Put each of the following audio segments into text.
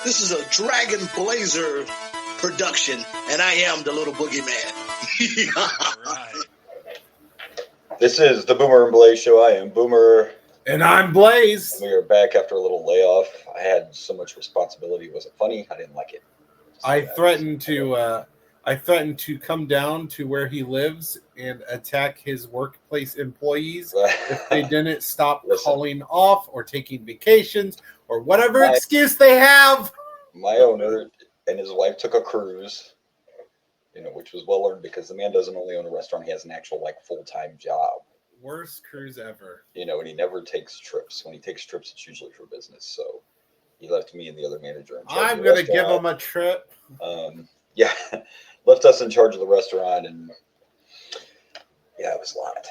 This is a Dragon Blazer production, and I am the little boogeyman. All right. This is the Boomer and Blaze Show. I am Boomer. And I'm Blaze. We are back after a little layoff. I had so much responsibility. Was it funny? I didn't like it. I threatened to come down to where he lives and attack his workplace employees if they didn't stop calling off or taking vacations or whatever excuse they have. My owner and his wife took a cruise, which was well earned because the man doesn't only own a restaurant; he has an actual full-time job. Worst cruise ever. And he never takes trips. When he takes trips, it's usually for business. So he left me and the other manager in charge. I'm going to give him a trip. Yeah, left us in charge of the restaurant, and yeah, it was a lot.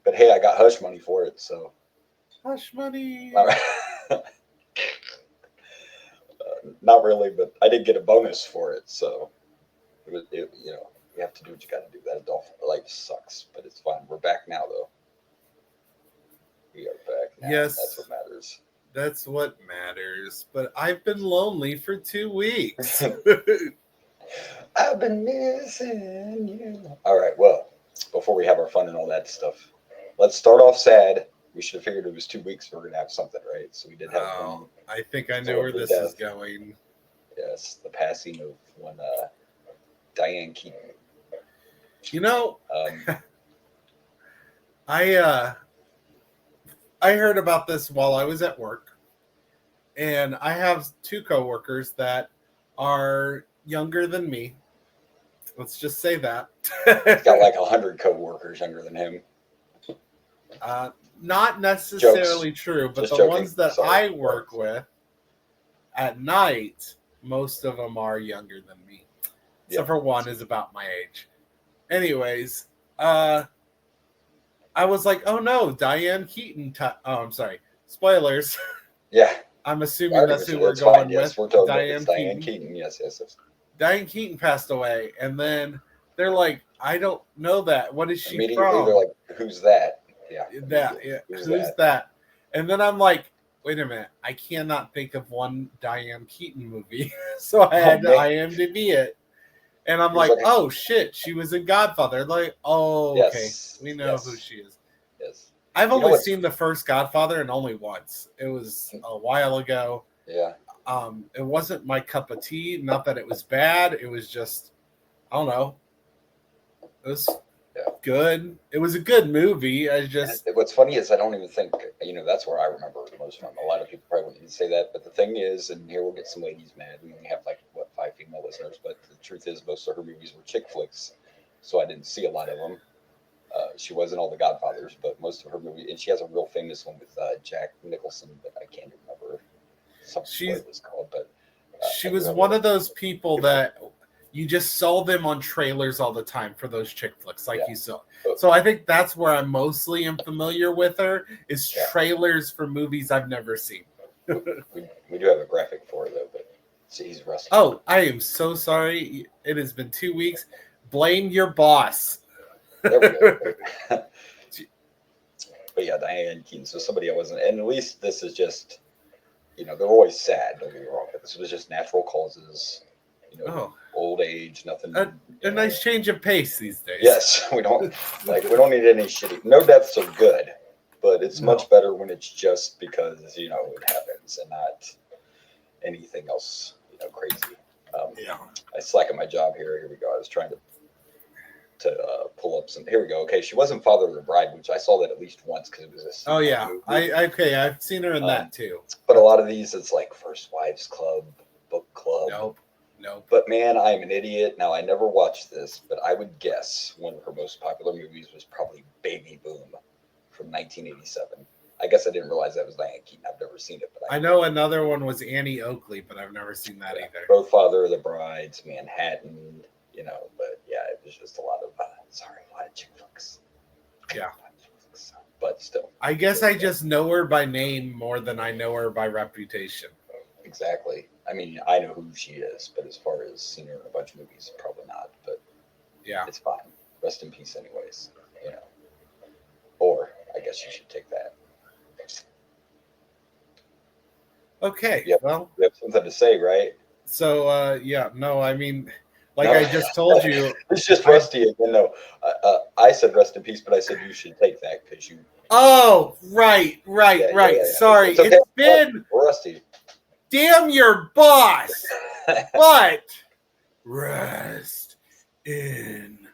But hey, I got hush money for it, so. Hush money. All right. Not really, but I did get a bonus for it, so you have to do what you got to do. That adult life sucks, but it's fine. We're back now, though. We are back now. Yes, that's what matters. That's what matters. But I've been lonely for 2 weeks. I've been missing you. All right, well, before we have our fun and all that stuff, let's start off sad. We should have figured it was 2 weeks. We're going to have something, right? So we did have one. I think I know where this is going. Yes, the passing of one Diane Keaton. I heard about this while I was at work, and I have 2 coworkers that are younger than me. Let's just say that. He's got 100 coworkers younger than him. Not necessarily true, but the ones that I work with at night, most of them are younger than me. Except for one is about my age. Anyways, I was like, oh no, Diane Keaton. I'm sorry. Spoilers. Yeah. I'm assuming that's who we're going with. Yes, we're talking about Diane Keaton. Yes. Diane Keaton passed away. And then they're like, I don't know that. What is she Immediately from? They're like, who's that? Yeah. Who's that? And then I'm like, wait a minute. I cannot think of one Diane Keaton movie. So I had to IMDb it. And I'm like, oh shit, she was in Godfather. Like, oh, okay, we know who she is. Yes, I've only seen the first Godfather and only once. It was a while ago. Yeah. It wasn't my cup of tea. Not that it was bad. It was just, I don't know. It was good. It was a good movie. What's funny is I don't even think that's where I remember it the most from. A lot of people probably wouldn't even say that, but the thing is, and here we'll get some ladies mad. We only have 5 female listeners, but the truth is, most of her movies were chick flicks, so I didn't see a lot of them. She wasn't all the Godfathers, but most of her movies, and she has a real famous one with Jack Nicholson, but I can't remember what it was called. But she was one of those people that you just saw them on trailers all the time for those chick flicks, you saw. So I think that's where I'm mostly familiar with her is trailers for movies I've never seen. we do have a graphic for her though, but he's rusty. Oh, I am so sorry. It has been 2 weeks. Blame your boss. There we go. But yeah, Diane Keaton. So somebody I wasn't, and at least this is just, they're always sad. Don't get me wrong, but this was just natural causes. Old age, nothing. A nice change of pace these days. Yes, we don't need any shitty. No deaths are good, but it's much better when it's just because it happens and not anything else crazy. I slack at my job here. Here we go. I was trying to pull up some. Here we go. Okay, she was in Father of the Bride, which I saw that at least once because it was a. Oh yeah, I've seen her in that too. But a lot of these, it's like First Wives Club, Book Club. Nope. But man, I'm an idiot. Now, I never watched this, but I would guess one of her most popular movies was probably Baby Boom from 1987. I guess I didn't realize that was Diane Keaton. I've never seen it. But I know another one was Annie Oakley, but I've never seen that either. Both Father of the Brides, Manhattan, but yeah, it was just a lot of chick flicks. Yeah. But still. I guess I just know her by name more than I know her by reputation. Exactly. I mean, I know who she is, but as far as seeing her in a bunch of movies, probably not. But yeah, it's fine. Rest in peace, anyways. Or I guess you should take that. Okay, yep. well, you have something to say, right? So, yeah, no, I mean, like I just told you. It's just Rusty again, though. I said rest in peace, but I said you should take that because you. Oh, right. Sorry. It's okay. It's been. Rusty. Damn your boss. But rest in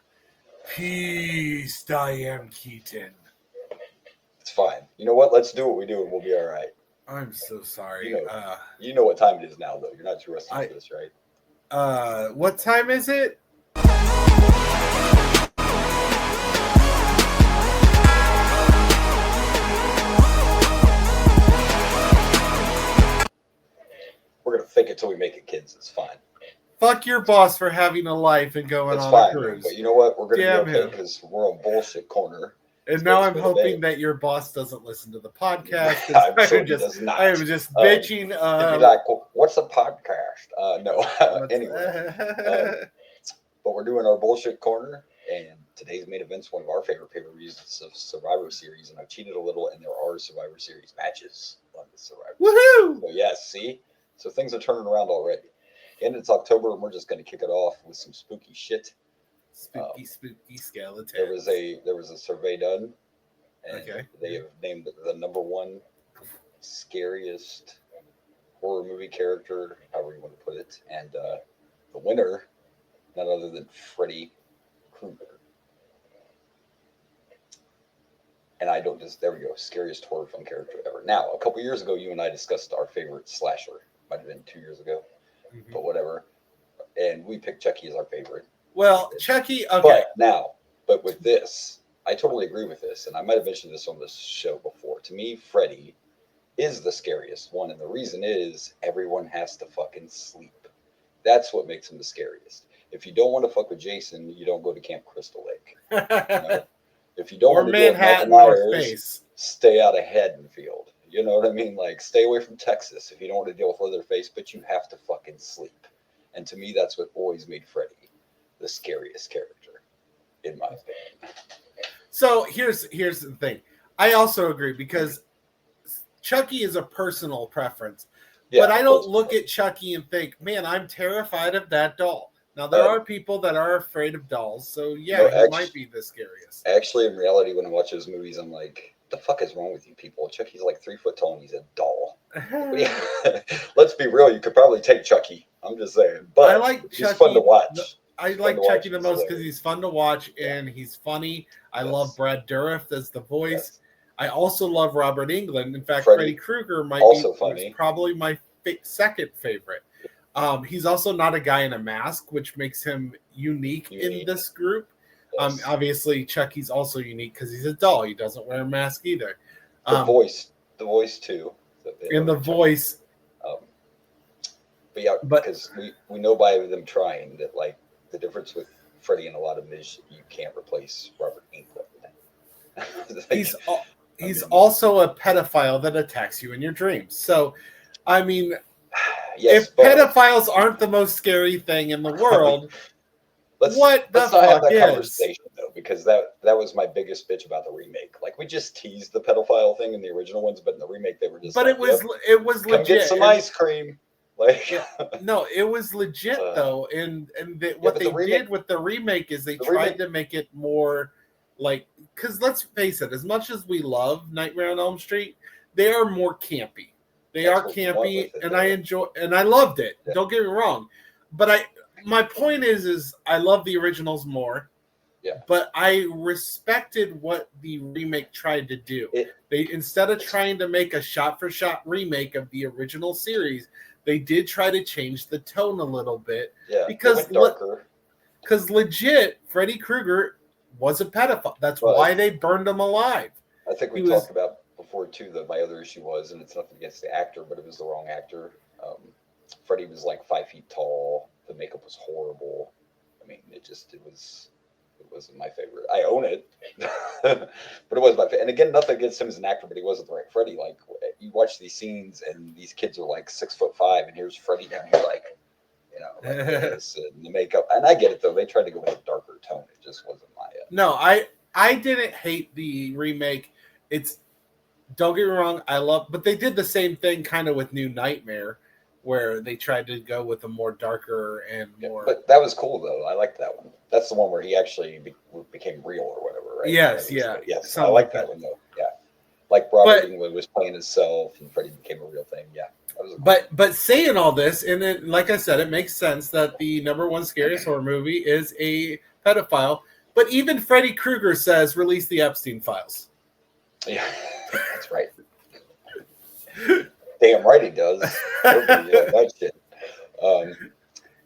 peace, Diane Keaton. It's fine. You know what? Let's do what we do and we'll be all right. I'm so sorry. You know what time it is now, though. You're not too rusty for this, right? What time is it? We're going to fake it till we make it, kids. It's fine. Fuck your boss for having a life and going it's on fine, a cruise. But you know what? We're going to be okay because we're on bullshit corner. And now I'm hoping that your boss doesn't listen to the podcast. I'm sure he does not. I am just bitching. He'd be like, what's a podcast? No. Anyway. But we're doing our bullshit corner. And today's main event's one of our favorite pay-per-views of Survivor Series. And I've cheated a little, and there are Survivor Series matches on the Survivor Woohoo! So, yes, see? So things are turning around already. And it's October, and we're just going to kick it off with some spooky shit. Spooky skeleton. There was a survey done, and they have named the number one scariest horror movie character, however you want to put it, and the winner, none other than Freddy Krueger. And there we go, scariest horror film character ever. Now, a couple years ago, you and I discussed our favorite slasher. Might have been 2 years ago, but whatever. And we picked Chucky as our favorite. Well, Chucky, okay. But with this, I totally agree with this. And I might have mentioned this on this show before. To me, Freddy is the scariest one. And the reason is everyone has to fucking sleep. That's what makes him the scariest. If you don't want to fuck with Jason, you don't go to Camp Crystal Lake. If you don't want to Manhattan do Michael Myers, stay out of Haddonfield. You know what I mean? Like, stay away from Texas if you don't want to deal with Leatherface, but you have to fucking sleep. And to me, that's what always made Freddy the scariest character, in my opinion. So here's the thing. I also agree because Chucky is a personal preference. But I don't look at Chucky and think, man, I'm terrified of that doll. Now, there are people that are afraid of dolls. So, he might be the scariest. Actually, in reality, when I watch those movies, I'm like, the fuck is wrong with you people? Chucky's like 3 foot tall and he's a doll. Let's be real. You could probably take Chucky. I'm just saying. But I like he's Chucky. Fun to watch. I like Chucky the most because he's fun to watch and he's funny. I love Brad Dourif as the voice. Yes. I also love Robert Englund. In fact, Freddy Krueger might be probably my second favorite. He's also not a guy in a mask, which makes him unique in this group. Yes. Obviously, Chucky's also unique because he's a doll. He doesn't wear a mask either. The voice too. In the voice. But yeah, because we know by them trying that, like, the difference with Freddy and a lot of them is you can't replace Robert Englund. He's also a pedophile that attacks you in your dreams. So, I mean, if pedophiles aren't the most scary thing in the world, let's not have that conversation, though, because that was my biggest bitch about the remake. Like, we just teased the pedophile thing in the original ones, but in the remake they were just. But it was legit. Get some ice cream. Like, no, it was legit though, and what they did with the remake is they tried to make it more like, because let's face it, as much as we love Nightmare on Elm Street, they are more campy. They are campy, and I enjoy, and I loved it. Yeah. Don't get me wrong, but my point is I love the originals more. Yeah. But I respected what the remake tried to do. They, instead of trying to make a shot-for-shot remake of the original series, they did try to change the tone a little bit. Yeah, because legit, Freddy Krueger was a pedophile. That's why they burned him alive. I think we talked about before, too, that my other issue was, and it's nothing against the actor, but it was the wrong actor. Freddy was like 5 feet tall. The makeup was horrible. I mean, it wasn't my favorite. I own it, but it wasn't my favorite. And again, nothing against him as an actor, but he wasn't the right Freddy. Like, you watch these scenes, and these kids are like 6'5", and here's Freddy down here, like, like this, and the makeup. And I get it though; they tried to go with a darker tone. It just wasn't my. No, I didn't hate the remake. It's don't get me wrong, but they did the same thing kind of with New Nightmare, where they tried to go with a more darker and more. But that was cool though. I liked that one. That's the one where he actually became real or whatever, right? Yes, yeah, yes. I like that one though. Yeah, like Robert Englund was playing himself, and Freddy became a real thing. Yeah, that was cool. But saying all this, and then like I said, it makes sense that the number one scariest horror movie is a pedophile. But even Freddy Krueger says, "Release the Epstein files." Yeah, that's right. Damn right he does. That shit.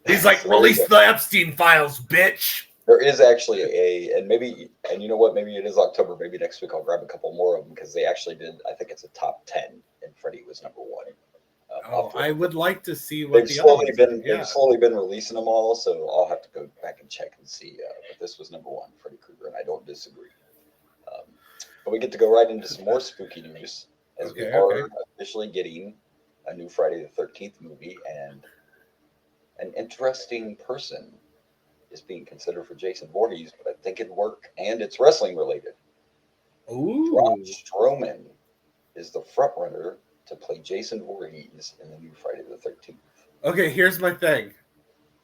He's like, release the Epstein files, bitch. There is actually and you know what? Maybe it is October. Maybe next week I'll grab a couple more of them because they actually did. I think it's a top 10, and Freddy was number 1. I would like to see what they've slowly been releasing them all, so I'll have to go back and check and see. But this was number 1, Freddy Krueger, and I don't disagree. But we get to go right into some more spooky news as we are officially getting a new Friday the 13th movie, and an interesting person is being considered for Jason Voorhees, but I think it'd work, and it's wrestling related. Ooh. Braun Strowman is the front runner to play Jason Voorhees in the new Friday the 13th. Okay, here's my thing,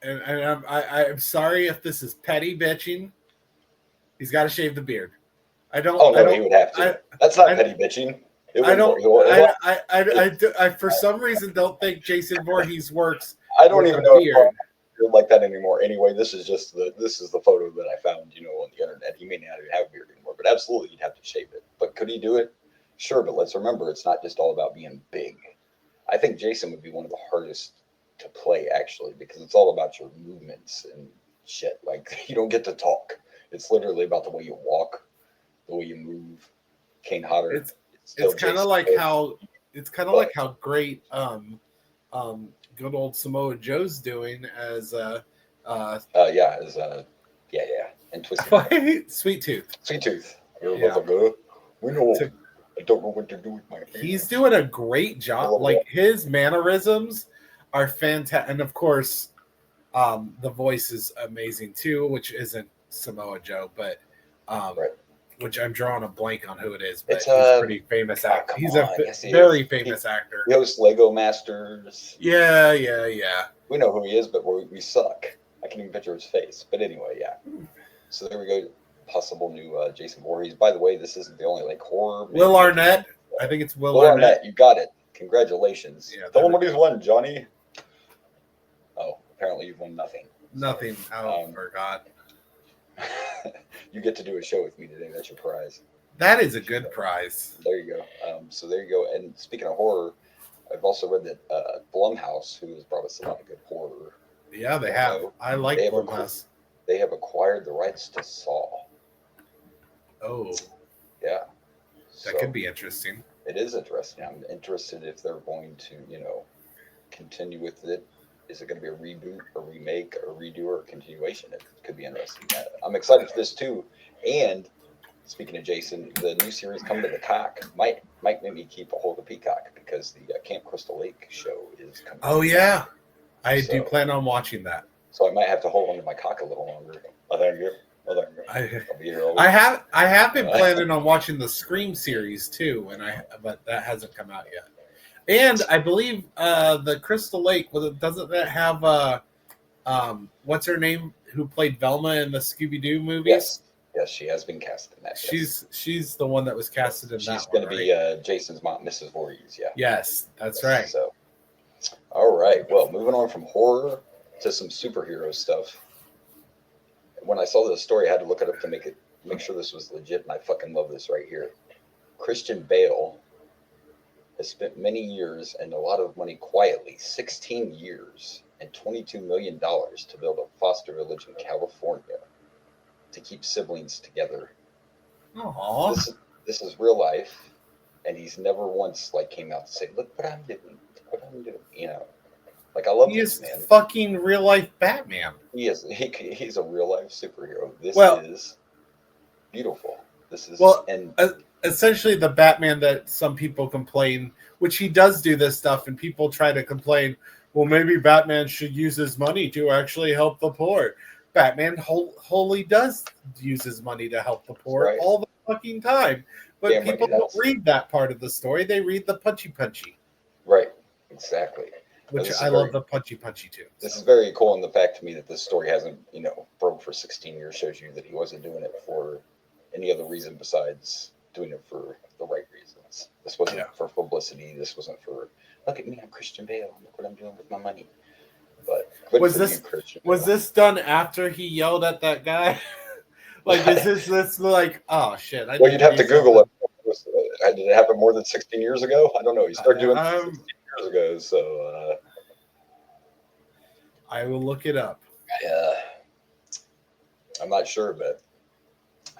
and I'm sorry if this is petty bitching. He's got to shave the beard. He would have to. That's not petty bitching. I for some reason don't think Jason Voorhees works. I don't even know if you're like that anymore. Anyway, this is the photo that I found, on the internet. He may not even have a beard anymore, but absolutely he'd have to shave it. But could he do it? Sure, but let's remember it's not just all about being big. I think Jason would be one of the hardest to play actually, because it's all about your movements and shit. Like you don't get to talk. It's literally about the way you walk, the way you move. Kane Hodder. It's kind of like how great good old Samoa Joe's doing as and Twisted Sweet Tooth. We know. I don't know what to do with my hands. He's doing a great job. Like his mannerisms are fantastic, and of course, the voice is amazing too, which isn't Samoa Joe, but which I'm drawing a blank on who it is, but he's a pretty famous actor. He's a very famous actor. He hosts Lego Masters. Yeah. We know who he is, but we suck. I can't even picture his face. But anyway, yeah. So there we go. Possible new Jason Voorhees. By the way, this isn't the only horror. Will Arnett. I think it's Will Arnett. You got it. Congratulations. Yeah, tell him what he's won, Johnny. Oh, apparently you've won nothing. Nothing. I forgot. You get to do a show with me today. That's your prize. That is a good prize. There you go. So there you go. And speaking of horror, I've also read that Blumhouse, who has brought us a lot of good horror. Yeah, they have. I like Blumhouse. They have acquired the rights to Saw. Oh. Yeah. That could be interesting. It is interesting. I'm interested if they're going to, continue with it. Is it going to be a reboot, a remake, a redo, or a continuation? It could be interesting. I'm excited for this too. And speaking of Jason, the new series Come to the Cock might make me keep a hold of Peacock because the Camp Crystal Lake show is coming. Oh yeah, I do plan on watching that. So I might have to hold on to my cock a little longer. I have been planning on watching the Scream series too, but that hasn't come out yet. And I believe the Crystal Lake doesn't that have what's her name who played Velma in the Scooby-Doo movies? Yes, she has been cast in that. She's the one that was casted in that. She's going to be Jason's mom, Mrs. Voorhees. Yeah. Yes, that's right. So, all right. Well, moving on from horror to some superhero stuff. When I saw this story, I had to look it up to make sure this was legit, and I fucking love this right here. Christian Bale has spent many years and a lot of money quietly, 16 years and $22 million to build a foster village in California to keep siblings together. Aww. This is real life, and he's never once came out to say, "Look what I'm doing, Like I love this man. He's fucking real life Batman. He is. He's a real life superhero. This is beautiful. This is essentially the Batman that some people complain, which he does do this stuff, and people try to complain. Well, maybe Batman should use his money to actually help the poor. Batman wholly does use his money to help the poor all the fucking time. But Damn people right don't read that part of the story. They read the punchy. Right. Exactly. Which I love the punchy too. This is very cool, and the fact to me that this story hasn't, broke for 16 years shows you that he wasn't doing it for any other reason besides doing it for the right reasons. This wasn't for publicity. This wasn't for, look at me, I'm Christian Bale. Look what I'm doing with my money. But was this done after he yelled at that guy? Like, is this like, oh shit? Well, you'd have to Google it. Did it happen more than 16 years ago? I don't know. He started doing it 16 years ago, so I will look it up. I'm not sure, but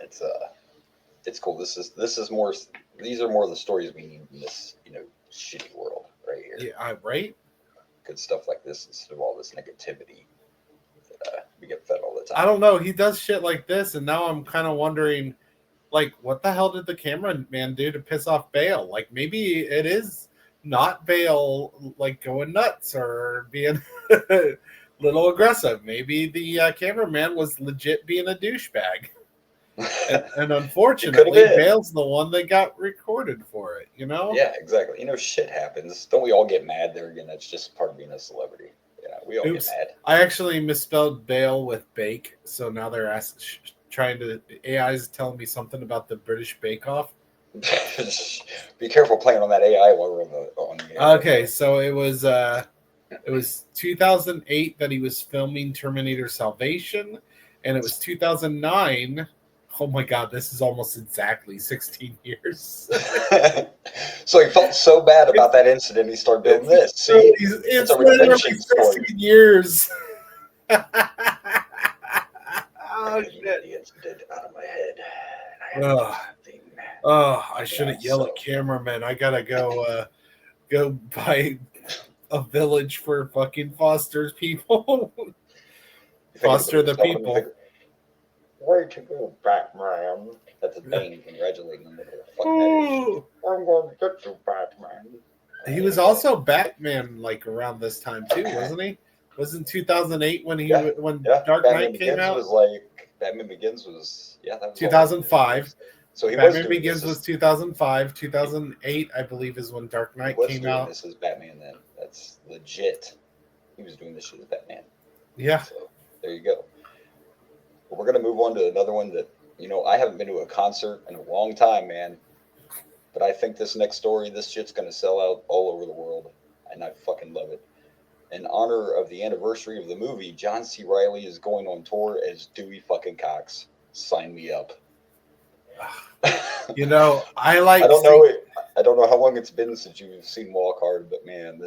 it's cool. This is more. These are more of the stories we need in this shitty world right here. Yeah, right. Good stuff like this instead of all this negativity that we get fed all the time. I don't know. He does shit like this, and now I'm kind of wondering, like, what the hell did the cameraman do to piss off Bale? Like, maybe it is not Bale, like, going nuts or being a little aggressive. Maybe the cameraman was legit being a douchebag. and unfortunately, Bale's the one that got recorded for it, Yeah, exactly. Shit happens. Don't we all get mad there again? That's just part of being a celebrity. Yeah, we all get mad. I actually misspelled Bale with bake, so now they're AI's telling me something about the British Bake Off. Be careful playing on that AI while we're on the air. Okay, so it was 2008 that he was filming Terminator Salvation, and it was 2009. Oh my God, this is almost exactly 16 years. So he felt so bad about that incident, he started doing this. See, it's a redemption story. 16 years. Oh, shit. The incident out of my head. I shouldn't yell at cameramen. I gotta go buy a village for fucking Foster's people. Foster the people. Way to go, Batman. That's a Bane congratulating him. I'm going to get you, Batman. He was also Batman like around this time too, wasn't he? Wasn't 2008 when Dark Knight came out? Was like Batman Begins was that was 2005. So he Batman Begins was 2005. 2008, I believe, is when Dark Knight came out. This is Batman then. That's legit. He was doing this shit as Batman. Yeah. So there you go. But we're gonna move on to another one that I haven't been to a concert in a long time, man. But I think this next story, this shit's gonna sell out all over the world, and I fucking love it. In honor of the anniversary of the movie, John C. Reilly is going on tour as Dewey fucking Cox. Sign me up. I like. I don't know how long it's been since you've seen Walk Hard, but man,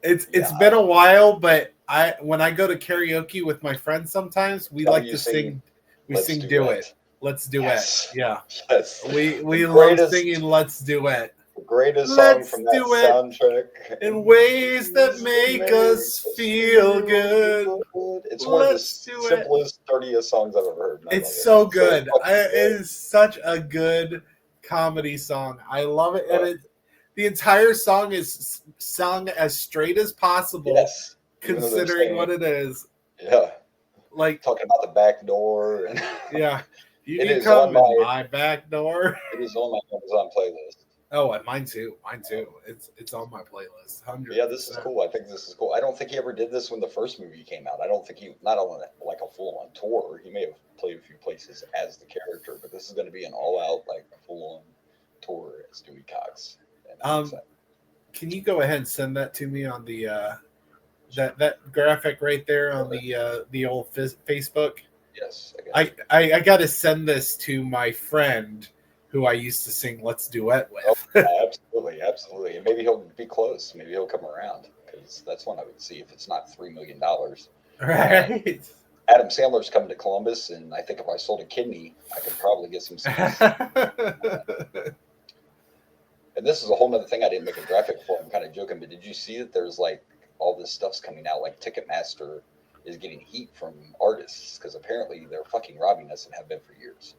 it's been a while. But when I go to karaoke with my friends, sometimes we like to sing. We sing "Duet." Let's do it. Yeah. Yes. We love singing "Let's Do It." The greatest song from that soundtrack. In ways that make us feel good. It's one of the simplest, dirtiest songs I've ever heard. It's so good. It is such a good comedy song. I love it. And the entire song is sung as straight as possible, considering what it is. Yeah. Like talking about the back door. And yeah. You can come in my back door. It is on my Amazon playlist. Oh, and mine too. It's on my playlist. 100%. Yeah, this is cool. I think this is cool. I don't think he ever did this when the first movie came out. I don't think he, not on like a full-on tour. He may have played a few places as the character, but this is going to be an all-out, like, full-on tour as Dewey Cox. Can you go ahead and send that to me on the that graphic right there on the old Facebook? Yes. I got to send this to my friend who I used to sing "Let's Duet" with. Oh, yeah, absolutely. And maybe he'll be close. Maybe he'll come around, because that's one I would see if it's not $3 million. Right. Adam Sandler's coming to Columbus, and I think if I sold a kidney, I could probably get some seats. And this is a whole nother thing I didn't make a graphic for. I'm kind of joking, but did you see that there's like all this stuff's coming out? Like Ticketmaster is getting heat from artists because apparently they're fucking robbing us and have been for years.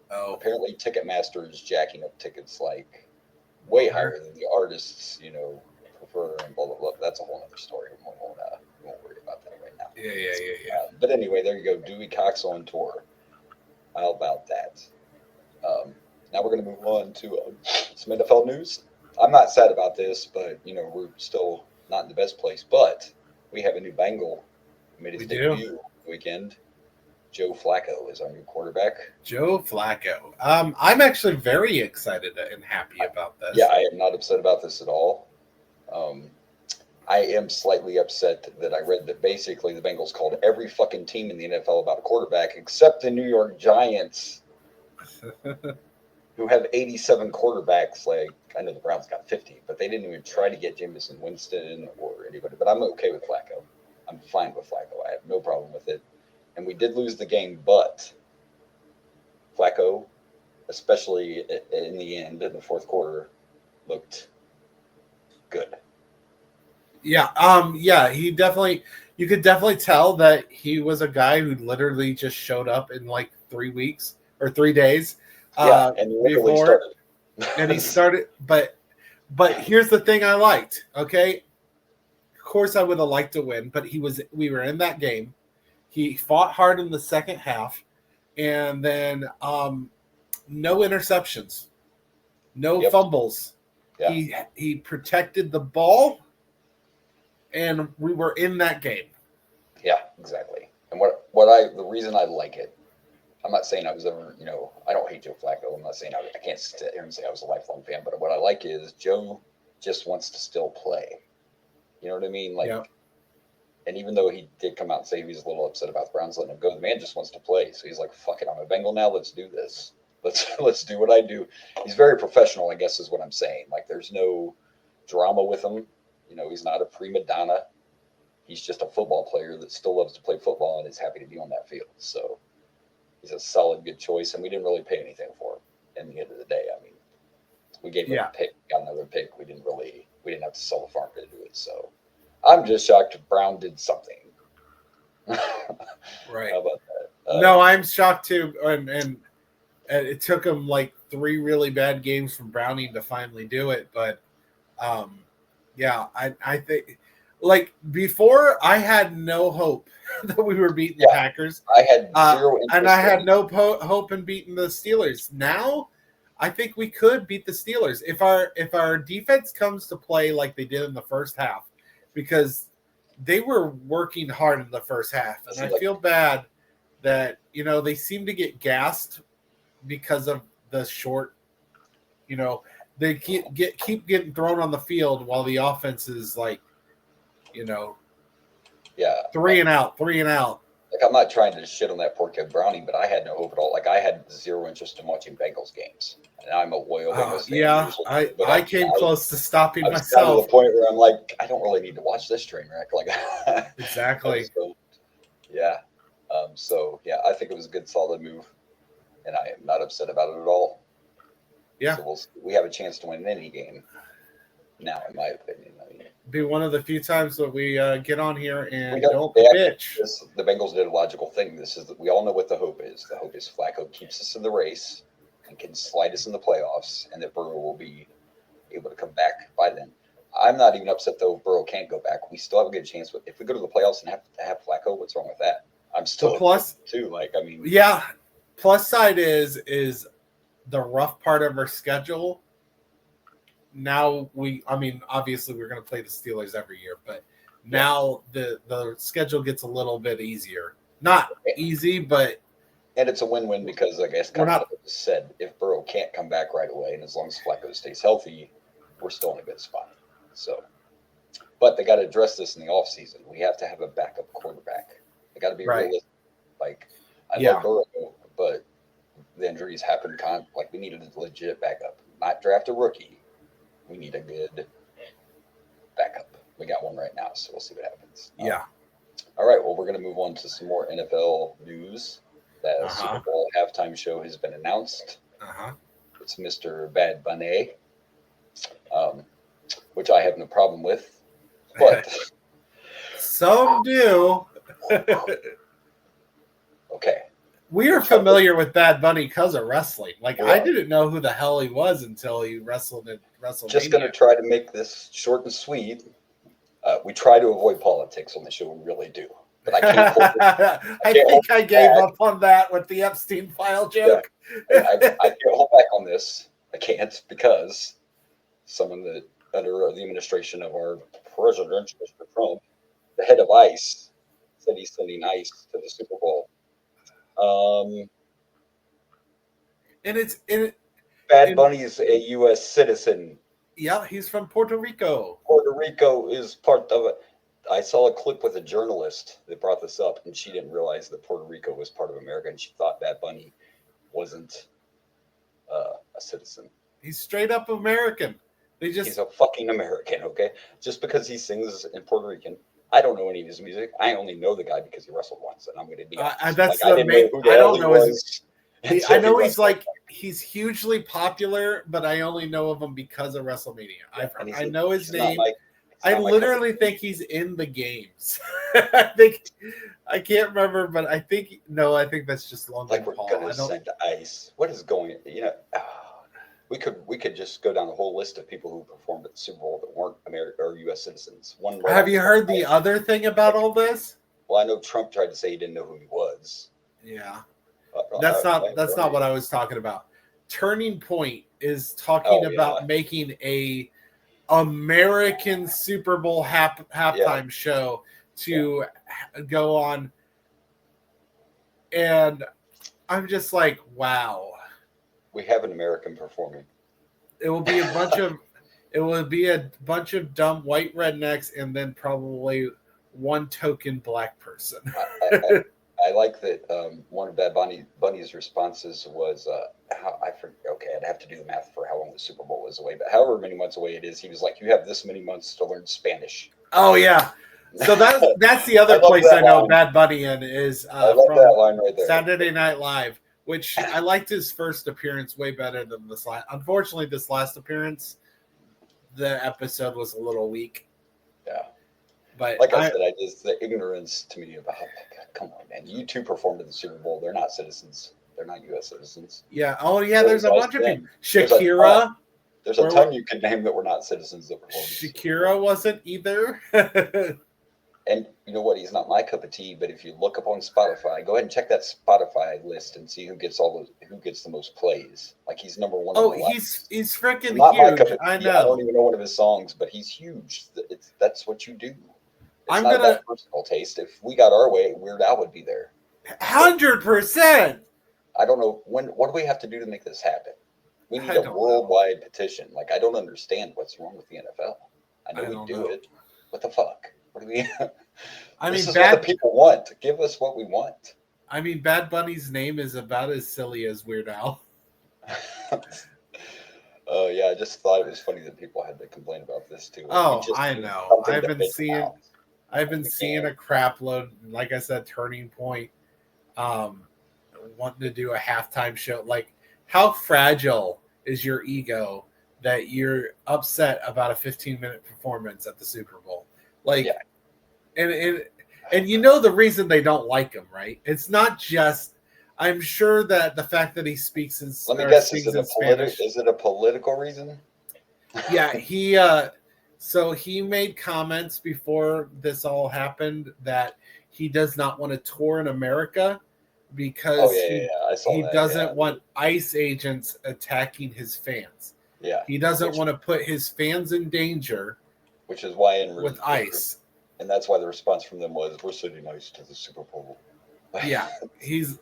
Oh. Apparently Ticketmaster is jacking up tickets like way higher than the artists, prefer, and blah, blah, blah. That's a whole other story. We won't worry about that right now. Yeah. But anyway, there you go. Dewey Cox on tour. How about that? Now we're going to move on to some NFL news. I'm not sad about this, but we're still not in the best place. But we have a new Bengal who made his debut weekend. Joe Flacco is our new quarterback. Joe Flacco. I'm actually very excited and happy about this. Yeah, I am not upset about this at all. I am slightly upset that I read that basically the Bengals called every fucking team in the NFL about a quarterback except the New York Giants, who have 87 quarterbacks. Like, I know the Browns got 50, but they didn't even try to get Jameson Winston or anybody. But I'm okay with Flacco. I'm fine with Flacco. I have no problem with it. And we did lose the game, but Flacco, especially in the end, in the fourth quarter, looked good. Yeah, he definitely, you could definitely tell that he was a guy who literally just showed up in like 3 weeks or 3 days. And literally started. And he started, but here's the thing I liked, okay? Of course I would have liked to win, but we were in that game. He fought hard in the second half, and then no interceptions, no fumbles. Yeah. He protected the ball, and we were in that game. Yeah, exactly. And the reason I like it, I'm not saying I was ever, I don't hate Joe Flacco. I'm not saying I can't sit here and say I was a lifelong fan, but what I like is Joe just wants to still play. You know what I mean? Like, yeah. And even though he did come out and say he was a little upset about the Browns letting him go, the man just wants to play. So he's like, fuck it, I'm a Bengal now. Let's do this. Let's do what I do. He's very professional, I guess is what I'm saying. Like, there's no drama with him. He's not a prima donna. He's just a football player that still loves to play football and is happy to be on that field. So he's a solid, good choice. And we didn't really pay anything for him in the end of the day. I mean, we gave him a pick, got another pick. We didn't have to sell the farm to do it. So I'm just shocked Brown did something. Right. How about that? No, I'm shocked too. And it took him like 3 really bad games from Browning to finally do it. But I think, like, before I had no hope that we were beating the Packers. I had zero interest. And I had no hope in beating the Steelers. Now I think we could beat the Steelers if our defense comes to play like they did in the first half, because they were working hard in the first half. And I feel bad that, they seem to get gassed because of the short, they keep getting thrown on the field while the offense is like, 3 and out. Like, I'm not trying to shit on that poor kid Browning, but I had no hope at all. Like, I had zero interest in watching Bengals games, and I'm a loyal Bengals fan. Yeah, usually, I came close to stopping myself. To the point where I'm like, I don't really need to watch this train wreck. Like, exactly. I think it was a good, solid move, and I am not upset about it at all. Yeah, so we have a chance to win any game now, in my opinion. Be one of the few times that we get on here and don't bitch. The Bengals did a logical thing. We all know what the hope is. The hope is Flacco keeps us in the race and can slide us in the playoffs, and that Burrow will be able to come back by then. I'm not even upset though if Burrow can't go back. We still have a good chance. But if we go to the playoffs and have to have Flacco, what's wrong with that? I'm still plus too. Like, I mean, yeah. Plus side is the rough part of our schedule. Now obviously we're going to play the Steelers every year, but now the schedule gets a little bit easier. Not easy, but and it's a win-win because I guess kind of like I said, if Burrow can't come back right away, and as long as Flacco stays healthy, we're still in a good spot. So, but they got to address this in the offseason. We have to have a backup quarterback. They got to be realistic. Like, I love Burrow, but the injuries happen. Like, we needed a legit backup, not draft a rookie. We need a good backup. We got one right now, so we'll see what happens. All right, well, we're going to move on to some more NFL news. The Super Bowl halftime show has been announced. It's Mr. Bad Bunny, which I have no problem with, but some do. Okay. We are familiar with Bad Bunny because of wrestling. Like, I didn't know who the hell he was until he wrestled at WrestleMania. Just going to try to make this short and sweet. We try to avoid politics on the show. We really do. but I can't hold it. I gave up on that with the Epstein file joke. Yeah. I can't hold back on this. I can't because someone that under the administration of our president, Mr. Trump, the head of ICE, said he's sending ICE to the Super Bowl. Bad Bunny is a U.S. citizen. Yeah, he's from Puerto Rico. Puerto Rico is part of it. I saw a clip with a journalist that brought this up, and she didn't realize that Puerto Rico was part of America, and she thought Bad Bunny wasn't a citizen. He's straight up American. He's a fucking American, okay? Just because he sings in Puerto Rican. I don't know any of his music. I only know the guy because he wrestled once, and I'm going to be honest. I don't know his. I know he's hugely popular, but I only know of him because of WrestleMania. I know his name. I literally think he's in the games. I can't remember, but I think that's just London Paul. Paul. We're going to send ICE. What is going? We could just go down the whole list of people who performed at the Super Bowl that weren't American or U.S. citizens. Have you heard the other thing about all this? Well, I know Trump tried to say he didn't know who he was. Yeah, that's not what I was talking about. Turning Point is talking about making a American Super Bowl halftime show to go on, and I'm just like, wow. We have an American performing. It will be a bunch of dumb white rednecks, and then probably one token black person. I like that one of Bad Bunny's responses was, okay, I'd have to do the math for how long the Super Bowl is away, but however many months away it is, he was like, you have this many months to learn Spanish. Oh, yeah. So that's the other place I know Bad Bunny in is from that line right there. Saturday Night Live, which I liked his first appearance way better than this last. Unfortunately, this last appearance, the episode was a little weak. Yeah. But like I said, the ignorance to me about, come on, man. You two performed at the Super Bowl. They're not citizens. They're not U.S. citizens. Yeah. Oh, yeah. There's a bunch of people. Shakira. There's a ton you could name that were not citizens that performed. Shakira wasn't either. And you know what? He's not my cup of tea. But if you look up on Spotify, go ahead and check that Spotify list and see who gets the most plays. Like he's number one. Oh, he's freaking huge. I know. I don't even know one of his songs, but he's huge. That's what you do. It's not about personal taste. If we got our way, Weird Al would be there. 100%. I don't know what do we have to do to make this happen? We need a worldwide petition. Like I don't understand what's wrong with the NFL. I know we do it. What the fuck? What do we? This is what the people want. Give us what we want. I mean, Bad Bunny's name is about as silly as Weird Al. Oh yeah, I just thought it was funny that people had to complain about this too. I know. I've been seeing a crap load. Like I said, Turning Point, wanting to do a halftime show. Like, how fragile is your ego that you're upset about a 15-minute performance at the Super Bowl? Like, and you know the reason they don't like him, right? It's not just. I'm sure that the fact that he speaks in Spanish. Let me guess. Is it a political reason? Yeah, so he made comments before this all happened that he does not want to tour in America because he doesn't want ICE agents attacking his fans. Yeah, he doesn't want to put his fans in danger. Which is why with ICE. And that's why the response from them was, we're sending ICE to the Super Bowl. Yeah, he's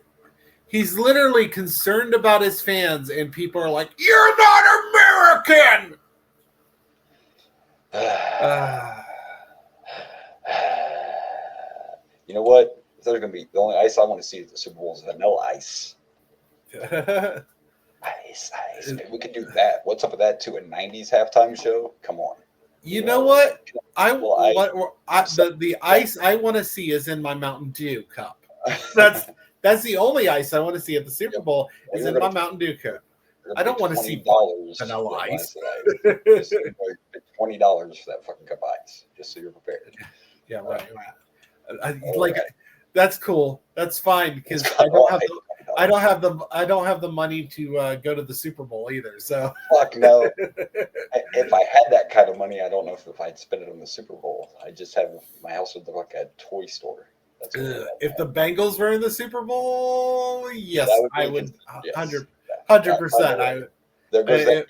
literally concerned about his fans, and people are like, you're not American! You know what? There's going to be the only ice I want to see at the Super Bowl is vanilla ice. Ice. We could do that. What's up with that too? A 90s halftime show? Come on. You know what? The ice I want to see is in my Mountain Dew cup. That's the only ice I want to see at the Super Bowl is in my Mountain Dew cup. I don't want to see vanilla ice. $20 for that fucking cup of ice, just so you're prepared. Yeah, right. That's cool. That's fine because I don't have the money to go to the Super Bowl either. So fuck no. If I had that kind of money, I don't know if I'd spend it on the Super Bowl. I just have my house would look like a toy store. If the Bengals were in the Super Bowl, yes, I would 100%. There goes that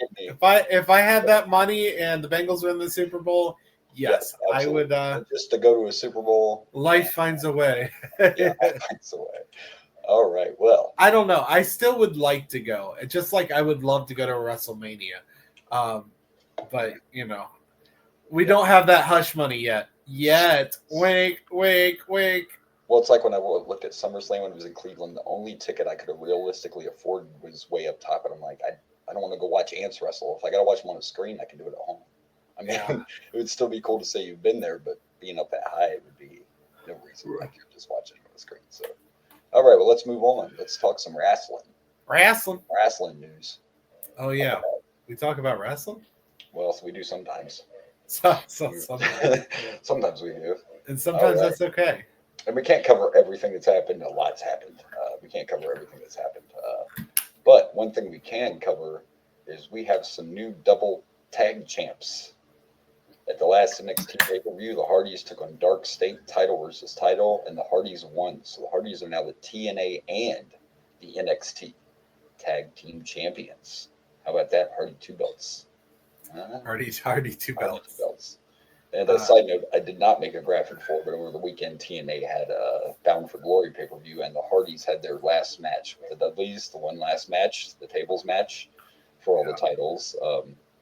if I had that money and the Bengals were in the Super Bowl, yes, I would. Just to go to a Super Bowl. Life finds a way. Yeah, life finds a way. All right. Well, I don't know. I still would like to go. Just like I would love to go to WrestleMania. But, we don't have that hush money yet. Wink, wink, wink. Well, it's like when I looked at SummerSlam when it was in Cleveland, the only ticket I could have realistically afforded was way up top. And I'm like, I don't want to go watch ants wrestle. If I got to watch them on a screen, I can do it at home. I mean, it would still be cool to say you've been there, but being up that high, it would be no reason like you're just watching on the screen. So, all right, well, let's move on. Let's talk some wrestling. Wrestling news. Oh, yeah. We talk about wrestling? Well, we do sometimes. Sometimes. Sometimes we do. And sometimes that's okay. And we can't cover everything that's happened. A lot's happened. We can't cover everything that's happened. But one thing we can cover is we have some new double tag champs. At the last NXT pay-per-view, the Hardys took on Dark State title versus title, and the Hardys won. So the Hardys are now the TNA and the NXT tag team champions. How about that? Hardy 2 belts. Hardy 2 belts. And a side note, I did not make a graphic for it, but over the weekend, TNA had a Bound for Glory pay-per-view, and the Hardys had their last match with the Dudleys, the one last match, the tables match for all the titles.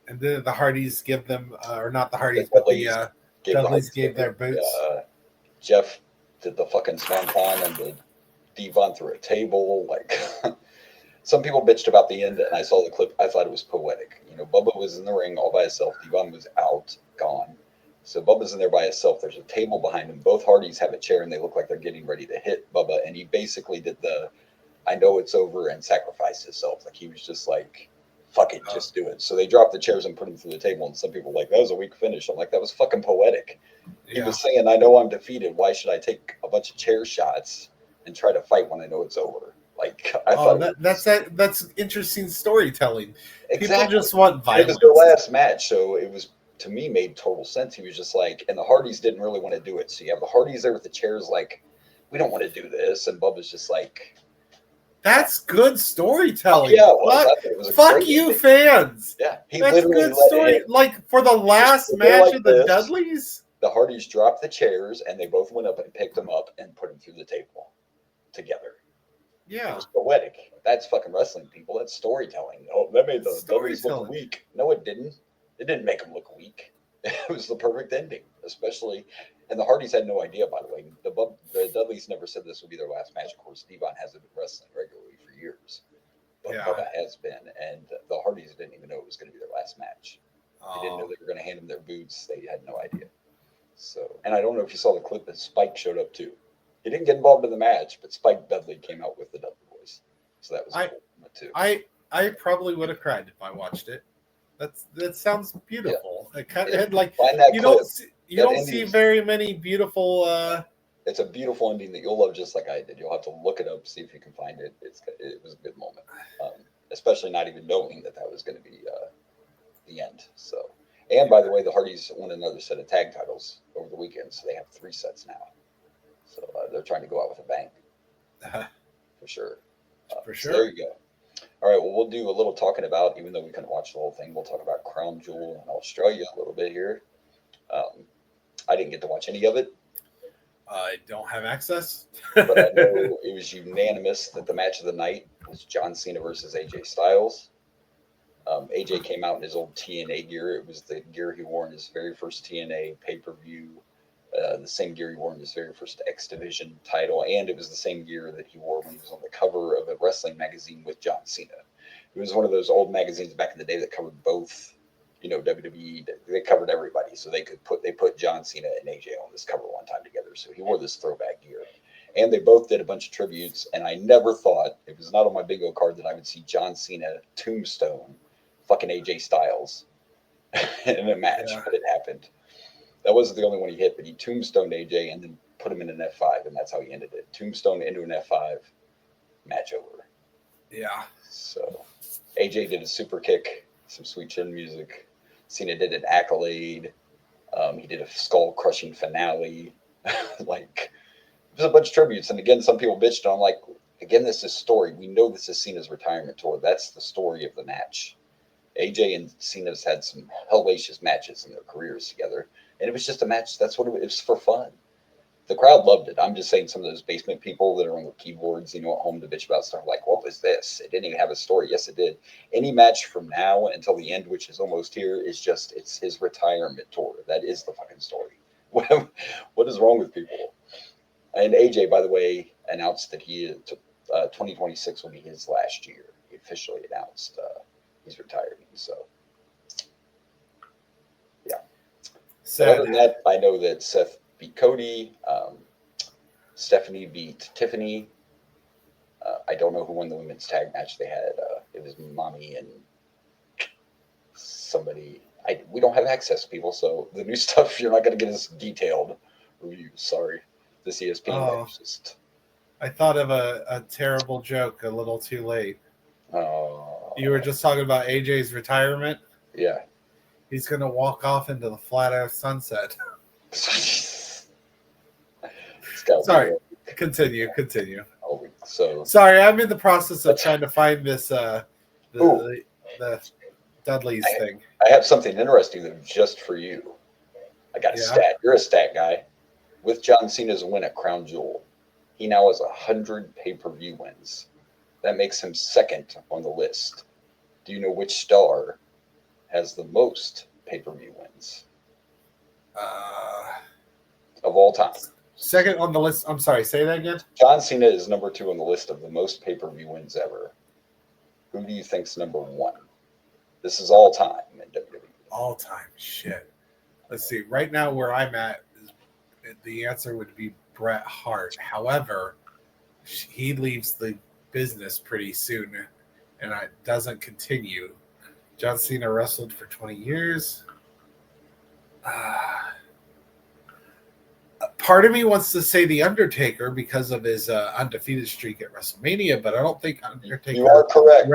And then the Hardys give them, or not the Hardys, but the Dudleys gave their boots. Jeff did the fucking swanton and the Devon through a table. Like, some people bitched about the end, and I saw the clip. I thought it was poetic. Bubba was in the ring all by himself. Devon was out, gone. So Bubba's in there by himself. There's a table behind him. Both Hardys have a chair, and they look like they're getting ready to hit Bubba. And he basically did the, I know it's over, and sacrificed himself. Like, he was just like, fuck it, just do it. So they dropped the chairs and put him through the table. And some people were like, that was a weak finish. I'm like, that was fucking poetic. He was saying, I know I'm defeated. Why should I take a bunch of chair shots and try to fight when I know it's over? Like, I thought that's interesting storytelling. Exactly. People just want violence. It was their last match, so it was, to me, made total sense. He was just like, and the Hardys didn't really want to do it. So you have the Hardys there with the chairs, like, we don't want to do this, and Bubba's just like, that's good storytelling. Yeah, it was fuck you, ending. Fans. Yeah, that's good story. Like, for the last match of the Dudleys, the Hardys dropped the chairs, and they both went up and picked them up and put them through the table together. Yeah. It was poetic. That's fucking wrestling, people. That's storytelling. Oh, that made the Dudleys look weak. No, it didn't. It didn't make them look weak. It was the perfect ending, especially. And the Hardys had no idea, by the way. The Dudleys never said this would be their last match. Of course, Devon hasn't been wrestling regularly for years. But Bubba has been. And the Hardys didn't even know it was going to be their last match. They didn't know they were going to hand them their boots. They had no idea. So, and I don't know if you saw the clip, but Spike showed up too. He didn't get involved in the match, but Spike Dudley came out with the Dudley Boys. So that was cool too. I probably would have cried if I watched it. That sounds beautiful. Yeah. It kind of like you don't see very many beautiful. It's a beautiful ending that you'll love, just like I did. You'll have to look it up, see if you can find it. It was a good moment, especially not even knowing that was going to be the end. So, and by the way, the Hardys won another set of tag titles over the weekend, so they have 3 sets now. So they're trying to go out with a bang, for sure. For sure. So there you go. All right, well, we'll do a little talking about, even though we couldn't watch the whole thing, we'll talk about Crown Jewel in Australia a little bit here. I didn't get to watch any of it. I don't have access. But I know it was unanimous that the match of the night was John Cena versus AJ Styles. AJ came out in his old TNA gear. It was the gear he wore in his very first TNA pay-per-view. The same gear he wore in his very first X Division title, and it was the same gear that he wore when he was on the cover of a wrestling magazine with John Cena. It was one of those old magazines back in the day that covered both, WWE. They covered everybody, so they put John Cena and AJ on this cover one time together. So he wore this throwback gear, and they both did a bunch of tributes. And I never thought, it was not on my bingo card, that I would see John Cena tombstone fucking AJ Styles in a match, but it happened. That wasn't the only one he hit, but he tombstoned AJ and then put him in an F5, and that's how he ended it. Tombstone into an F5, match over. Yeah. So AJ did a super kick, some sweet chin music. Cena did an accolade. He did a skull crushing finale. Like, There's a bunch of tributes, and again, some people bitched. And I'm like, again, this is story. We know this is Cena's retirement tour. That's the story of the match. AJ and Cena's had some hellacious matches in their careers together, and it was just a match. That's what it was for fun. The crowd loved it. I'm just saying, some of those basement people that are on the keyboards, at home to bitch about stuff, like, what was this? It didn't even have a story. Yes, it did. Any match from now until the end, which is almost here, is it's his retirement tour. That is the fucking story. What is wrong with people? And AJ, by the way, announced that 2026 will be his last year. He officially announced he's retiring. So, yeah. So other than that, I know that Seth beat Cody. Stephanie beat Tiffany. I don't know who won the women's tag match they had. It was Mommy and somebody. We don't have access, people, so the new stuff, you're not going to get as detailed reviews. Sorry. This ESPN just... I thought of a terrible joke a little too late. Oh. You were just talking about AJ's retirement? Yeah. He's going to walk off into the flat earth sunset. Sorry. Continue. So sorry, I'm in the process of trying to find this the Dudley's thing. I have something interesting just for you. I got a stat. You're a stat guy. With John Cena's win at Crown Jewel, he now has 100 pay-per-view wins. That makes him second on the list. Do you know which star has the most pay-per-view wins of all time? Second on the list. I'm sorry, say that again. John Cena is number 2 on the list of the most pay-per-view wins ever. Who do you think's number 1? This is all time in WWE. All time, shit. Let's see. Right now, where I'm at, the answer would be Bret Hart. However, he leaves the business pretty soon, and it doesn't continue. John Cena wrestled for 20 years. Part of me wants to say The Undertaker because of his undefeated streak at WrestleMania, but I don't think Undertaker... You are correct.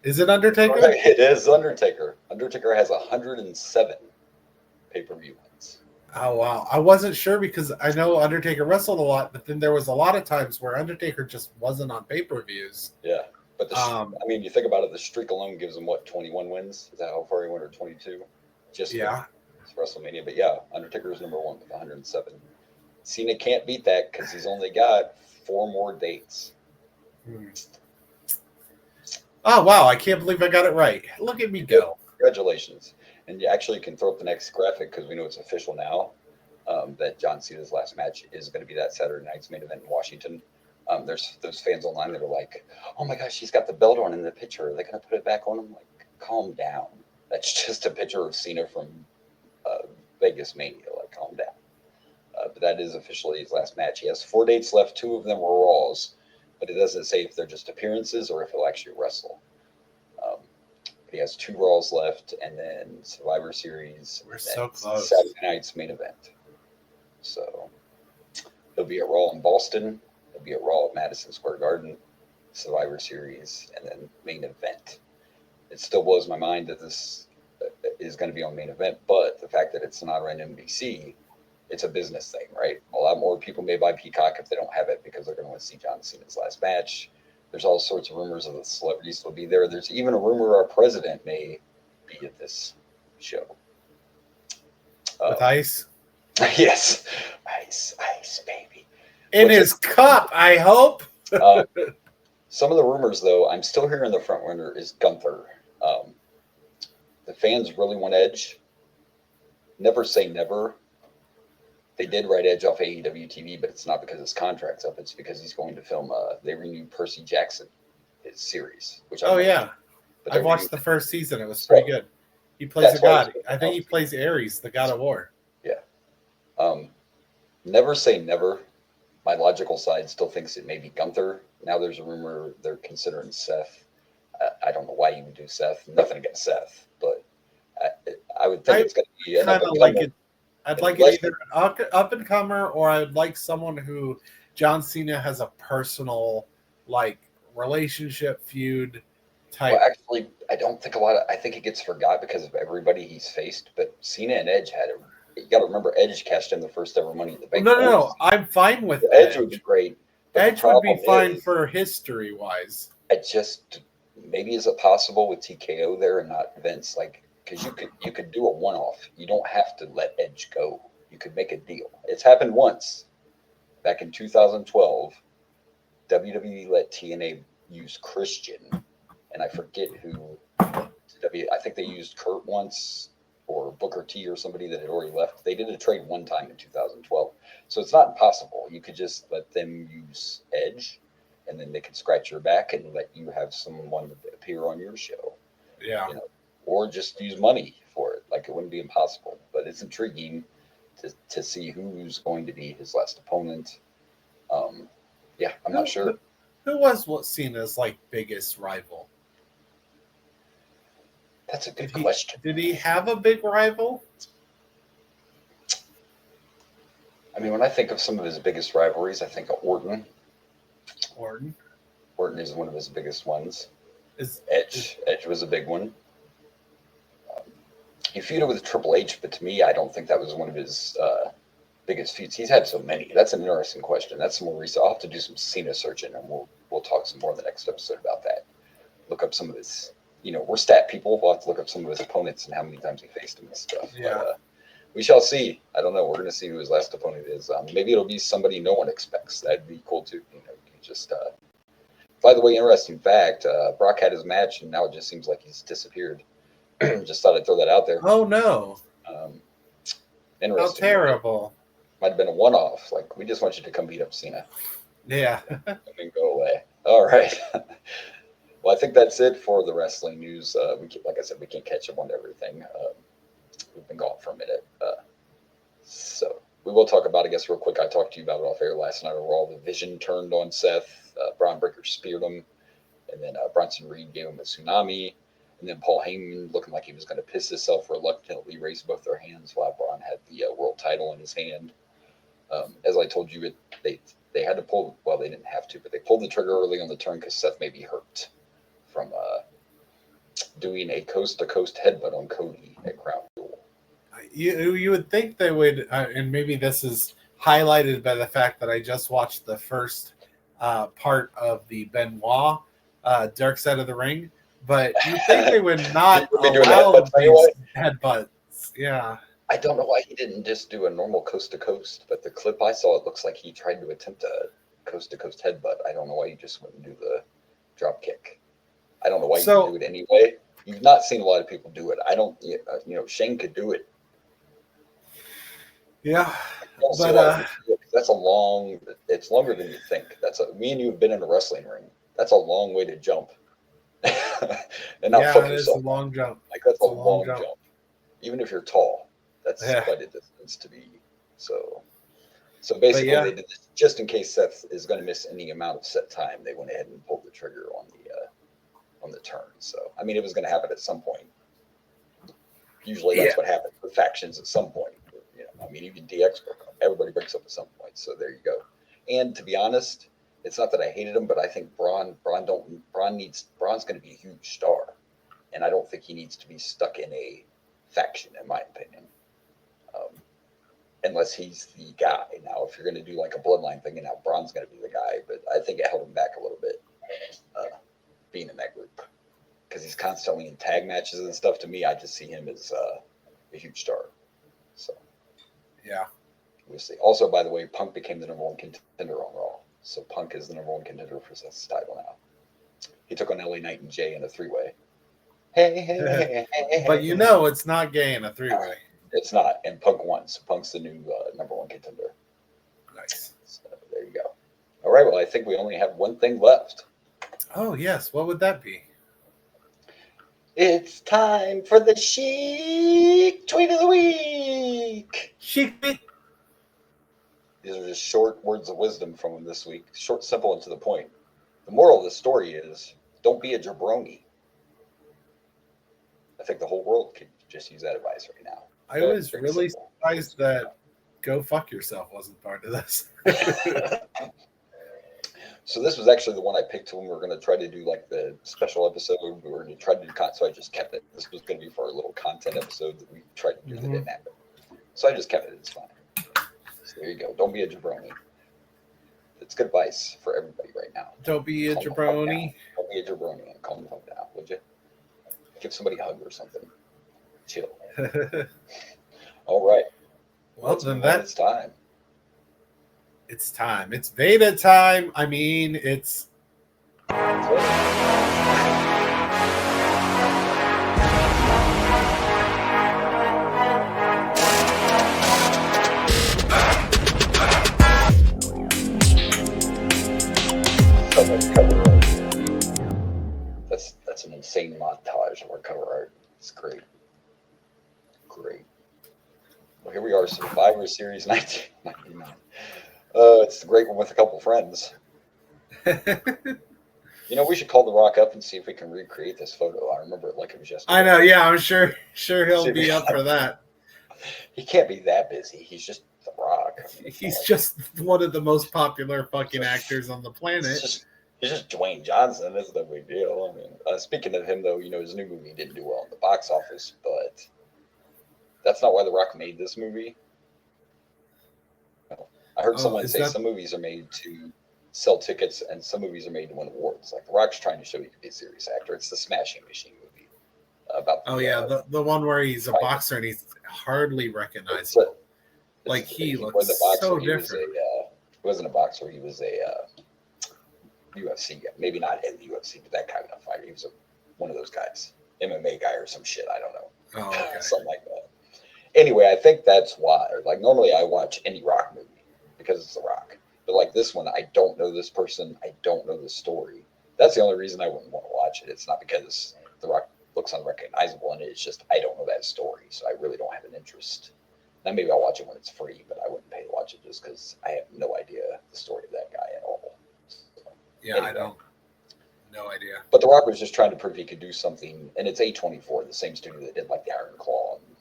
Is it Undertaker? It is Undertaker. Undertaker has 107 pay-per-view wins. Oh, wow. I wasn't sure because I know Undertaker wrestled a lot, but then there was a lot of times where Undertaker just wasn't on pay-per-views. Yeah. But you think about it, the streak alone gives him, 21 wins? Is that how far he went, or 22? It's WrestleMania. But yeah, Undertaker is number 1 with 107. Cena can't beat that because he's only got 4 more dates. Oh, wow. I can't believe I got it right. Look at me go. Congratulations. And you actually can throw up the next graphic because we know it's official now that John Cena's last match is going to be that Saturday night's main event in Washington. There's those fans online that are like, oh my gosh, he's got the belt on in the picture. Are they going to put it back on him? Like, calm down. That's just a picture of Cena from Vegas Mania. Like, calm down. But that is officially his last match. He has 4 dates left. 2 of them were Raws, but it doesn't say if they're just appearances or if he'll actually wrestle. He has 2 Raws left, and then Survivor Series. We're so close. Saturday night's main event. So he'll be at Raw in Boston. He'll be at Raw at Madison Square Garden, Survivor Series, and then main event. It still blows my mind that this is going to be on main event, but the fact that it's not on NBC, it's a business thing, right? A lot more people may buy Peacock if they don't have it because they're going to want to see John Cena's last match. There's all sorts of rumors of the celebrities will be there. There's even a rumor our president may be at this show. With ice? Yes. Ice, baby. In his cup, I hope. Some of the rumors, though, I'm still hearing the front runner is Gunther. The fans really want Edge. Never say never. They did write Edge off AEW TV, but it's not because his contract's up. It's because he's going to film. They renewed Percy Jackson, his series. I watched the first season. It was pretty good. He plays a god. I think he plays Ares, the god of war. Yeah. Never say never. My logical side still thinks it may be Gunther. Now there's a rumor they're considering Seth. I don't know why you would do Seth. Nothing against Seth, but I would think it's going to be another. I'd like it either an up-and-comer or I'd like someone who John Cena has a personal, relationship feud type. Well, actually, I don't think I think it gets forgot because of everybody he's faced, but Cena and Edge had a you got to remember Edge cashed in the first ever Money in the Bank. No. I'm fine with Edge would be great. Edge would be fine for history-wise. Maybe is it possible with TKO there and not Vince? Like, because you could do a one-off. You don't have to let Edge go. You could make a deal. It's happened once. Back in 2012, WWE let TNA use Christian, and I forget who. I think they used Kurt once, or Booker T or somebody that had already left. They did a trade one time in 2012. So it's not impossible. You could just let them use Edge, and then they could scratch your back and let you have someone appear on your show. Yeah. Or just use money for it. Like, it wouldn't be impossible. But it's intriguing to see who's going to be his last opponent. I'm not sure. Who was seen as like biggest rival? That's a good question. Did he have a big rival? I mean, when I think of some of his biggest rivalries, I think of Orton. Orton is one of his biggest ones. Edge was a big one. He feuded with Triple H, but to me, I don't think that was one of his biggest feuds. He's had so many. That's an interesting question. That's some more recent. I'll have to do some Cena searching, and we'll talk some more in the next episode about that. Look up some of his. We're stat people. We'll have to look up some of his opponents and how many times he faced him and stuff. Yeah. But, we shall see. I don't know. We're going to see who his last opponent is. Maybe it'll be somebody no one expects. That'd be cool too. By the way, interesting fact, Brock had his match and now it just seems like he's disappeared. Just thought I'd throw that out there. Oh, no. Interesting. How terrible. Might have been a one-off. Like, we just want you to come beat up Cena. Yeah. And then go away. All right. Well, I think that's it for the wrestling news. Like I said, we can't catch up on everything. We've been gone for a minute. So we will talk about, I guess, real quick. I talked to you about it off air last night. Raw. The Vision turned on Seth. Braun Breaker speared him. And then Bronson Reed gave him a tsunami. And then Paul Heyman, looking like he was going to piss himself, reluctantly raised both their hands while Braun had the world title in his hand. As I told you, they had to pull, well, they didn't have to, but they pulled the trigger early on the turn because Seth may be hurt from doing a coast-to-coast headbutt on Cody at Crown Jewel. You would think they would, and maybe this is highlighted by the fact that I just watched the first part of the Benoit Dark Side of the Ring, but you think they would not allow these headbutts. Yeah. I don't know why he didn't just do a normal coast-to-coast, but the clip I saw, it looks like he tried to attempt a coast-to-coast headbutt. I don't know why he just wouldn't do the drop kick. I don't know why you do it anyway. You've not seen a lot of people do it. I don't, Shane could do it. Yeah, but that's it's longer than you think. Me and you have been in a wrestling ring. That's a long way to jump. And not fuck yourself. It's a long jump. Like, that's a long jump. Even if you're tall, that's quite a distance to be. So basically, they did this just in case Seth is going to miss any amount of set time. They went ahead and pulled the trigger on the turn. So I mean, it was going to happen at some point. Usually, that's what happens with factions at some point. I mean, even DX broke up. Everybody breaks up at some point. So there you go. And to be honest, it's not that I hated him, but I think Braun's going to be a huge star, and I don't think he needs to be stuck in a faction, in my opinion. Unless he's the guy. Now, if you're going to do like a bloodline thing, and now Braun's going to be the guy, but I think it held him back a little bit, being in that group, because he's constantly in tag matches and stuff. To me, I just see him as a huge star. So, yeah, we'll see. Also, by the way, Punk became the #1 contender on Raw, so Punk is the #1 contender for Seth's title now. He took on LA Knight and Jay in a 3-way. Hey. But it's not gay in a 3-way. It's not, and Punk won. So Punk's the new #1 contender. Nice. So there you go. All right. Well, I think we only have one thing left. Oh yes. What would that be? It's time for the Chic Tweet of the Week. Chic. These are just short words of wisdom from him this week. Short, simple, and to the point. The moral of the story is: don't be a jabroni. I think the whole world could just use that advice right now. I was really surprised that "Go Fuck Yourself" wasn't part of this. So this was actually the one I picked when we were going to try to do like the special episode. We were going to try to do so I just kept it. This was going to be for our little content episode that we tried to do that didn't happen. So I just kept it. It's fine. So there you go. Don't be a jabroni. It's good advice for everybody right now. Don't be a jabroni. Don't be a jabroni and calm the fuck down, would you? Give somebody a hug or something. Chill. All right. Well, then it's time. It's time. It's beta time. I mean, it's. That's an insane montage of our cover art. It's great. Great. Well, here we are, Survivor Series 1999. It's the great one with a couple friends. You know, we should call The Rock up and see if we can recreate this photo. I remember it like it was yesterday. I know, yeah, I'm sure he'll be up for that. He can't be that busy. He's just The Rock. I mean, he's just one of the most popular fucking actors on the planet. He's just Dwayne Johnson. It's no big deal. I mean, speaking of him, though, you know, his new movie didn't do well in the box office, but that's not why The Rock made this movie. I heard someone say some movies are made to sell tickets and some movies are made to win awards. Like The Rock's trying to show you to be a serious actor. It's the Smashing Machine movie. The one where he's a boxer and he's hardly recognizable. He looks so different. He wasn't a boxer. He was a UFC guy. Maybe not in the UFC, but that kind of fighter. He was one of those guys. MMA guy or some shit. I don't know. Oh, okay. Something like that. Anyway, I think that's why. Like, normally I watch any Rock movie because it's The Rock. But like this one, I don't know this person. I don't know the story. That's the only reason I wouldn't want to watch it. It's not because The Rock looks unrecognizable in it. It's just I don't know that story, so I really don't have an interest. Now maybe I'll watch it when it's free, but I wouldn't pay to watch it just because I have no idea the story of that guy at all. So, yeah, anyway. I don't. No idea. But The Rock was just trying to prove he could do something, and it's A24, the same studio that did like the Iron Claw and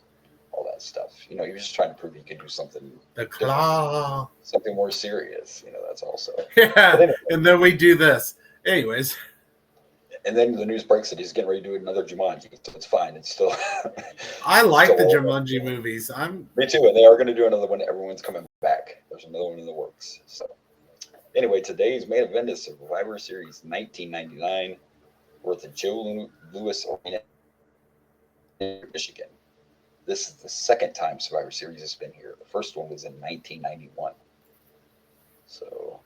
all that stuff. You know, he was just trying to prove he could do something. The Claw. Something more serious. You know, that's also. Yeah, anyway. And then we do this. Anyways. And then the news breaks that he's getting ready to do another Jumanji. So it's fine. It's still. I like the Jumanji movies. Me too. And they are going to do another one. Everyone's coming back. There's another one in the works. So anyway, today's main event is Survivor Series 1999. We're at the Joe Louis Arena in Michigan. This is the second time Survivor Series has been here. The first one was in 1991. So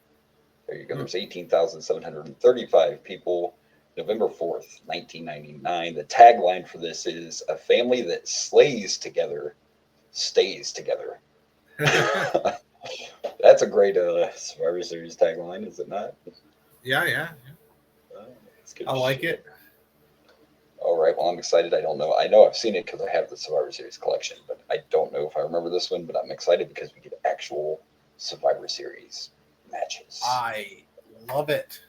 there you go. There's 18,735 people. November 4th, 1999. The tagline for this is "A family that slays together, stays together." That's a great Survivor Series tagline, is it not? Yeah. I like it. All right. Well, I'm excited. I don't know. I know I've seen it because I have the Survivor Series collection, but I don't know if I remember this one. But I'm excited because we get actual Survivor Series matches. I love it.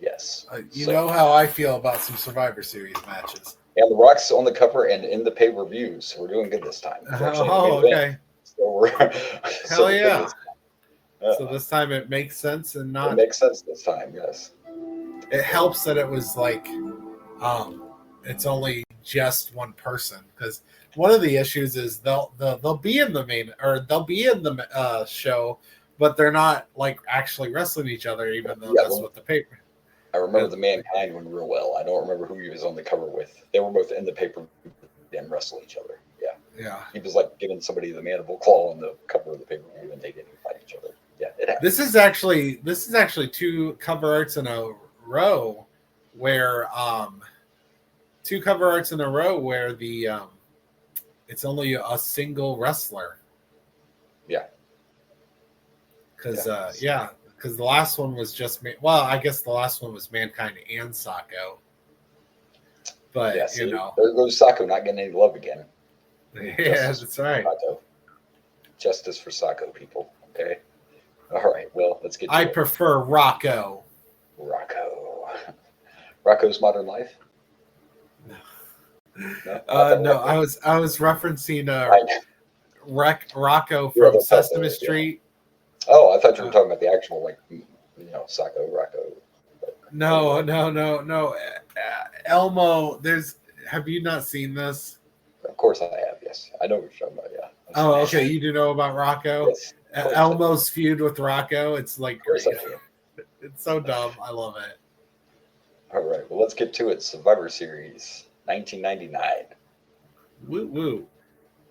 Yes. You know how I feel about some Survivor Series matches. And The Rock's on the cover and in the pay-per-view, so we're doing good this time. Okay. So we're Hell yeah. So this time it makes sense and not. It makes sense this time, yes. It helps that it was like, it's only just one person, because one of the issues is they'll be in the main, or they'll be in the show, but they're not like actually wrestling each other, even though that's what the paper. I remember the Mankind one real well. I don't remember who he was on the cover with. They were both in the paper and wrestle each other. Yeah. Yeah. He was like giving somebody the mandible claw on the cover of the pay-per-view, and they didn't fight each other. Yeah, it happened. This is actually two cover arts in a row where the it's only a single wrestler. Yeah. Because because the last one was just I guess the last one was Mankind and Sacco. But yeah, there goes Sacco not getting any love again. Yeah, that's right. Justice for Sacco, people. Okay. All right. Well, let's get. I prefer Rocco. Rocco's Modern Life. No, I was referencing Rocco from Sesame Street. Oh, I thought you were talking about the actual, Sacco, Rocco. No. Elmo, have you not seen this? Of course I have. Yes, I know what you're talking about. Yeah. Oh, okay. You do know about Rocco? Yes. Elmo's feud with Rocco. It's like great. It's so dumb. I love it. All right. Well, let's get to it. Survivor Series, 1999. Woo woo.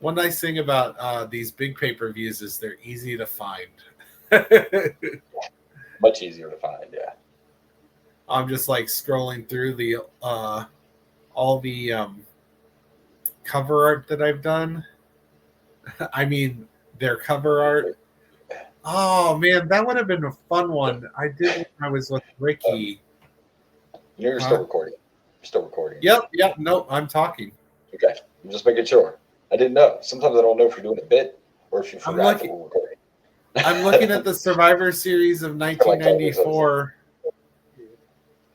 One nice thing about these big pay-per-views is they're easy to find. Much easier to find, yeah. I'm just like scrolling through the all the cover art that I've done. I mean, their cover art. Oh man, that would have been a fun one. I did when I was with Ricky. You're still recording. You're still recording. Yep. No, I'm talking. Okay, I'm just making sure. I didn't know. Sometimes I don't know if you're doing a bit or if you forgot that we're recording. I'm looking at the Survivor Series of 1994.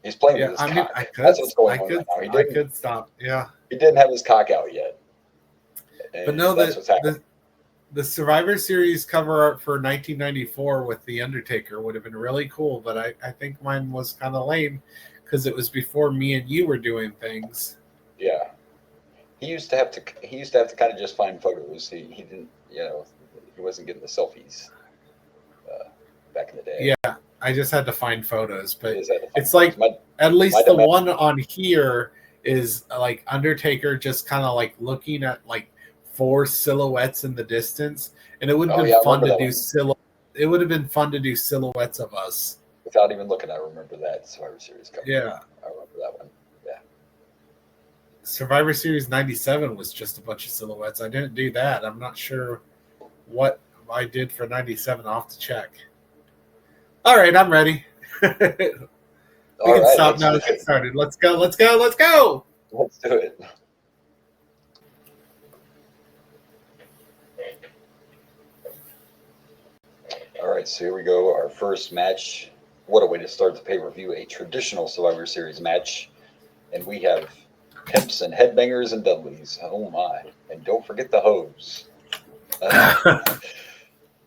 He's playing with his cock. That's what's going on right now. I could stop. Yeah. He didn't have his cock out yet. But no, the Survivor Series cover art for 1994 with The Undertaker would have been really cool, but I think mine was kind of lame because it was before me and you were doing things. Yeah. He used to have to kind of just find photos. He didn't, he wasn't getting the selfies back in the day. Yeah, I just had to find photos, but it's like at least the one on here is like Undertaker just kind of like looking at like 4 silhouettes in the distance, and it would have been fun to do It would have been fun to do silhouettes of us. Without even looking, I remember that Survivor Series cover. Yeah, I remember that one. Yeah. Survivor Series 97 was just a bunch of silhouettes. I didn't do that. I'm not sure what I did for 97. I'll have to check. All right, I'm ready. We can stop now and get started. Let's go. Let's do it. All right, so here we go. Our first match. What a way to start the pay-per-view. A traditional Survivor Series match. And we have pimps and headbangers and Dudleys. Oh, my. And don't forget the hose.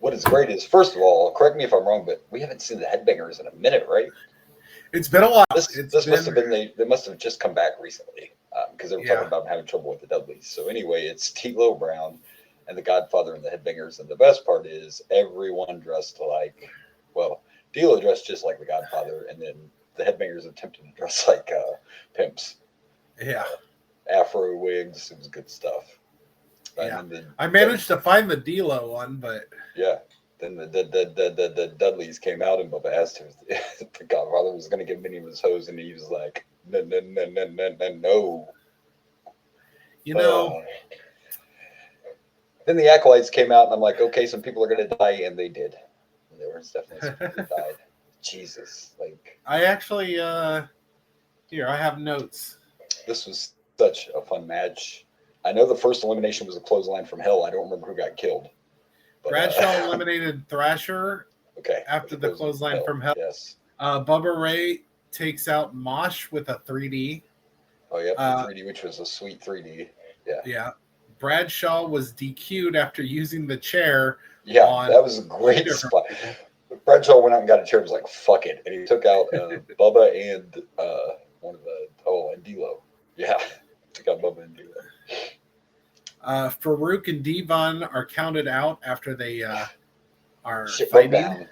What is great is, first of all, correct me if I'm wrong, but we haven't seen the headbangers in a minute, right? It's been a while. This must have been they must have just come back recently because they were talking about having trouble with the Dudleys. So anyway, it's D'Lo Brown and the Godfather and the headbangers, and the best part is everyone dressed like, well, D'Lo dressed just like the Godfather, and then the headbangers attempted to dress like pimps. Yeah, afro wigs. It was good stuff. Yeah, I managed to find the D'Lo one, but yeah. Then the Dudleys came out, and Bubba asked him if the Godfather was going to give Minnie his hose, and he was like, no. You know. Then the Acolytes came out, and I'm like, okay, some people are going to die, and they did. And there was definitely some people who died. Jesus, like. I actually, here I have notes. This was such a fun match. I know the first elimination was a clothesline from hell. I don't remember who got killed. But, Bradshaw eliminated Thrasher. Okay. After the clothesline from hell. Yes. Bubba Ray takes out Mosh with a 3D. Oh yeah, 3D, which was a sweet 3D. Yeah. Yeah. Bradshaw was DQ'd after using the chair. Yeah, that was a great spot. Bradshaw went out and got a chair. And was like, "Fuck it," and he took out Bubba and one of the and D'Lo. Yeah, took out Bubba and D'Lo. Farouk and Devon are counted out after they are fighting.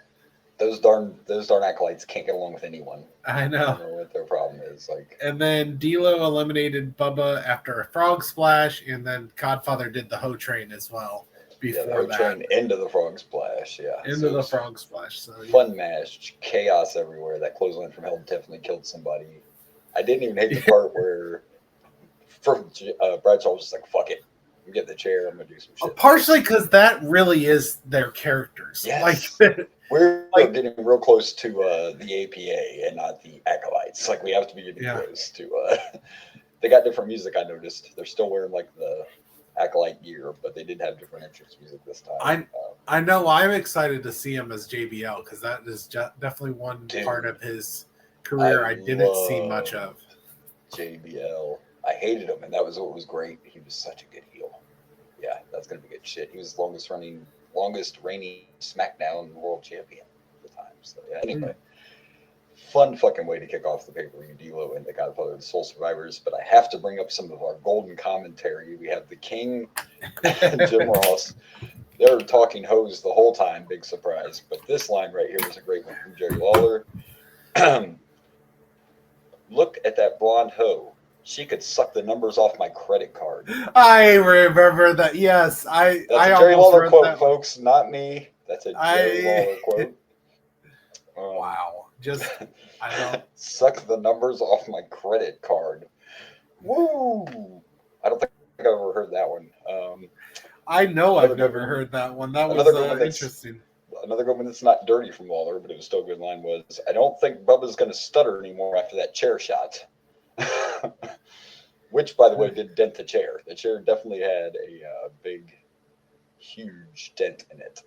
Those darn acolytes can't get along with anyone. I know. I don't know what their problem is. Like. And then D'Lo eliminated Bubba after a frog splash, and then Godfather did the hoe train as well. Before the hoe train into the frog splash. Yeah. Into the frog splash. So fun match, chaos everywhere. That clothesline from hell definitely killed somebody. I didn't even hate the part where Bradshaw was just like, "Fuck it. I'm getting the chair. I'm gonna do some shit." Partially because that really is their characters. Yes. Like we're getting real close to the APA and not the Acolytes. Like we have to be getting close to. They got different music. I noticed they're still wearing like the Acolyte gear, but they did have different entrance music this time. I know. I'm excited to see him as JBL because that is definitely one part of his career I didn't see much of. JBL. I hated him, and that was what was great. He was such a good heel. Yeah, that's gonna be good shit. He was longest reigning SmackDown World Champion at the time. So yeah. Anyway, Fun fucking way to kick off the pay-per-view, D'Lo and the Godfather of the Soul Survivors. But I have to bring up some of our golden commentary. We have the King and Jim Ross. They're talking hose the whole time. Big surprise. But this line right here was a great one from Jerry Lawler. Look at that blonde hoe. She could suck the numbers off my credit card. I remember that. Yes, That's a Jerry Lawler quote, folks, not me. That's a Jerry Lawler quote. Wow. Just, I don't. Suck the numbers off my credit card. Woo! I don't think I've ever heard that one. I know I've never heard that one. That was interesting. Another good one that's not dirty from Lawler, but it was still a good line was, I don't think Bubba's going to stutter anymore after that chair shot. Which, by the way, did dent the chair. The chair definitely had a big, huge dent in it.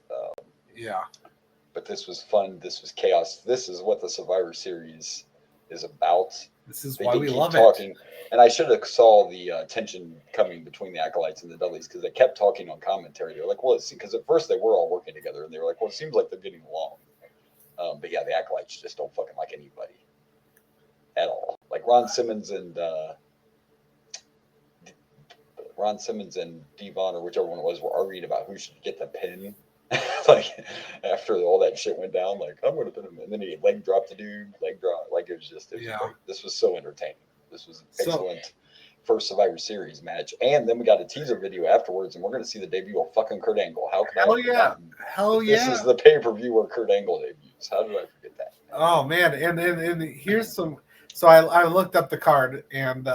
Yeah. But this was fun. This was chaos. This is what the Survivor Series is about. This is why we love it. And I should have saw the tension coming between the Acolytes and the Dudleys because they kept talking on commentary. They're like, well, because at first they were all working together, and they were like, well, it seems like they're getting along. But yeah, the Acolytes just don't fucking like anybody at all. Like Ron Simmons and Devon, or whichever one it was, were arguing about who should get the pin. Like after all that shit went down, like I'm gonna pin him, and then he leg dropped the dude, leg drop. Like it was great. This was so entertaining. This was an excellent first Survivor Series match, and then we got a teaser video afterwards, and we're gonna see the debut of fucking Kurt Angle. How can This is the pay-per-view where Kurt Angle debuts. How did I forget that? Oh man, and here's some. So I looked up the card, and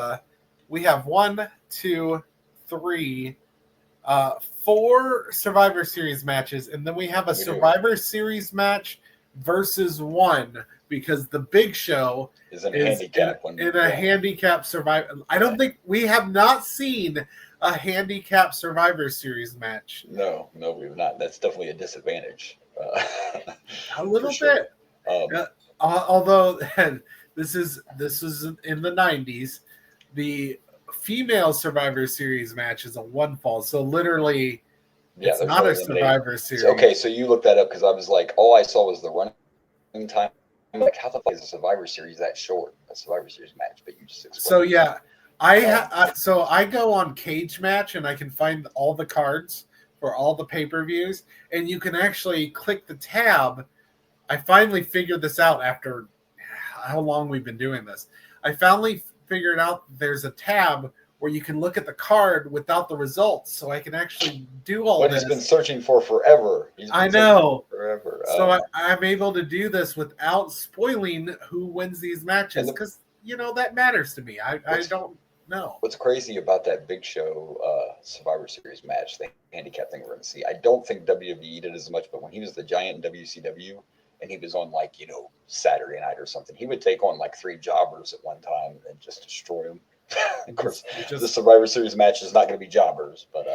we have 1, 2, 3. 4 Survivor Series matches, and then we have a Survivor Series match versus 1 because the Big Show is in a handicap Survivor. I don't think we have not seen a handicap Survivor Series match. No, we've not. That's definitely a disadvantage. A little bit. Although this is in the 90s, the female Survivor Series match is a 1 fall. So literally, it's not a Survivor Series. Okay, so you looked that up because I was like, all I saw was the running time. I'm like, how the fuck is a Survivor Series that short? A Survivor Series match, but you just explained. So yeah, I go on Cage Match and I can find all the cards for all the pay-per-views, and you can actually click the tab. I finally figured this out after how long we've been doing this. I finally figured out there's a tab where you can look at the card without the results, so I can actually do all this. What he's been searching for forever. I know. Forever. So I'm able to do this without spoiling who wins these matches, because that matters to me. I don't know. What's crazy about that Big Show Survivor Series match, the handicap thing we're going to see, I don't think WWE did as much, but when he was the Giant in WCW, and he was on Saturday night or something, he would take on 3 jobbers at one time and just destroy them. Of course, the Survivor Series match is not going to be jobbers, but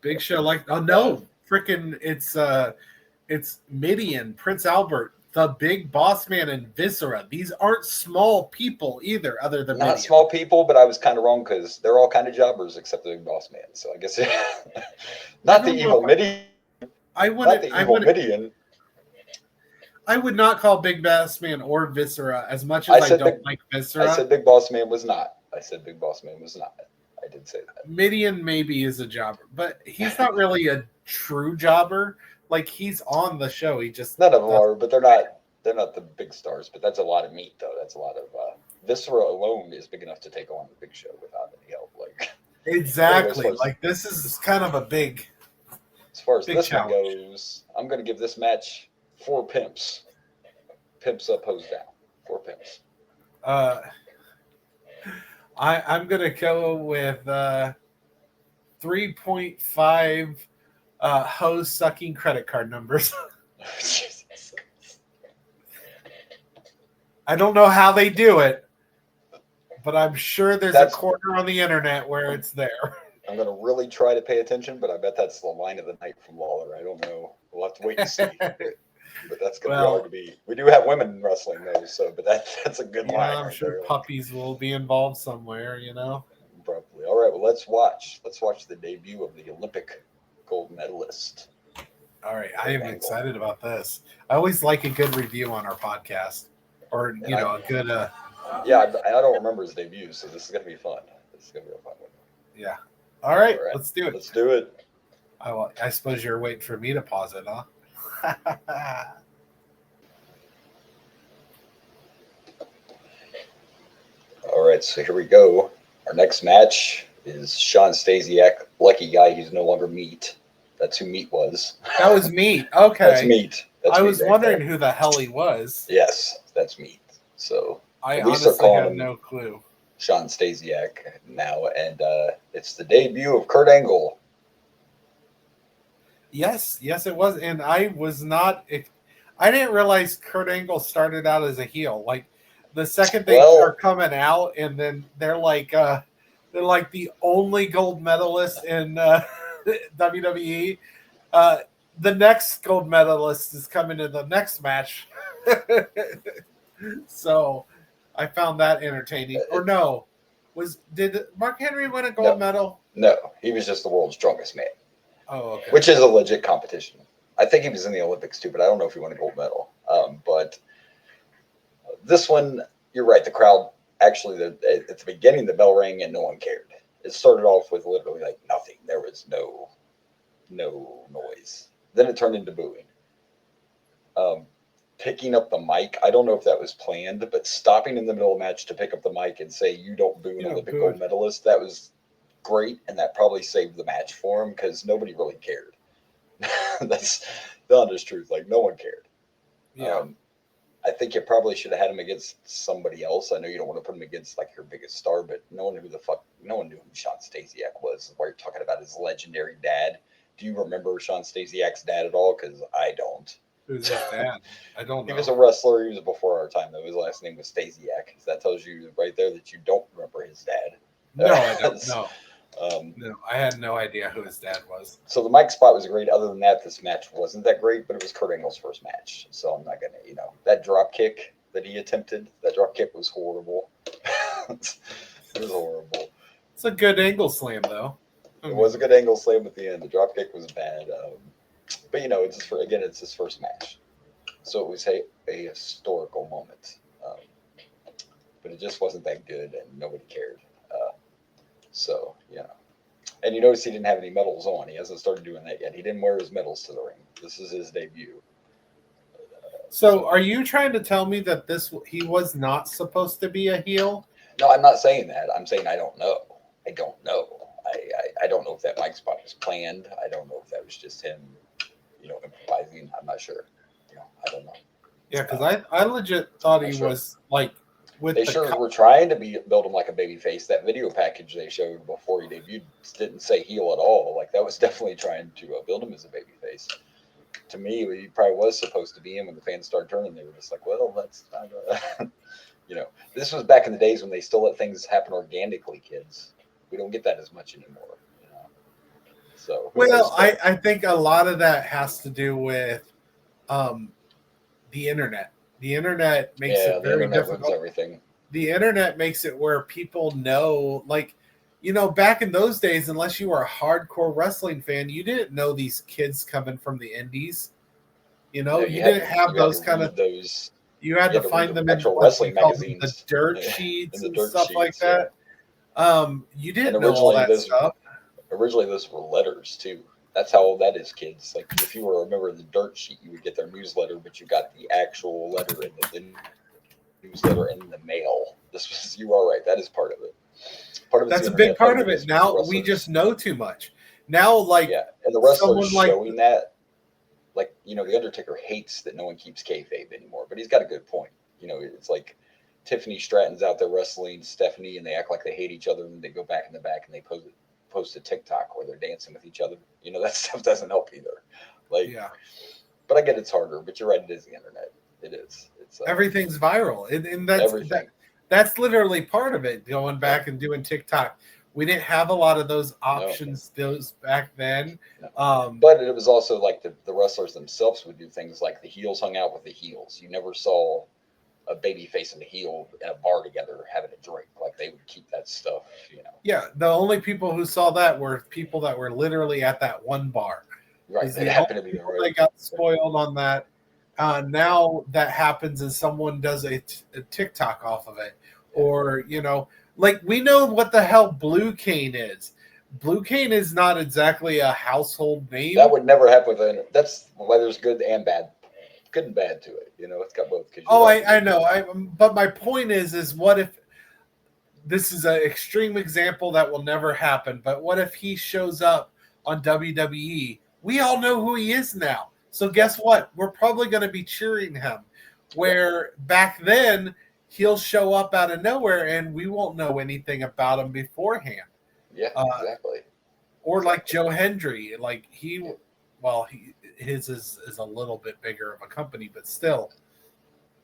Big Show freaking it's Midian, Prince Albert, the Big Boss Man, and Viscera. These aren't small people either, other than not Midian. Small people, but I was kind of wrong because they're all kind of jobbers except the Big Boss Man. So I guess not the evil Midian. Midian. I would not call Big Boss Man or Viscera as much as I don't like Viscera. I said Big Boss Man was not. I did say that. Midian maybe is a jobber, but he's not really a true jobber. He's on the show. He just none of them are, but they're not the big stars. But that's a lot of meat, though. That's a lot of Viscera alone is big enough to take on the Big Show without any help. Exactly. This is kind of a big. As far as this one goes, I'm going to give this match 4 pimps. Pimps up, hose down. 4 pimps. I'm going to go with 3.5 hose sucking credit card numbers. Jesus. I don't know how they do it, but I'm sure there's a corner on the internet where it's there. I'm going to really try to pay attention, but I bet that's the line of the night from Lawler. I don't know. We'll have to wait and see. But that's going to be hard to beat. We do have women in wrestling, though, so but that's a good line. I'm sure puppies will be involved somewhere, Probably. All right, well, let's watch the debut of the Olympic gold medalist. All right, I am excited about this. I always like a good review on our podcast. or a good. Yeah, I don't remember his debut, so this is gonna be fun. This is gonna be a fun one. Yeah. All right, let's do it. Let's do it. I suppose you're waiting for me to pause it, huh? All right, so here we go. Our next match is Shawn Stasiak. Lucky guy, he's no longer Meat. That's who Meat was. That was Meat. Okay. That's Meat. I was wondering who the hell he was. Yes, that's Meat. So I honestly had no clue. Shawn Stasiak now, and it's the debut of Kurt Angle. Yes, it was, and I didn't realize Kurt Angle started out as a heel. Like the second they are coming out, and then they're like the only gold medalist in WWE. The next gold medalist is coming in the next match, so I found that entertaining. Or no, did Mark Henry win a gold medal? No, he was just the world's strongest man. Oh, okay. Which is a legit competition. I think he was in the Olympics too, but I don't know if he won a gold medal. But this one, you're right. The crowd actually, at the beginning, the bell rang and no one cared. It started off with literally like nothing. There was no noise. Then it turned into booing. Picking up the mic, I don't know if that was planned, but stopping in the middle of the match to pick up the mic and say, "You don't boo an Olympic gold medalist," that was great, and that probably saved the match for him because nobody really cared. That's the honest truth. Like, no one cared. Yeah. I think you probably should have had him against somebody else. I know you don't want to put him against like your biggest star, but no one knew who Shawn Stasiak was. While you're talking about his legendary dad, do you remember Shawn Stasiak's dad at all? Because I don't. Who's his dad? I don't know. He was a wrestler. He was before our time, though. His last name was Stasiak. So that tells you right there that you don't remember his dad. No, I don't know. No, I had no idea who his dad was. So the mic spot was great. Other than that, this match wasn't that great, but it was Kurt Angle's first match. So I'm not going to, that drop kick that he attempted, that drop kick was horrible. It was horrible. It's a good angle slam, though. It was a good angle slam at the end. The drop kick was bad. But, it's his first match. So it was a historical moment. But it just wasn't that good, and nobody cared. And you notice he didn't have any medals on. He hasn't started doing that yet. He didn't wear his medals to the ring. This is his debut. So are you trying to tell me that he was not supposed to be a heel? No, I'm not saying that. I'm saying I don't know. I don't know. I don't know if that mic spot was planned. I don't know if that was just him, improvising. I'm not sure. I don't know. Yeah, because I legit thought he was like they were trying to build him like a baby face. That video package they showed before he debuted didn't say heel at all. Like that was definitely trying to build him as a baby face. To me, he probably was supposed to be him. When the fans started turning, they were just like, "Well, that's not." This was back in the days when they still let things happen organically. Kids, we don't get that as much anymore. So I think a lot of that has to do with the internet. The internet makes it very difficult. Everything. The internet makes it where people know, like, back in those days, unless you were a hardcore wrestling fan, you didn't know these kids coming from the indies. You didn't have those kind of those. You had to find them in wrestling magazines, the dirt sheets and stuff like that. You didn't know all that stuff. Originally, those were letters too. That's how old that is, kids. Like, if you were a member of the dirt sheet, you would get their newsletter, but you got the actual letter in the newsletter in the mail. You are right. That is part of it. That's a big part of it. Now we just know too much. Now, and the wrestlers showing that, the Undertaker hates that no one keeps kayfabe anymore, but he's got a good point. It's like Tiffany Stratton's out there wrestling Stephanie, and they act like they hate each other, and they go back in the back and they post a TikTok where they're dancing with each other. That stuff doesn't help either. But I get it's harder. But you're right, it is the internet. It is. It's everything's viral, and that's literally part of it. Going back and doing TikTok, we didn't have a lot of those options those back then. No. But it was also like the wrestlers themselves would do things like the heels hung out with the heels. You never saw a baby face and a heel in a bar together having a drink. Like, they would keep that stuff, Yeah, the only people who saw that were people that were literally at that one bar. Right, it happened to be they got spoiled on that Now that happens and someone does a TikTok off of it. Or, like we know what the hell Blue Cane is. Blue Cane is not exactly a household name. That would never happen with it. That's why there's good and bad to it. It's got both. I know. But my point is what if this is an extreme example that will never happen, but what if he shows up on WWE? We all know who he is now. So guess what? We're probably going to be cheering him. Where back then, he'll show up out of nowhere and we won't know anything about him beforehand. Yeah, exactly. Or like Joe Hendry. Like his is a little bit bigger of a company, but still.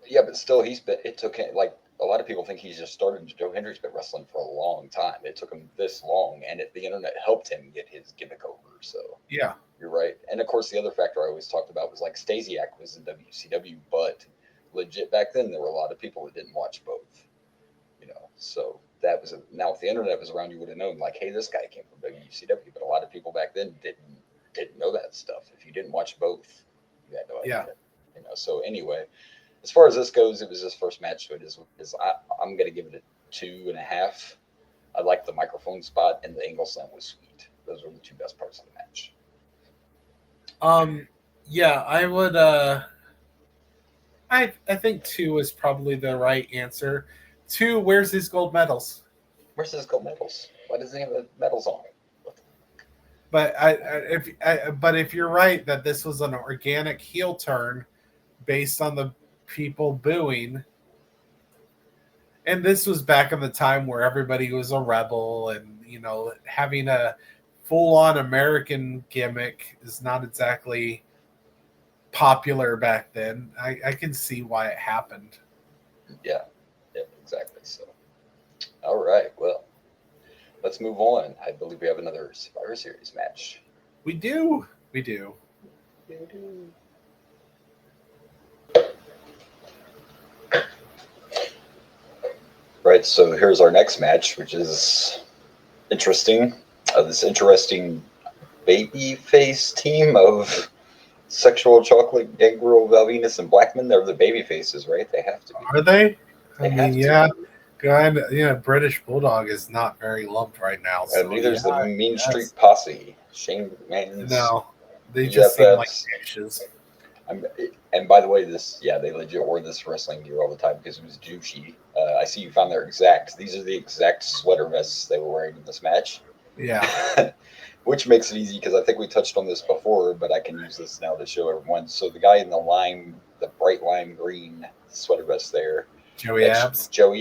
Yeah, but still, it took him, like, a lot of people think he's just started. Joe Hendry's been wrestling for a long time. It took him this long, and the internet helped him get his gimmick over. So yeah, you're right. And of course, the other factor I always talked about was like Stasiak was in WCW, but legit back then there were a lot of people that didn't watch both. So that was now if the internet was around, you would have known like, hey, this guy came from WCW. But a lot of people back then didn't know that stuff. If you didn't watch both, you had no idea. So anyway. As far as this goes, it was his first match, so I'm going to give it a 2.5. I like the microphone spot, and the angle slam was sweet. Those were the two best parts of the match. Yeah, I would. I think 2 is probably the right answer. 2. Where's his gold medals? Where's his gold medals? Why doesn't he have the medals on? But if you're right that this was an organic heel turn based on the people booing, and this was back in the time where everybody was a rebel, and having a full-on American gimmick is not exactly popular back then. I can see why it happened. Yeah, exactly. So all right, well, let's move on. I believe we have another Survivor Series match. We do. Right, so here's our next match, which is interesting. This interesting baby face team of Sexual Chocolate, Gangrel, Valvinus, and Blackman. They're the baby faces, right? They have to be. Are they? Yeah. God, British Bulldog is not very loved right now. So neither's the Mean Street Posse. Shane McMahon's. No, they just seem like douches. And by the way, they legit wore this wrestling gear all the time because it was douchey. I see you found these are the exact sweater vests they were wearing in this match. Yeah. Which makes it easy because I think we touched on this before, but I can use this now to show everyone. So the guy in the bright lime green sweater vest there, Joey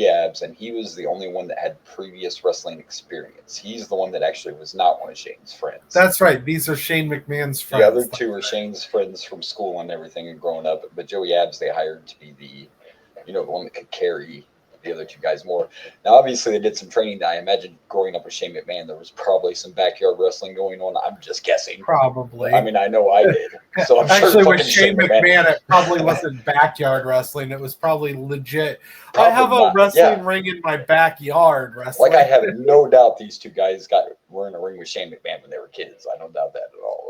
Abs, and he was the only one that had previous wrestling experience. He's the one that actually was not one of Shane's friends. That's right. These are Shane McMahon's friends. The other two are Shane's friends from school and everything and growing up. But Joey Abs, they hired to be the one that could carry the other two guys more. Now, obviously, they did some training. I imagine growing up with Shane McMahon, there was probably some backyard wrestling going on. I'm just guessing. Probably. I mean, I know I did. So I'm actually, sure with Shane McMahon, it probably wasn't backyard wrestling. It was probably legit. Probably I have a wrestling ring in my backyard wrestling. Like, I have no doubt these two guys were in a ring with Shane McMahon when they were kids. I don't doubt that at all.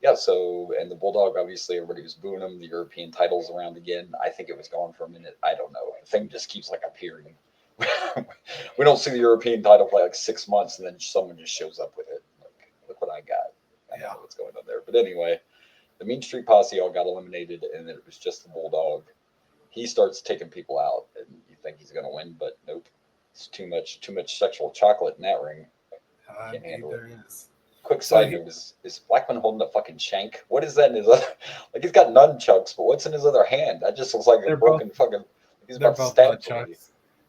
Yeah, so, and the Bulldog, obviously, everybody was booing him. The European title's around again. I think it was gone for a minute. I don't know. The thing just keeps, appearing. We don't see the European title for, 6 months, and then someone just shows up with it. Look what I got. I don't know what's going on there. But anyway, the Mean Street Posse all got eliminated, and then it was just the Bulldog. He starts taking people out, and you think he's going to win, but nope. It's too much sexual chocolate in that ring. Can't handle it. Is. Quick side note, is Blackman holding a fucking shank? What is that in his other? He's got nunchucks, but what's in his other hand? That just looks like a broken fucking. He's about to stab somebody.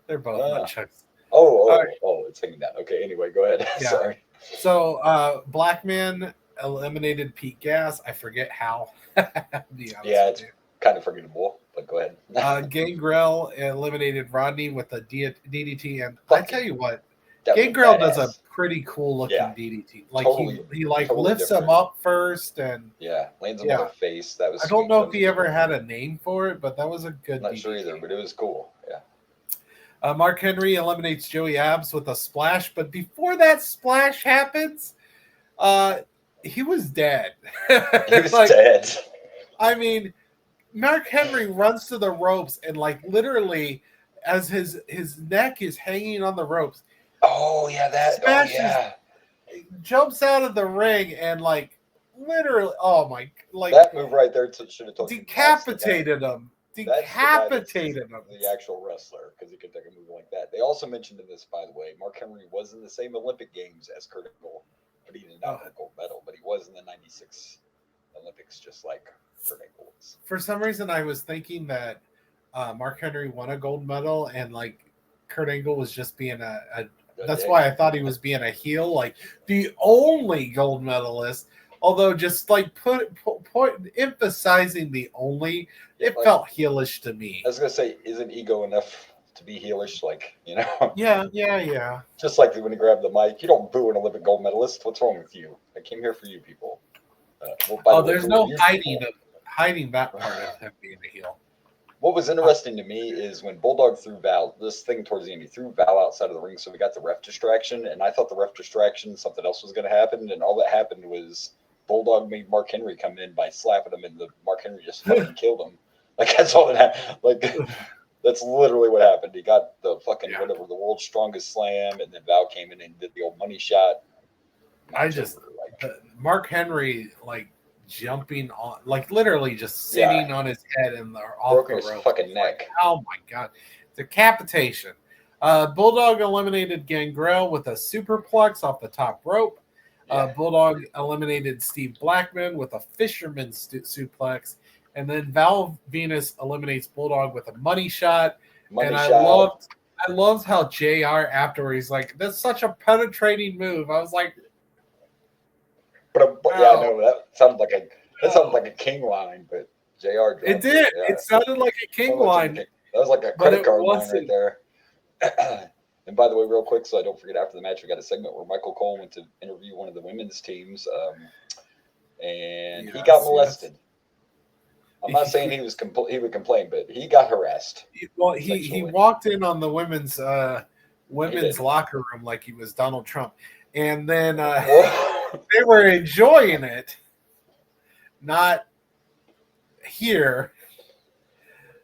They're both nunchucks. Oh, it's hanging down. Okay, anyway, go ahead. Yeah. Sorry. So, Blackman eliminated Pete Gas. I forget how. It's kind of forgettable, but go ahead. Gangrel eliminated Rodney with a DDT, and I tell you what, Gangrel does a pretty cool looking DDT. He lifts him up first and lands him on the face. That was. I don't know if he ever had a name for it, but that was a good. I'm not sure either, but it was cool. Yeah. Mark Henry eliminates Joey Abs with a splash, but before that splash happens, he was dead. He was dead. I mean, Mark Henry runs to the ropes and like literally, as his neck is hanging on the ropes. Oh yeah, smashes, jumps out of the ring and like literally, that move right there should have told you. Decapitated him. Decapitated him. The actual wrestler, because he could take a move like that. They also mentioned in this, by the way, Mark Henry was in the same Olympic Games as Kurt Angle, but he did not win a gold medal. But he was in the '96 Olympics, just like Kurt Angle was. For some reason, I was thinking that Mark Henry won a gold medal, and like Kurt Angle was just being that's why I thought he was being a heel, like the only gold medalist. Although just like emphasizing the only, it felt heelish to me. I was gonna say, isn't ego enough to be heelish? Like, you know? Yeah. Just like when he grabbed the mic, you don't boo an Olympic gold medalist. What's wrong with you? I came here for you people. There's no hiding that part of him being a heel. What was interesting to me is when Bulldog threw Val, this thing towards the end, he threw Val outside of the ring, so we got the ref distraction, and I thought the ref distraction, something else was going to happen, and all that happened was Bulldog made Mark Henry come in by slapping him, and Mark Henry just fucking killed him. Like, that's all that happened. Like, that's literally what happened. He got the fucking, whatever, the world's strongest slam, and then Val came in and did the old money shot. Mark Henry, like, jumping on, like literally just sitting on his head and off the rope. Fucking neck. Like, oh my god, decapitation. Bulldog eliminated Gangrel with a superplex off the top rope. Bulldog eliminated Steve Blackman with a fisherman's suplex, and then Val Venus eliminates Bulldog with a money shot. I loved how JR afterwards, he's like, that's such a penetrating move. I was like, that sounded like a king line, but JR. It did. It sounded like a king line. That was like a credit card line right there. And by the way, real quick, so I don't forget, after the match, we got a segment where Michael Cole went to interview one of the women's teams, and he got molested. I'm not saying he would complain, but he got harassed. Well, he walked in on the women's locker room like he was Donald Trump, and then they were enjoying it. Not here.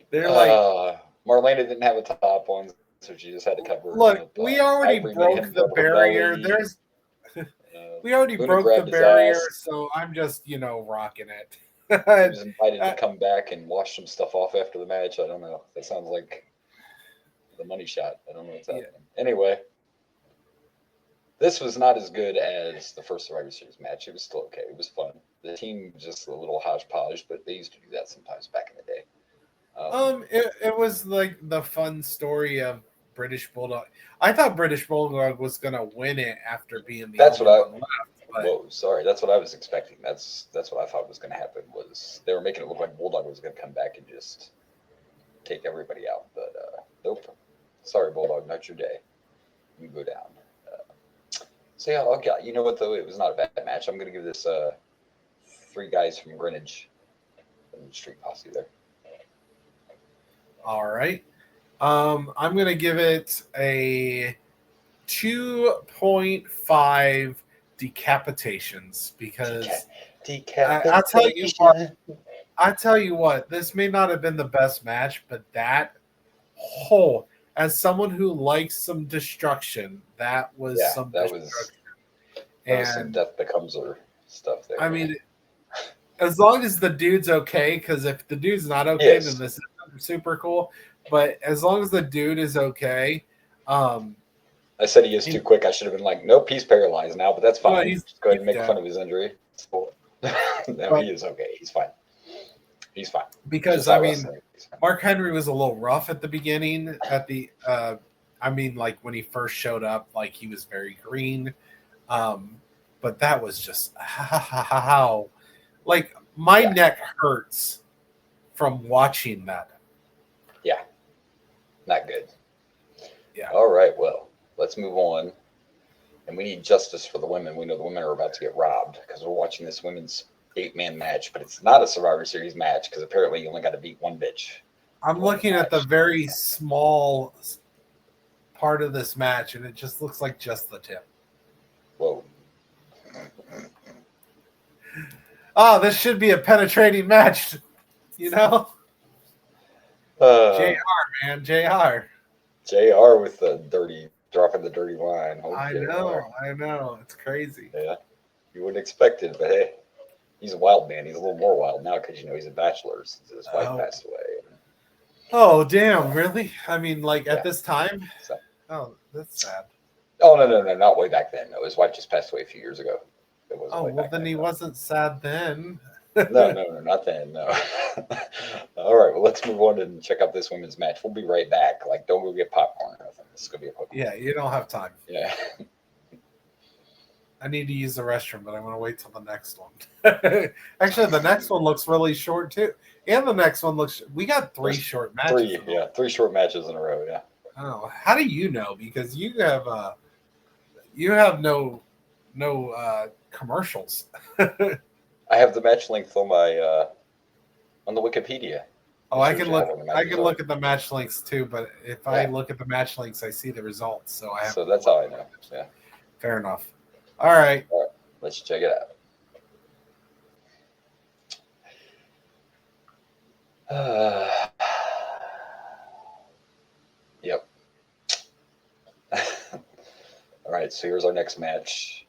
They're like, Marlena didn't have a top on, so she just had to cover. Look, we already broke the barrier. We already broke the barrier, so I'm just, rocking it. He was invited to come back and wash some stuff off after the match. I don't know. That sounds like the money shot. I don't know what's happening. Anyway, this was not as good as the first Survivor Series match. It was still okay. It was fun. The team was just a little hodgepodge, but they used to do that sometimes back in the day. It was like the fun story of British Bulldog. I thought British Bulldog was gonna win it after being the only one left. Whoa, sorry. That's what I was expecting. That's what I thought was going to happen. Was they were making it look like Bulldog was going to come back and just take everybody out, but nope. Sorry, Bulldog, not your day. You go down. So yeah, okay. You know what though? It was not a bad match. I'm going to give this three guys from Greenwich, Street Posse there. All right. I'm going to give it a 2.5 decapitations because I tell you what, this may not have been the best match, but as someone who likes some destruction, that was some destruction. That was some Death Becomes Her stuff there. I mean, as long as the dude's okay, because if the dude's not okay, then this is super cool. But as long as the dude is okay, I said he is too quick. I should have been like, nope, he's paralyzed now, but that's fine. No, just go ahead and make fun of his injury. Cool. No, he is okay. He's fine. He's fine. Because, Mark Henry was a little rough at the beginning. Like when he first showed up, like he was very green. But that was just how. Like, my neck hurts from watching that. Yeah. Not good. Yeah. All right, well. Let's move on. And we need justice for the women. We know the women are about to get robbed because we're watching this women's 8-man match, but it's not a Survivor Series match because apparently you only got to beat one bitch. I'm looking at the very small part of this match, and it just looks like just the tip. Whoa. Oh, this should be a penetrating match, you know? JR, man, JR. JR with the dropping the dirty line. I know. It's crazy. Yeah. You wouldn't expect it, but hey, he's a wild man. He's a little more wild now because, he's a bachelor since his wife passed away. Oh, damn, really? I mean, at this time? So, oh, that's sad. Oh, no, not way back then. No, his wife just passed away a few years ago. It wasn't well, then he wasn't sad then. No, not then, no. All right, well, let's move on and check out this women's match. We'll be right back. Don't go get popcorn or nothing. This is going to be a quick one. Yeah, you don't have time. Yeah. I need to use the restroom, but I'm going to wait till the next one. Actually, the next one looks really short, too. And the next one looks... We got three short matches. Three short matches in a row, yeah. Oh, how do you know? Because you have no commercials. I have the match length on my on the Wikipedia. Oh, I can look at the match links too, but if I look at the match links, I see the results. So So that's how I know. Yeah. Fair enough. All right. Let's check it out. Yep. All right, so here's our next match.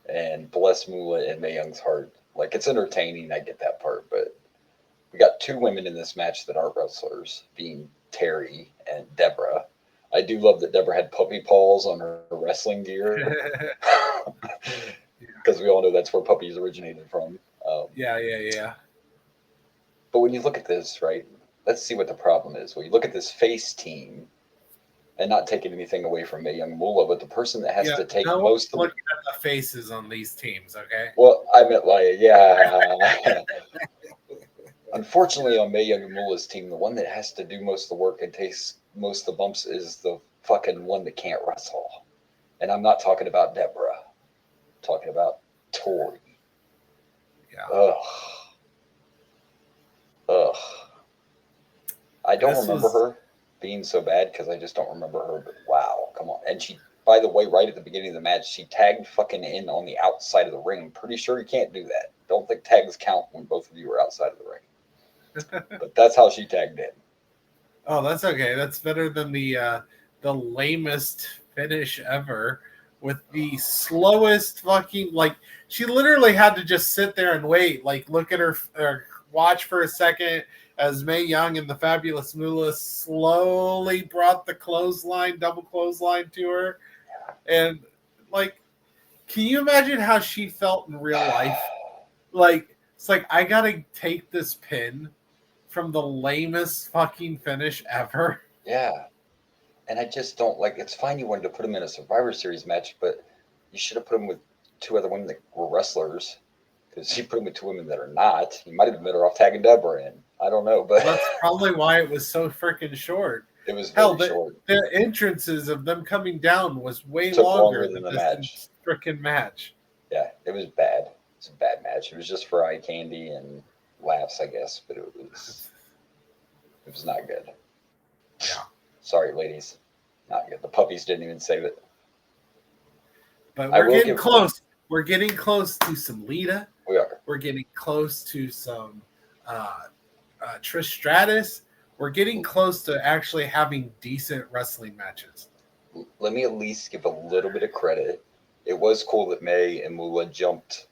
And bless Moolah and Mae Young's heart. It's entertaining, I get that part, but we got two women in this match that aren't wrestlers, being Terry and Deborah. I do love that Deborah had puppy paws on her wrestling gear. Because we all know that's where puppies originated from. Yeah. But when you look at this, right, let's see what the problem is. When you look at this face team, and not taking anything away from Mae Young Moolah, but the person that has to take most of looking at the faces on these teams, okay? Well, I meant Unfortunately, on Mae Young Moolah's team, the one that has to do most of the work and takes most of the bumps is the fucking one that can't wrestle. And I'm not talking about Deborah. I'm talking about Tori. Yeah. Ugh. I don't remember her being so bad because I just don't remember her. But wow, come on. And she, by the way, right at the beginning of the match, she tagged fucking in on the outside of the ring. I'm pretty sure you can't do that. Don't think tags count when both of you are outside of the ring. But that's how she tagged in. Oh, that's okay. That's better than the lamest finish ever with the slowest fucking, she literally had to just sit there and wait, look at her, watch for a second as Mae Young and the Fabulous Moolah slowly brought the double clothesline to her. And, can you imagine how she felt in real life? It's I gotta take this pin from the lamest fucking finish ever. Yeah. And I just don't, it's fine you wanted to put him in a Survivor Series match, but you should have put him with two other women that were wrestlers. Because he put him with two women that are not. He might have been better off tagging Deborah in. I don't know, but that's probably why it was so freaking short. It was very short. The entrances of them coming down was way longer than the match. Freaking match. Yeah, it was bad. It's a bad match. It was just for eye candy and laughs, I guess, but it was not good. Yeah. Sorry, ladies. Not good. The puppies didn't even save it. But we're getting close. We're getting close to some Lita. We are. We're getting close to some Trish Stratus. We're getting close to actually having decent wrestling matches. Let me at least give a little bit of credit. It was cool that Mae and Moolah jumped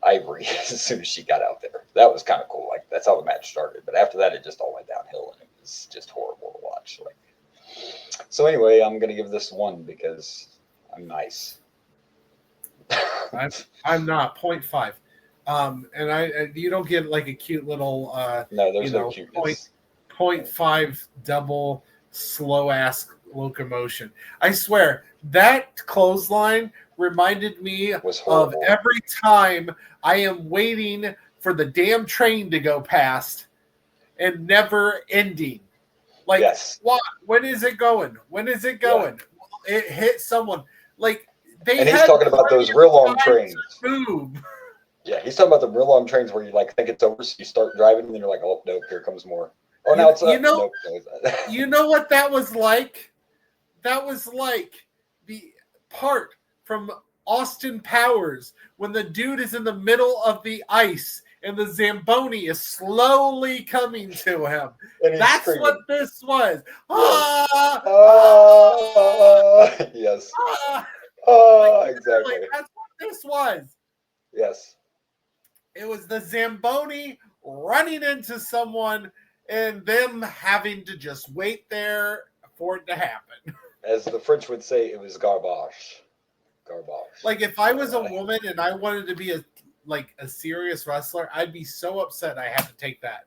Ivory as soon as she got out there. That was kind of cool. That's how the match started. But after that, it just all went downhill, and it was just horrible to watch. So anyway, I'm going to give this 1 because I'm nice. I'm not 0.5. And you don't get a cute little no, there's no cuteness. 0.5 double slow ass locomotion. I swear that clothesline reminded me of every time I am waiting for the damn train to go past and never ending. Yes. What? When is it going? When is it going? Yeah. It hit someone. And he's talking about those real long trains. Move. Yeah, he's talking about the real long trains where you think it's over, so you start driving, and then you're like, oh, nope, here comes more. Oh, now it's up. Nope. You know what that was like? That was like the part from Austin Powers when the dude is in the middle of the ice and the Zamboni is slowly coming to him. That's screaming. What this was. Yes. Exactly. That's what this was. Yes. It was the Zamboni running into someone and them having to just wait there for it to happen. As the French would say, it was garbage. Garbage. Like if I was a woman and I wanted to be a serious wrestler, I'd be so upset I had to take that.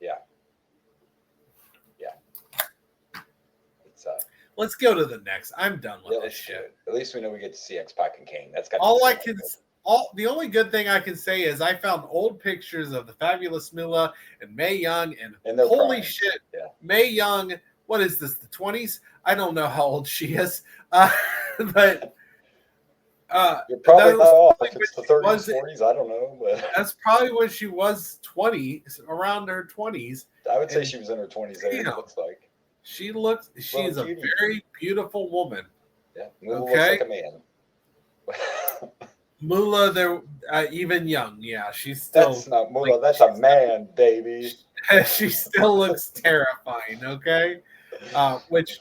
Yeah. It's let's go to the next. I'm done with this shit. At least we know we get to see X-Pac and Kane. That's got the only good thing I can say is I found old pictures of the Fabulous Moolah and Mae Young, and holy shit, Mae Young, what is this, the 20s? I don't know how old she is, but you're probably not off. If it's the 30s, 40s, I don't know. But that's probably when she was 20, around her 20s. I would say she was in her 20s. It looks like she's a very beautiful woman. Yeah, Moolah looks like a man. Moolah, they're even young. Yeah, she's still. That's not Moolah. That's a man, baby. She still looks terrifying. Okay, which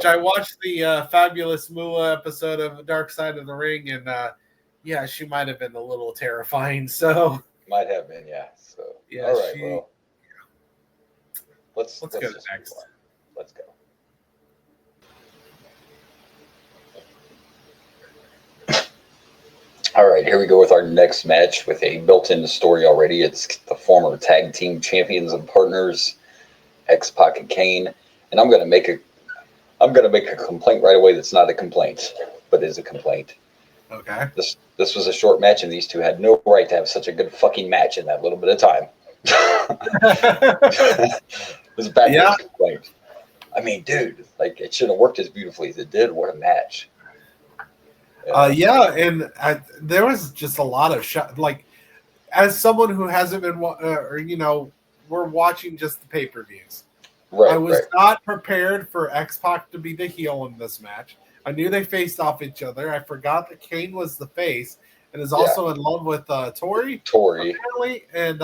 I watched the Fabulous Moolah episode of Dark Side of the Ring, and yeah, she might have been a little terrifying. So might have been, yeah. So yeah, all right, well, let's go next. Let's go. All right, here we go with our next match with a built-in story already. It's the former tag team champions and partners, X-Pac and Kane, and I'm gonna make a complaint right away. That's not a complaint, but is a complaint. Okay. This was a short match, and these two had no right to have such a good fucking match in that little bit of time. It was a bad complaint. I mean, dude, like it shouldn't have worked as beautifully as it did. What a match! And there was just a lot of like, as someone who hasn't been, we're watching just the pay-per-views. Right, I was not prepared for X-Pac to be the heel in this match. I knew they faced off each other. I forgot that Kane was the face and is also in love with Tori, apparently. And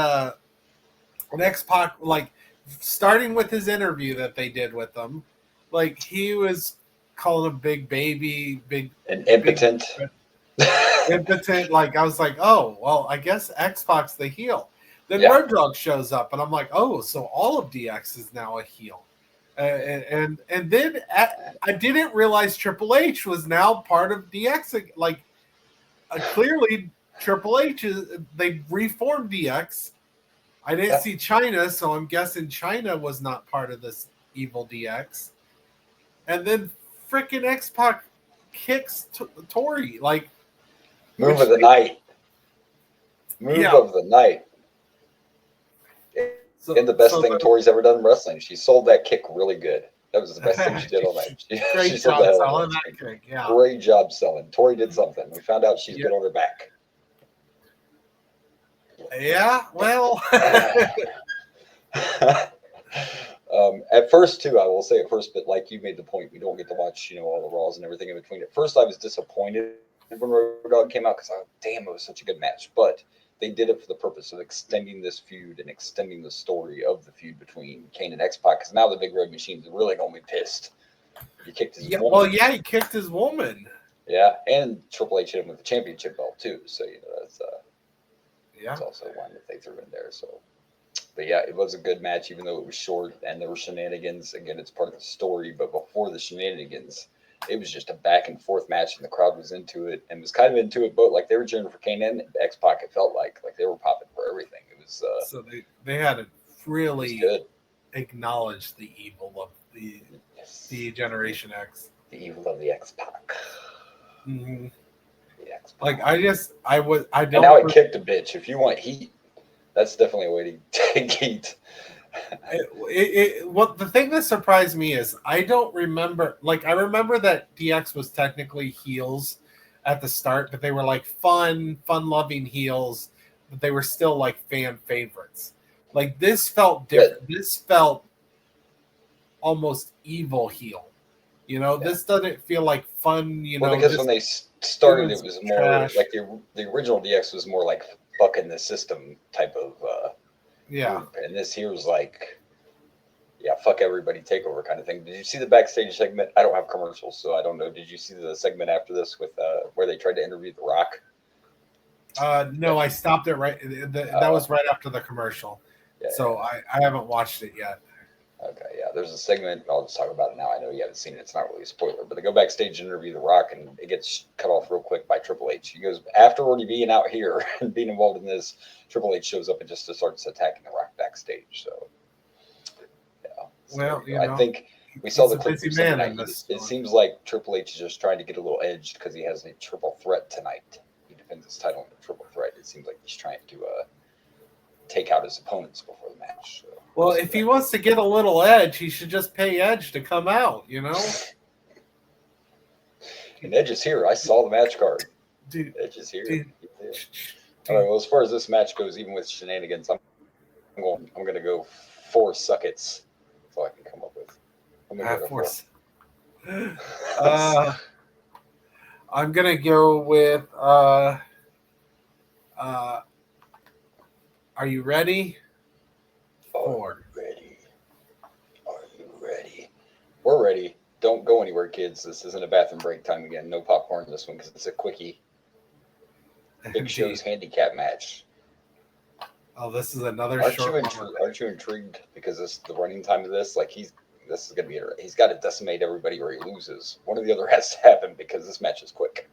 X-Pac, like, starting with his interview that they did with them, like, he was calling him big baby, and impotent. Impotent. Like, I was like, oh, well, I guess X-Pac's the heel. Then Road Dogg shows up, and I'm like, oh, so all of DX is now a heel. And then I didn't realize Triple H was now part of DX. Like, clearly, Triple H they reformed DX. I didn't see China, so I'm guessing China was not part of this evil DX. And then freaking X-Pac kicks Tori. Like, move of the night. Move of the night. And the best thing Tori's ever done in wrestling. She sold that kick really good. That was the best thing she did all night. Great job selling that kick. Yeah. Great job selling. Tori did something. We found out she's good on her back. Yeah, well. At first, too, I will say at first, but like you made the point, we don't get to watch, all the Raws and everything in between. At first, I was disappointed when Road Dogg came out because damn, it was such a good match. But they did it for the purpose of extending this feud and extending the story of the feud between Kane and X-Pac, because now the Big Red Machine's really going to be pissed. He kicked his woman. Well, yeah, he kicked his woman. Yeah, and Triple H hit him with the championship belt, too. So, that's also one that they threw in there. So, but yeah, it was a good match, even though it was short and there were shenanigans. Again, it's part of the story, but before the shenanigans, it was just a back and forth match, and the crowd was into it and was kind of into it, but like they were cheering for Kane and X-Pac. It felt like they were popping for everything. It was so they had to really acknowledge the evil of the Generation X, the evil of the X-Pac. Mm-hmm. The X-Pac. Like I don't. And now it kicked a bitch. If you want heat, that's definitely a way to take heat. What the thing that surprised me is I don't remember. Like I remember that DX was technically heels at the start, but they were like fun-loving heels, but they were still like fan favorites. Like this felt different. This felt almost evil heel. You know, this doesn't feel like fun. You know, because when they started, it was more like the original DX was more like bucking the system type of group. And this here was like, fuck everybody takeover kind of thing. Did you see the backstage segment? I don't have commercials, so I don't know. Did you see the segment after this with where they tried to interview The Rock? No, I stopped it right. That was right after the commercial. So I haven't watched it yet. Okay, yeah. There's a segment. I'll just talk about it now. I know you haven't seen it. It's not really a spoiler, but they go backstage and interview The Rock, and it gets cut off real quick by Triple H. He goes, after already being out here and being involved in this, Triple H shows up and just starts attacking The Rock backstage. So, well, I think we saw the clip. It seems like Triple H is just trying to get a little edged because he has a triple threat tonight. He defends his title in a triple threat. It seems like he's trying to take out his opponents before the match. So, well, if he wants to get a little edge, he should just pay Edge to come out, you know? And Edge is here. I saw the match card. Dude, Edge is here. All right, well, as far as this match goes, even with shenanigans, I'm going to go 4 suckets. That's all I can come up with. I'm going to go 4. I'm going to go with are you ready? 4. Are you ready? We're ready. Don't go anywhere, kids. This isn't a bathroom break time again. No popcorn in this one because it's a quickie. Big Show's handicap match. Oh, this is another short. Aren't you intrigued because the running time of this? Like this is gonna be. He's got to decimate everybody or he loses. One or the other has to happen because this match is quick.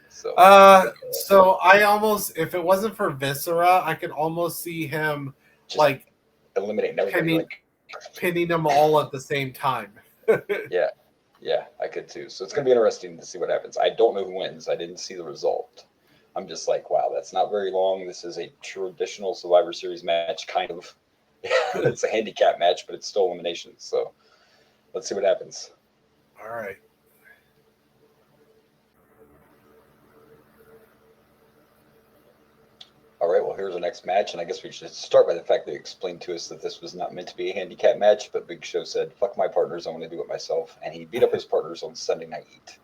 So I almost, if it wasn't for Viscera, I could almost see him just like eliminating everybody, pinning them all at the same time. Yeah, I could too. So it's gonna be interesting to see what happens. I don't know who wins. I didn't see the result. I'm just like, wow, that's not very long. This is a traditional Survivor Series match, kind of. It's a handicap match, but it's still elimination. So let's see what happens. All right. All right, well, here's the next match, and I guess we should start by the fact that they explained to us that this was not meant to be a handicap match, but Big Show said, fuck my partners, I want to do it myself, and he beat up his partners on Sunday Night Heat.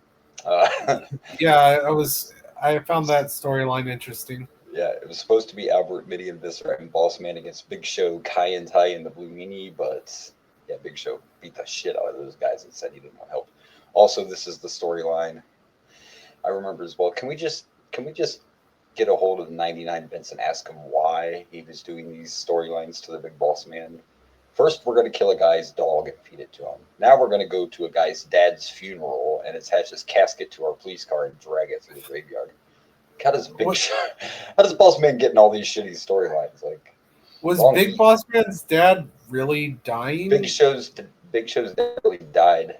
I found that storyline interesting. Yeah, it was supposed to be Albert, Midian, Viscera, and Boss Man against Big Show, Kai and Ty, and the Blue Meanie, but yeah, Big Show beat the shit out of those guys and said he didn't want help. Also, this is the storyline. I remember as well. Can we just get a hold of 99 Vince and ask him why he was doing these storylines to the Big Boss Man? First, we're going to kill a guy's dog and feed it to him. Now we're going to go to a guy's dad's funeral and attach his casket to our police car and drag it through the graveyard. How does Boss Man get in all these shitty storylines? Like, was Big Boss Man's dad really dying? Big Show's dad really died.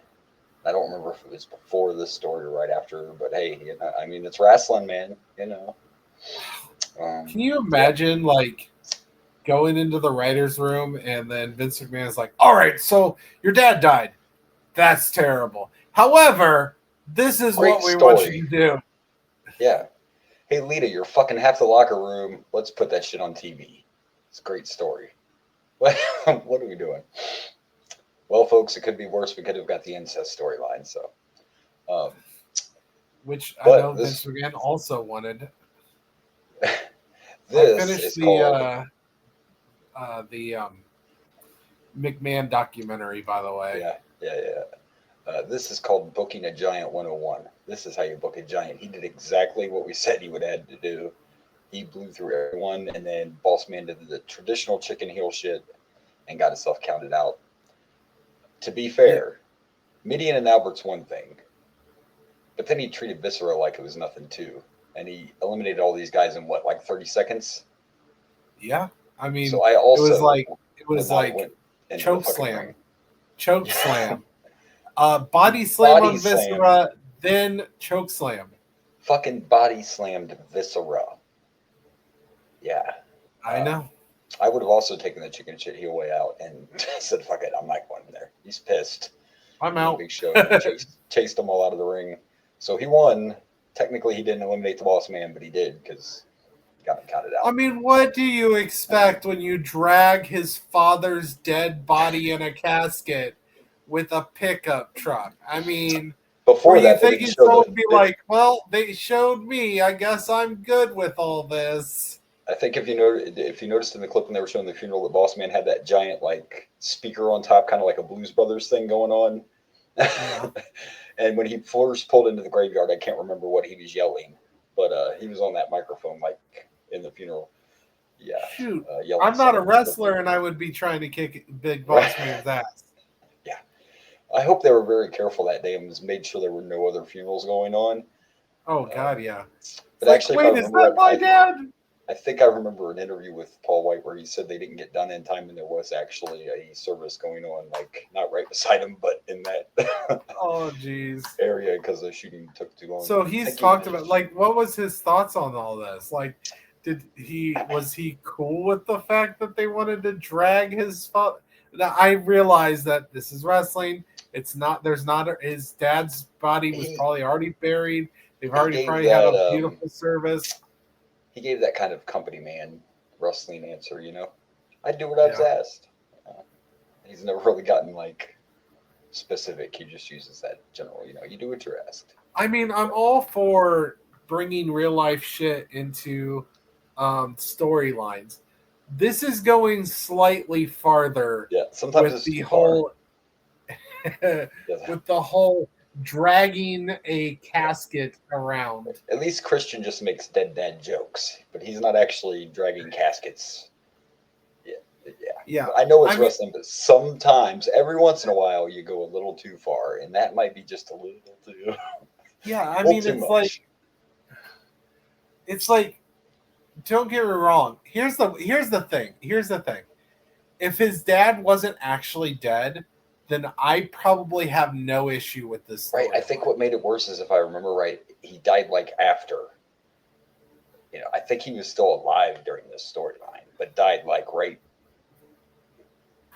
I don't remember if it was before this story or right after, but hey, you know, I mean, it's wrestling, man. You know. Can you imagine, like, going into the writer's room and then Vince McMahon is like, all right, so your dad died. That's terrible. However, this is what we want you to do. Yeah. Hey, Lita, you're fucking half the locker room. Let's put that shit on TV. It's a great story. What are we doing? Well, folks, it could be worse. We could have got the incest storyline. So, which I know Vince McMahon also wanted. This I finished is called the McMahon documentary, by the way. Yeah. This is called Booking a Giant 101. This is how you book a giant. He did exactly what we said he would have to do. He blew through everyone, and then Boss Man did the traditional chicken heel shit and got himself counted out. To be fair, Midian and Albert's one thing, but then he treated Viscera like it was nothing too. And he eliminated all these guys in what, like 30 seconds? Yeah. I mean, so I also, it was like choke slam. Choke slam. Body slam on Viscera, then choke slam. Fucking body slammed Viscera. Yeah. I know. I would have also taken the chicken shit heel way out and said, fuck it, I'm not going there. He's pissed. I'm out. Big Show chased them all out of the ring. So he won. Technically, he didn't eliminate the Boss Man, but he did because he got him counted out. I mean, what do you expect when you drag his father's dead body in a casket with a pickup truck. I mean, before you that, think someone would be like, well, they showed me. I guess I'm good with all this. I think if you noticed in the clip when they were showing the funeral, that Boss Man had that giant like speaker on top, kind of like a Blues Brothers thing going on. Yeah. And when he first pulled into the graveyard, I can't remember what he was yelling, but he was on that microphone like in the funeral. Yeah. Shoot, I'm not a wrestler, and I would be trying to kick Big Boss Man's ass. Yeah. I hope they were very careful that day and made sure there were no other funerals going on. Oh God, yeah. But actually, wait, is that my dad? I think I remember an interview with Paul White where he said they didn't get done in time, and there was actually a service going on, like not right beside him, but in that area because the shooting took too long. So he's talked about like, what was his thoughts on all this? Like, was he cool with the fact that they wanted to drag his father? Now I realize that this is wrestling. It's not. There's not. His dad's body was probably already buried. They've already probably had a beautiful service. He gave that kind of company man wrestling answer, I'd do what I was asked. He's never really gotten like specific. He just uses that general, you do what you're asked. I mean, I'm all for bringing real life shit into storylines. This is going slightly farther. Yeah, sometimes with the whole with the whole dragging a casket around. At least Christian just makes dead dad jokes, but he's not actually dragging caskets. Yeah. I know it's wrestling, but sometimes, every once in a while, you go a little too far, and that might be just a little too. Yeah, I mean, it's like, don't get me wrong. Here's the thing. If his dad wasn't actually dead, then I probably have no issue with this story. Right. I think what made it worse is, if I remember right, he died like after. I think he was still alive during this storyline, but died like right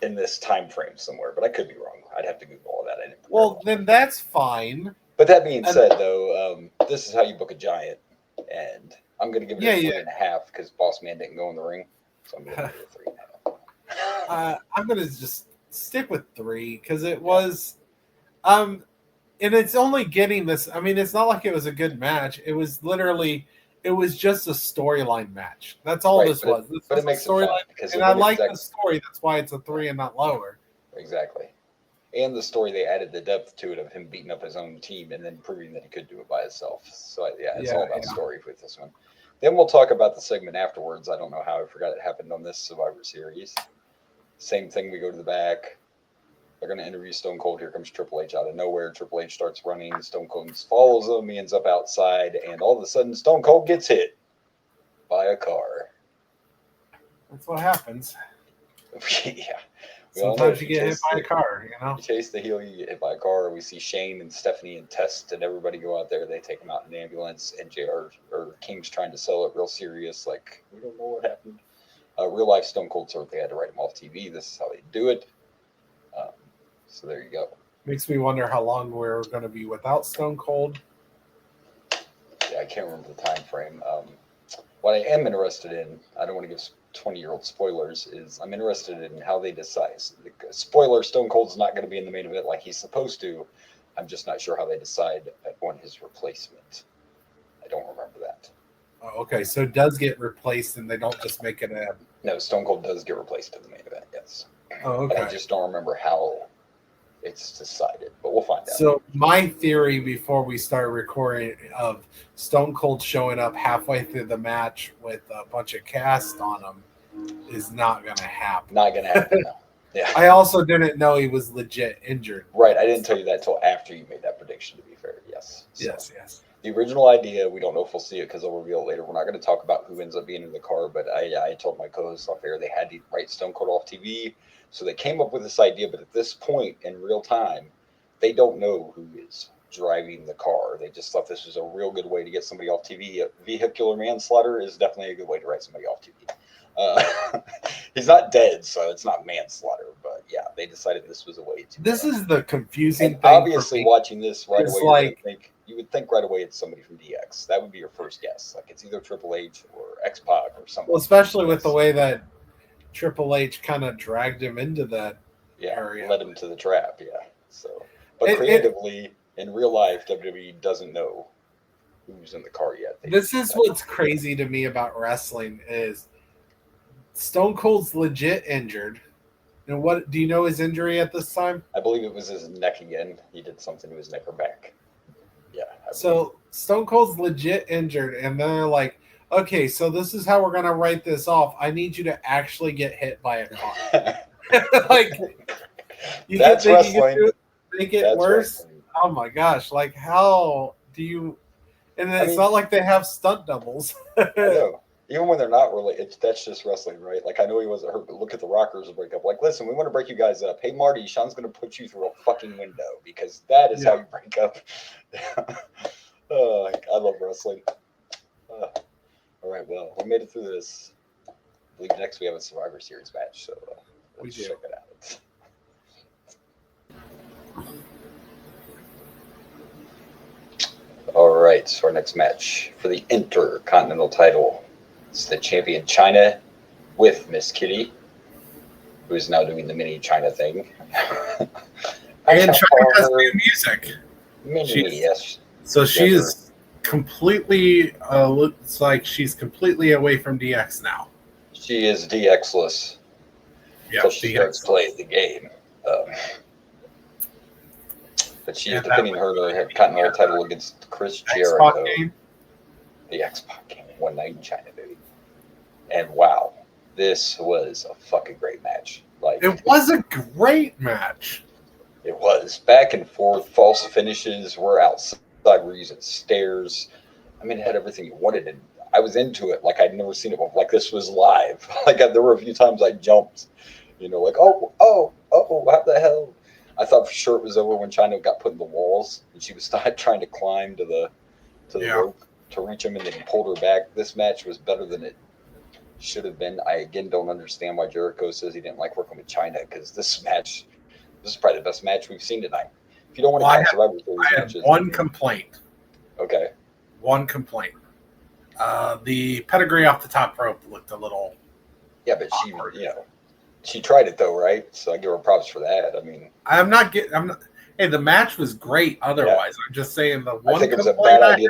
in this time frame somewhere. But I could be wrong. I'd have to Google all that. Well, then that's fine. But that being said, though, this is how you book a giant, and I'm going to give it a 3.5 because Boss Man didn't go in the ring, so I'm going to give it a 3.5. I'm going to just stick with 3 because it was, and it's only getting this. I mean, it's not like it was a good match. It was just a storyline match. That's all this was. But it makes it fun because, and I like the story. That's why it's a 3 and not lower. Exactly. And the story, they added the depth to it of him beating up his own team and then proving that he could do it by himself. So it's all about story with this one. Then we'll talk about the segment afterwards. I don't know how I forgot it happened on this Survivor Series. Same thing, we go to the back. They're going to interview Stone Cold. Here comes Triple H out of nowhere. Triple H starts running. Stone Cold follows him. He ends up outside. And all of a sudden, Stone Cold gets hit by a car. That's what happens. Yeah. Sometimes you get hit by a car, You chase the heel, you get hit by a car. We see Shane and Stephanie and Test and everybody go out there. They take him out in an ambulance. And King's trying to sell it real serious. Like, we don't know what happened. Real life Stone Cold Surf, they had to write him off TV. This is how they do it. So there you go. Makes me wonder how long we're going to be without Stone Cold. Yeah, I can't remember the time frame. What I am interested in, I don't want to give 20-year-old spoilers, is I'm interested in how they decide. Spoiler, Stone Cold's not going to be in the main event like he's supposed to. I'm just not sure how they decide on his replacement. I don't remember that. Oh, okay, so it does get replaced and they don't just make it a... No, Stone Cold does get replaced in the main event, yes. Oh, okay. But I just don't remember how it's decided, but we'll find out. So my theory before we start recording of Stone Cold showing up halfway through the match with a bunch of cast on him is not going to happen. Not going to happen, no. Yeah. I also didn't know he was legit injured. Right, I didn't tell you that until after you made that prediction, to be fair, yes. So, yes. The original idea, we don't know if we'll see it because they'll reveal it later. We're not going to talk about who ends up being in the car, but I told my co-host off air they had to write Stone Cold off TV. So they came up with this idea, but at this point in real time, they don't know who is driving the car. They just thought this was a real good way to get somebody off TV. Vehicular manslaughter is definitely a good way to write somebody off TV. He's not dead, so it's not manslaughter, but yeah, they decided this was a way to. This is the confusing thing. Obviously, watching this right away, you would think right away it's somebody from DX. That would be your first guess. Like it's either Triple H or X-Pac or something. Well, especially with the way that Triple H kind of dragged him into that area. Led him to the trap, yeah. So, but creatively, in real life, WWE doesn't know who's in the car yet. This is what's crazy to me about wrestling is Stone Cold's legit injured. And what do you know his injury at this time? I believe it was his neck again. He did something to his neck or back. Yeah. So Stone Cold's legit injured, and they're like, okay, so this is how we're gonna write this off. I need you to actually get hit by a car. Like, you that's wrestling. Make it worse. Wrestling. Oh my gosh! Like, how do you? And it's not like they have stunt doubles. No. Even when they're not really, that's just wrestling, right? Like, I know he wasn't hurt, but look at the Rockers break up. Like, listen, we want to break you guys up. Hey, Marty, Sean's going to put you through a fucking window because that is how you break up. I love wrestling. All right, well, we made it through this. I believe next we have a Survivor Series match, so let's check it out. All right, so our next match for the Intercontinental title. It's the champion Chyna with Miss Kitty, who's now doing the mini Chyna thing. And Chyna has new music. Yes. So she's completely, looks like she's completely away from DX now. She is DX-less. Yeah, so she starts playing the game. But she is defending her Continental title against Chris Jericho. The X-Pac game. One night in China, baby. And wow, this was a fucking great match. Like, it was a great match. It was back and forth. False finishes were outside. We're using stairs. I mean, it had everything you wanted, and I was into it. Like, I'd never seen it before. Like, this was live. Like, there were a few times I jumped. You know, like, oh, what the hell? I thought for sure it was over when Chyna got put in the walls, and she was trying to climb to the rope to reach him, and then he pulled her back. This match was better than it should have been. I again don't understand why Jericho says he didn't like working with Chyna, because this is probably the best match we've seen tonight. If you don't want to count Survivor Series matches, one complaint. Okay. One complaint. The pedigree off the top rope looked a little. Yeah, but she tried it though, right? So I give her props for that. I mean, I'm not. Hey, the match was great. Otherwise, I'm just saying the one. I think it was a bad idea.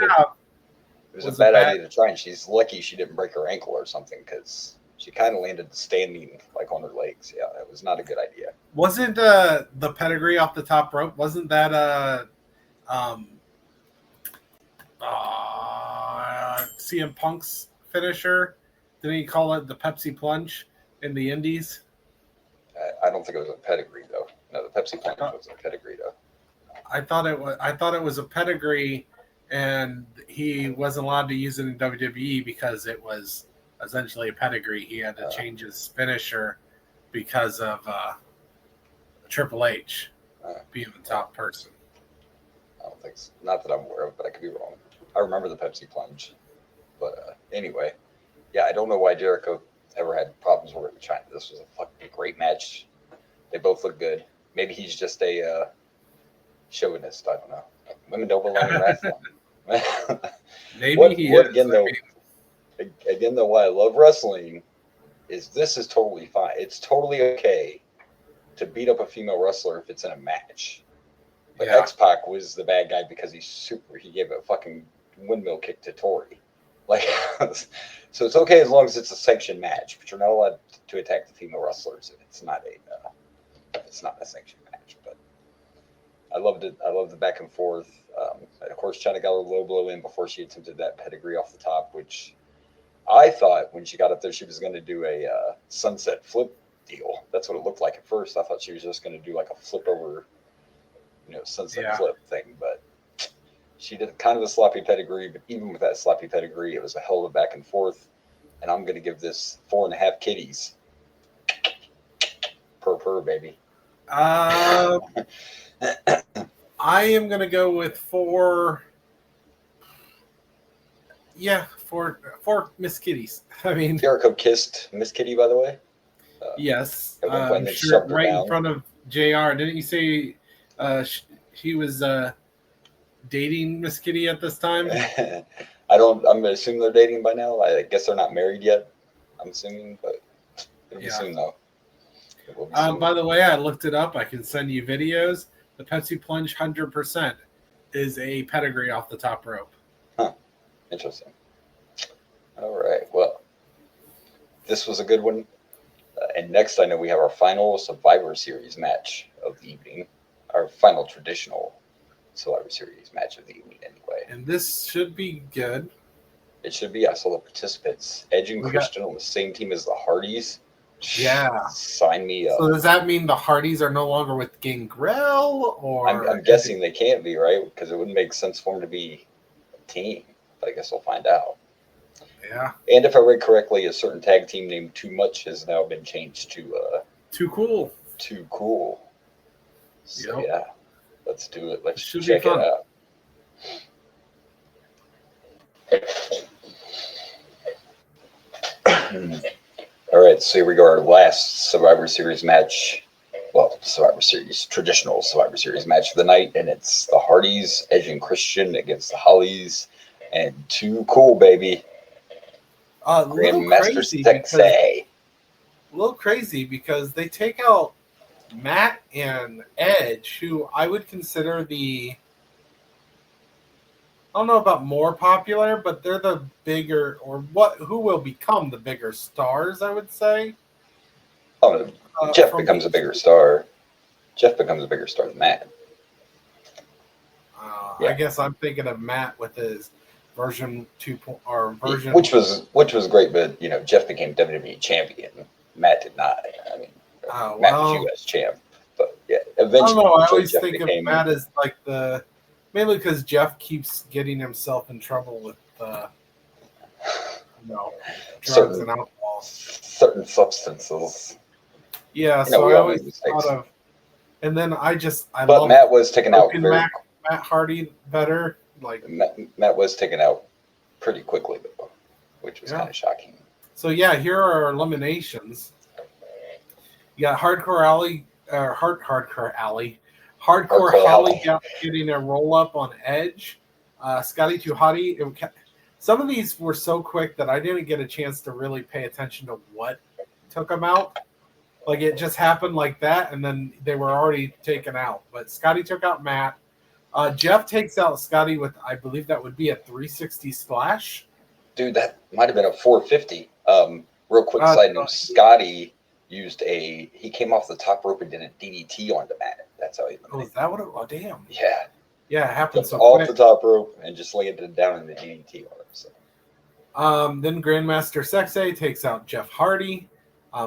It was a bad idea to try, and she's lucky she didn't break her ankle or something, because she kind of landed standing like on her legs. Yeah, it was not a good idea. Wasn't the pedigree off the top rope? Wasn't that CM Punk's finisher? Didn't he call it the Pepsi Plunge in the Indies? I don't think it was a pedigree though. No, the Pepsi Plunge was a pedigree though. I thought it was a pedigree, and he wasn't allowed to use it in WWE because it was essentially a pedigree. He had to change his finisher because of Triple H being the top person. I don't think so. Not that I'm aware of, but I could be wrong. I remember the Pepsi Plunge. But anyway, yeah, I don't know why Jericho ever had problems with Chyna. This was a fucking great match. They both look good. Maybe he's just a chauvinist. I don't know. Women don't belong in wrestling. Maybe he is. Again, though, why I love wrestling is this is totally fine. It's totally okay to beat up a female wrestler if it's in a match. But X-Pac was the bad guy because he gave a fucking windmill kick to Tori. Like, so it's okay as long as it's a sanctioned match, but you're not allowed to attack the female wrestlers if it's not a sanctioned match. But I loved it. I loved the back and forth. Of course, Chyna got her low blow in before she attempted that pedigree off the top, which I thought when she got up there she was going to do a sunset flip deal. That's what it looked like at first. I thought she was just going to do like a flip over, sunset flip thing, but she did kind of a sloppy pedigree. But even with that sloppy pedigree, it was a hell of a back and forth. And I'm going to give this 4.5 kitties per baby. I am going to go with 4. Yeah, four Miss Kitties. I mean, Jericho kissed Miss Kitty, by the way. Yes, I'm sure, right in front of JR. Didn't you say he was dating Miss Kitty at this time? I'm going to assume they're dating by now. I guess they're not married yet, I'm assuming, but it'll be soon, though. By the way, I looked it up. I can send you videos. the Pepsi Plunge 100% is a pedigree off the top rope. Huh. Interesting. All right. Well, this was a good one. And next, I know we have our final Survivor Series match of the evening. Our final traditional Survivor Series match of the evening, anyway. And this should be good. It should be. I saw the participants. Edge and Christian on the same team as the Hardys. Yeah. Sign me up. So does that mean the Hardys are no longer with Gangrel? Or I'm guessing they can't be, right? Because it wouldn't make sense for them to be a team. But I guess we'll find out. Yeah. And if I read correctly, a certain tag team named Too Much has now been changed to Too Cool. Too Cool. So, yep. Yeah. Let's do it. Let's Should check it out. All right, so here we go. Our last Survivor Series match. Well, traditional Survivor Series match of the night, and it's the Hardys, Edge and Christian against the Hollies, and Too Cool, baby. Grandmaster Sexy. A little crazy because they take out Matt and Edge, who I would consider I don't know about more popular, but they're the bigger, or who will become the bigger stars, I would say. Oh, Jeff becomes a bigger star. Jeff becomes a bigger star than Matt. I guess I'm thinking of Matt with his version 2 or version, which was great, but Jeff became WWE champion. Matt did not. I mean, Matt was US champ, but yeah, eventually. I don't know. I always think of Matt as like mainly because Jeff keeps getting himself in trouble with drugs and alcohol, certain substances. Yeah, so I always thought of, and then I But love Matt was taken out. Matt Hardy better. Like Matt was taken out pretty quickly, though, which was kind of shocking. So yeah, here are our eliminations. You got Hardcore Holly getting a roll up on Edge. Scotty Too Hottie. Some of these were so quick that I didn't get a chance to really pay attention to what took them out. Like it just happened like that, and then they were already taken out. But Scotty took out Matt. Jeff takes out Scotty with, I believe that would be a 360 splash. Dude, that might have been a 450. Real quick side note: Scotty he came off the top rope and did a DDT onto Matt. That's how he. Oh, is that what it? Oh, damn. Yeah. Yeah, it happened so off quick. The top rope and just landed down in the DDT on him. So. Then Grandmaster Sexay takes out Jeff Hardy,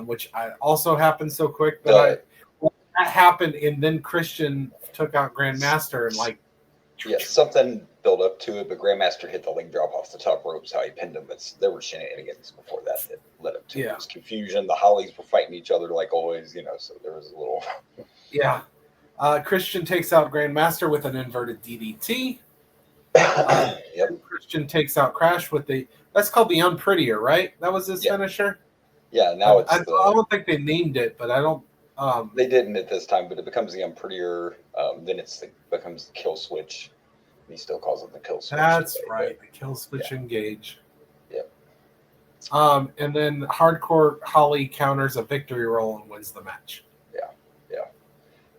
which also happened so quick that that happened, and then Christian took out Grandmaster and something built up to it, but Grandmaster hit the leg drop off the top ropes. How he pinned him. There were shenanigans before that led up to it. It was confusion. The Hollies were fighting each other like always, so there was a little. Yeah. Christian takes out Grandmaster with an inverted DDT. Christian takes out Crash with that's called the Unprettier, right? That was his finisher. Yeah, now I don't think they named it, but I don't. They didn't at this time, but it becomes the Unprettier. Then becomes the Kill Switch. He still calls it the Kill Switch. That's right, the Kill Switch Engage. Yep. And then Hardcore Holly counters a victory roll and wins the match. Yeah.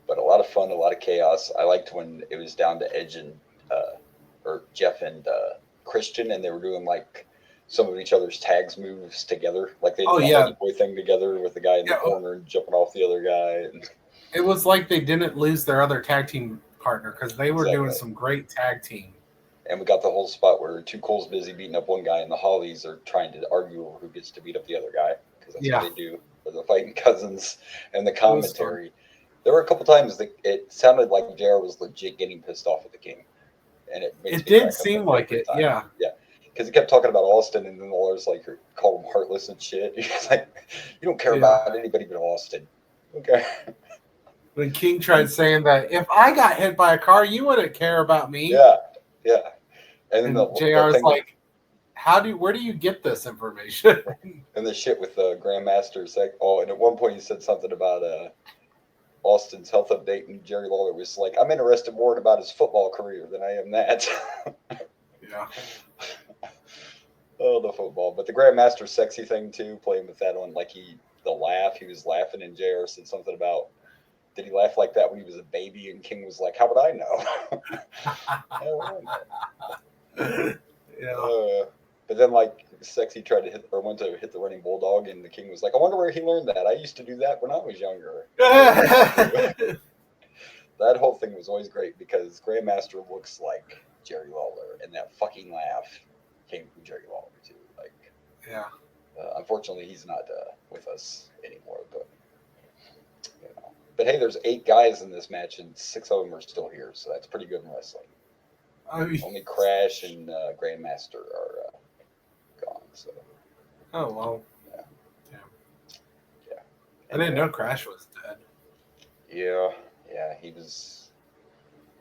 But a lot of fun, a lot of chaos. I liked when it was down to Edge and or Jeff and Christian, and they were doing like some of each other's tags moves together, like they did the boy thing together with the guy in the corner and jumping off the other guy. And it was like they didn't lose their other tag team partner because they were doing some great tag team. And we got the whole spot where Too Cool's busy beating up one guy, and the Hollies are trying to argue over who gets to beat up the other guy because that's what they do for the fighting cousins. And the commentary, there were a couple times that it sounded like JR was legit getting pissed off at the King, and it did seem like it. Yeah. Because he kept talking about Austin, and then the lawyers called him heartless and shit. He's like, "You don't care about anybody but Austin." Okay. When King tried saying that if I got hit by a car, you wouldn't care about me. Yeah. And then JR's like, where do you get this information? And the shit with the Grandmaster and at one point he said something about Austin's health update, and Jerry Lawler was like, "I'm interested more about his football career than I am that." Yeah. Oh, the football. But the Grandmaster sexy thing too, playing with that on the laugh, he was laughing, and JR said something about Did he laugh like that when he was a baby? And King was like, "How would I know?" Yeah. But then, like, Sexy tried to went to hit the running bulldog, and the King was like, "I wonder where he learned that. I used to do that when I was younger." That whole thing was always great because Grandmaster looks like Jerry Lawler, and that fucking laugh came from Jerry Lawler too. Like, yeah. Unfortunately, he's not with us anymore. But But hey, there's 8 guys in this match, and 6 of them are still here, so that's pretty good in wrestling. Only Crash and Grandmaster are gone. So. Oh well. Yeah. I didn't know Crash was dead. Yeah, he was.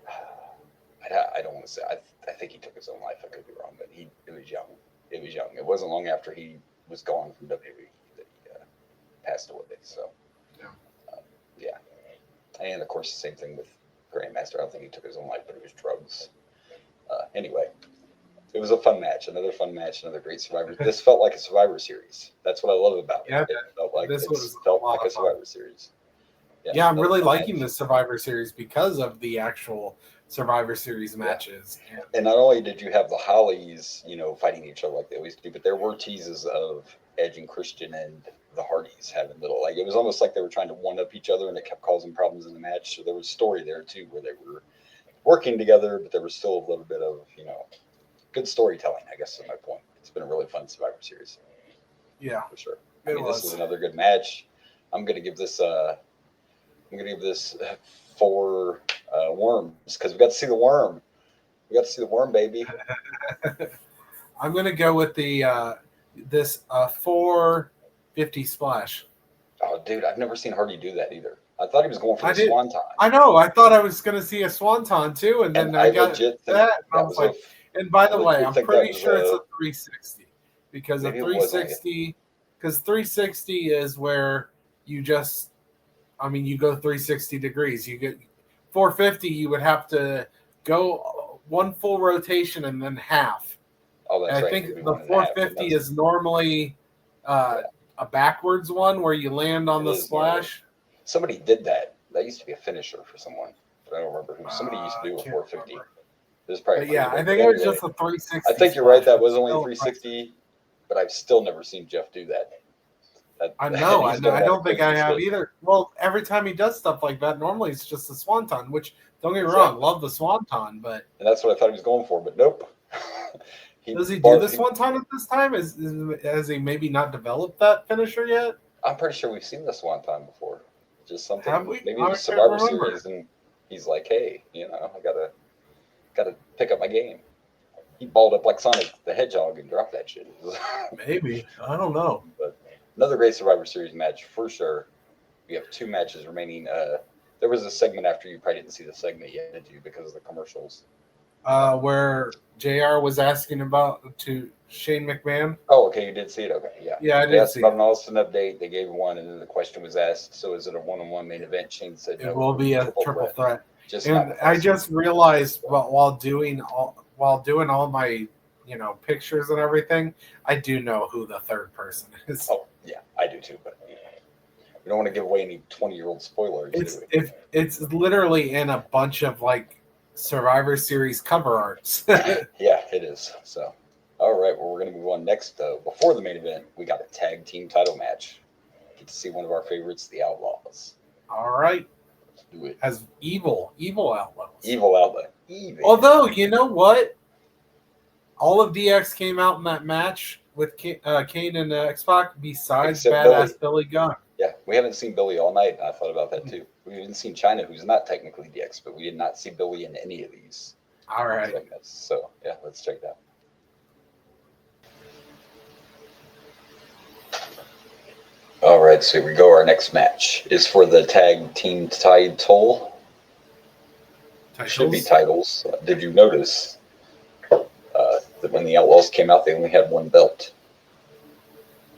I don't want to say. I think he took his own life. I could be wrong, but it was young. It was young. It wasn't long after he was gone from WWE that he passed away. So. Yeah. And of course, the same thing with Grandmaster. I don't think he took his own life, but it was drugs. Anyway, it was a fun match. Another fun match. Another great Survivor. This felt like a Survivor Series. That's what I love about it. Yeah, it felt like this felt like a Survivor Series. Yeah, I'm really liking the Survivor Series because of the actual Survivor Series matches. Yeah. And not only did you have the Hollies, fighting each other like they always do, but there were teases of Edge and Christian and the Hardys having little, like, it was almost like they were trying to one-up each other, and it kept causing problems in the match. So there was story there too, where they were working together, but there was still a little bit of, good storytelling, I guess is my point. It's been a really fun Survivor Series. Yeah, for sure. This is another good match. I'm gonna give this 4 worms because we got to see the worm. We got to see the worm, baby. I'm gonna go with the this 450 splash. Oh, dude, I've never seen Hardy do that either. I thought he was going for the swanton. I know. I thought I was gonna see a swanton too, and then I got that. I was like, and by the way, I'm pretty sure it's a 360 because a 360 is where you just. I mean, you go 360 degrees. You get 450. You would have to go one full rotation and then half. Oh, that's right. I think the 450 is normally a backwards one where you land on the splash. Somebody did that. That used to be a finisher for someone, but I don't remember who. Somebody used to do a 450. It was probably. I think it was just a 360. I think you're right. That was only 360, but I've still never seen Jeff do that. I know. I don't think I have either. Well, every time he does stuff like that, normally it's just a swanton, which, don't get me wrong, love the swanton, but... And that's what I thought he was going for, but nope. Does he do the swanton at this time? Has he maybe not developed that finisher yet? I'm pretty sure we've seen the swanton before. Just something, maybe it was Survivor Series, and he's like, hey, I gotta pick up my game. He balled up like Sonic the Hedgehog and dropped that shit. Maybe. I don't know. But another great Survivor Series match for sure. We have 2 matches remaining. There was a segment after you probably didn't see the segment yet, did you? Because of the commercials. Where JR was asking to Shane McMahon. Oh, okay, you did see it. Okay, yeah. Yeah, I did see it. About an Austin update. They gave one, and then the question was asked. So, is it a one-on-one main event? Shane said no. It will be a triple threat. And I just realized while doing all my pictures and everything, I do know who the third person is. Oh, yeah, I do too, but we don't want to give away any 20-year-old spoilers. It's literally in a bunch of Survivor Series cover arts. Yeah, it is. So, all right, well, we're going to move on next. Before the main event, we got a tag team title match. Get to see one of our favorites, the Outlaws. All right. Let's do it. As evil Outlaws. Evil Outlaw. Evil. Although, you know what? All of DX came out in that match with Kane and X-Pac besides Badass Billy Gunn. Yeah, we haven't seen Billy all night. I thought about that too. We haven't seen China, who's not technically DX, but we did not see Billy in any of these. All right. Segments. So, yeah, let's check it out. All right, so here we go. Our next match is for the tag team title. Should be titles. Did you notice that when the Outlaws came out, they only had 1 belt?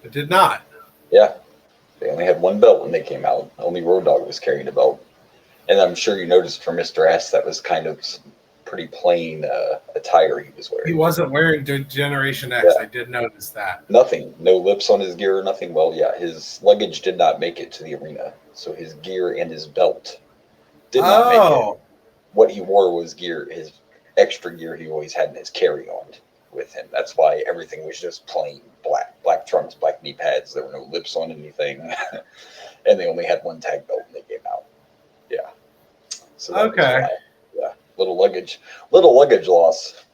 It did not. Yeah. They only had 1 belt when they came out. Only Road Dogg was carrying a belt. And I'm sure you noticed for Mr. S, that was kind of pretty plain attire he was wearing. He wasn't wearing Generation X. Yeah. I did notice that. Nothing. No lips on his gear, nothing. Well, yeah, his luggage did not make it to the arena. So his gear and his belt Did not make it. What he wore was gear, his extra gear he always had in his carry-on with him. That's why everything was just plain black trunks, black knee pads. There were no lips on anything, and they only had one tag belt when they came out. Yeah. So that was why. Yeah. Little luggage loss.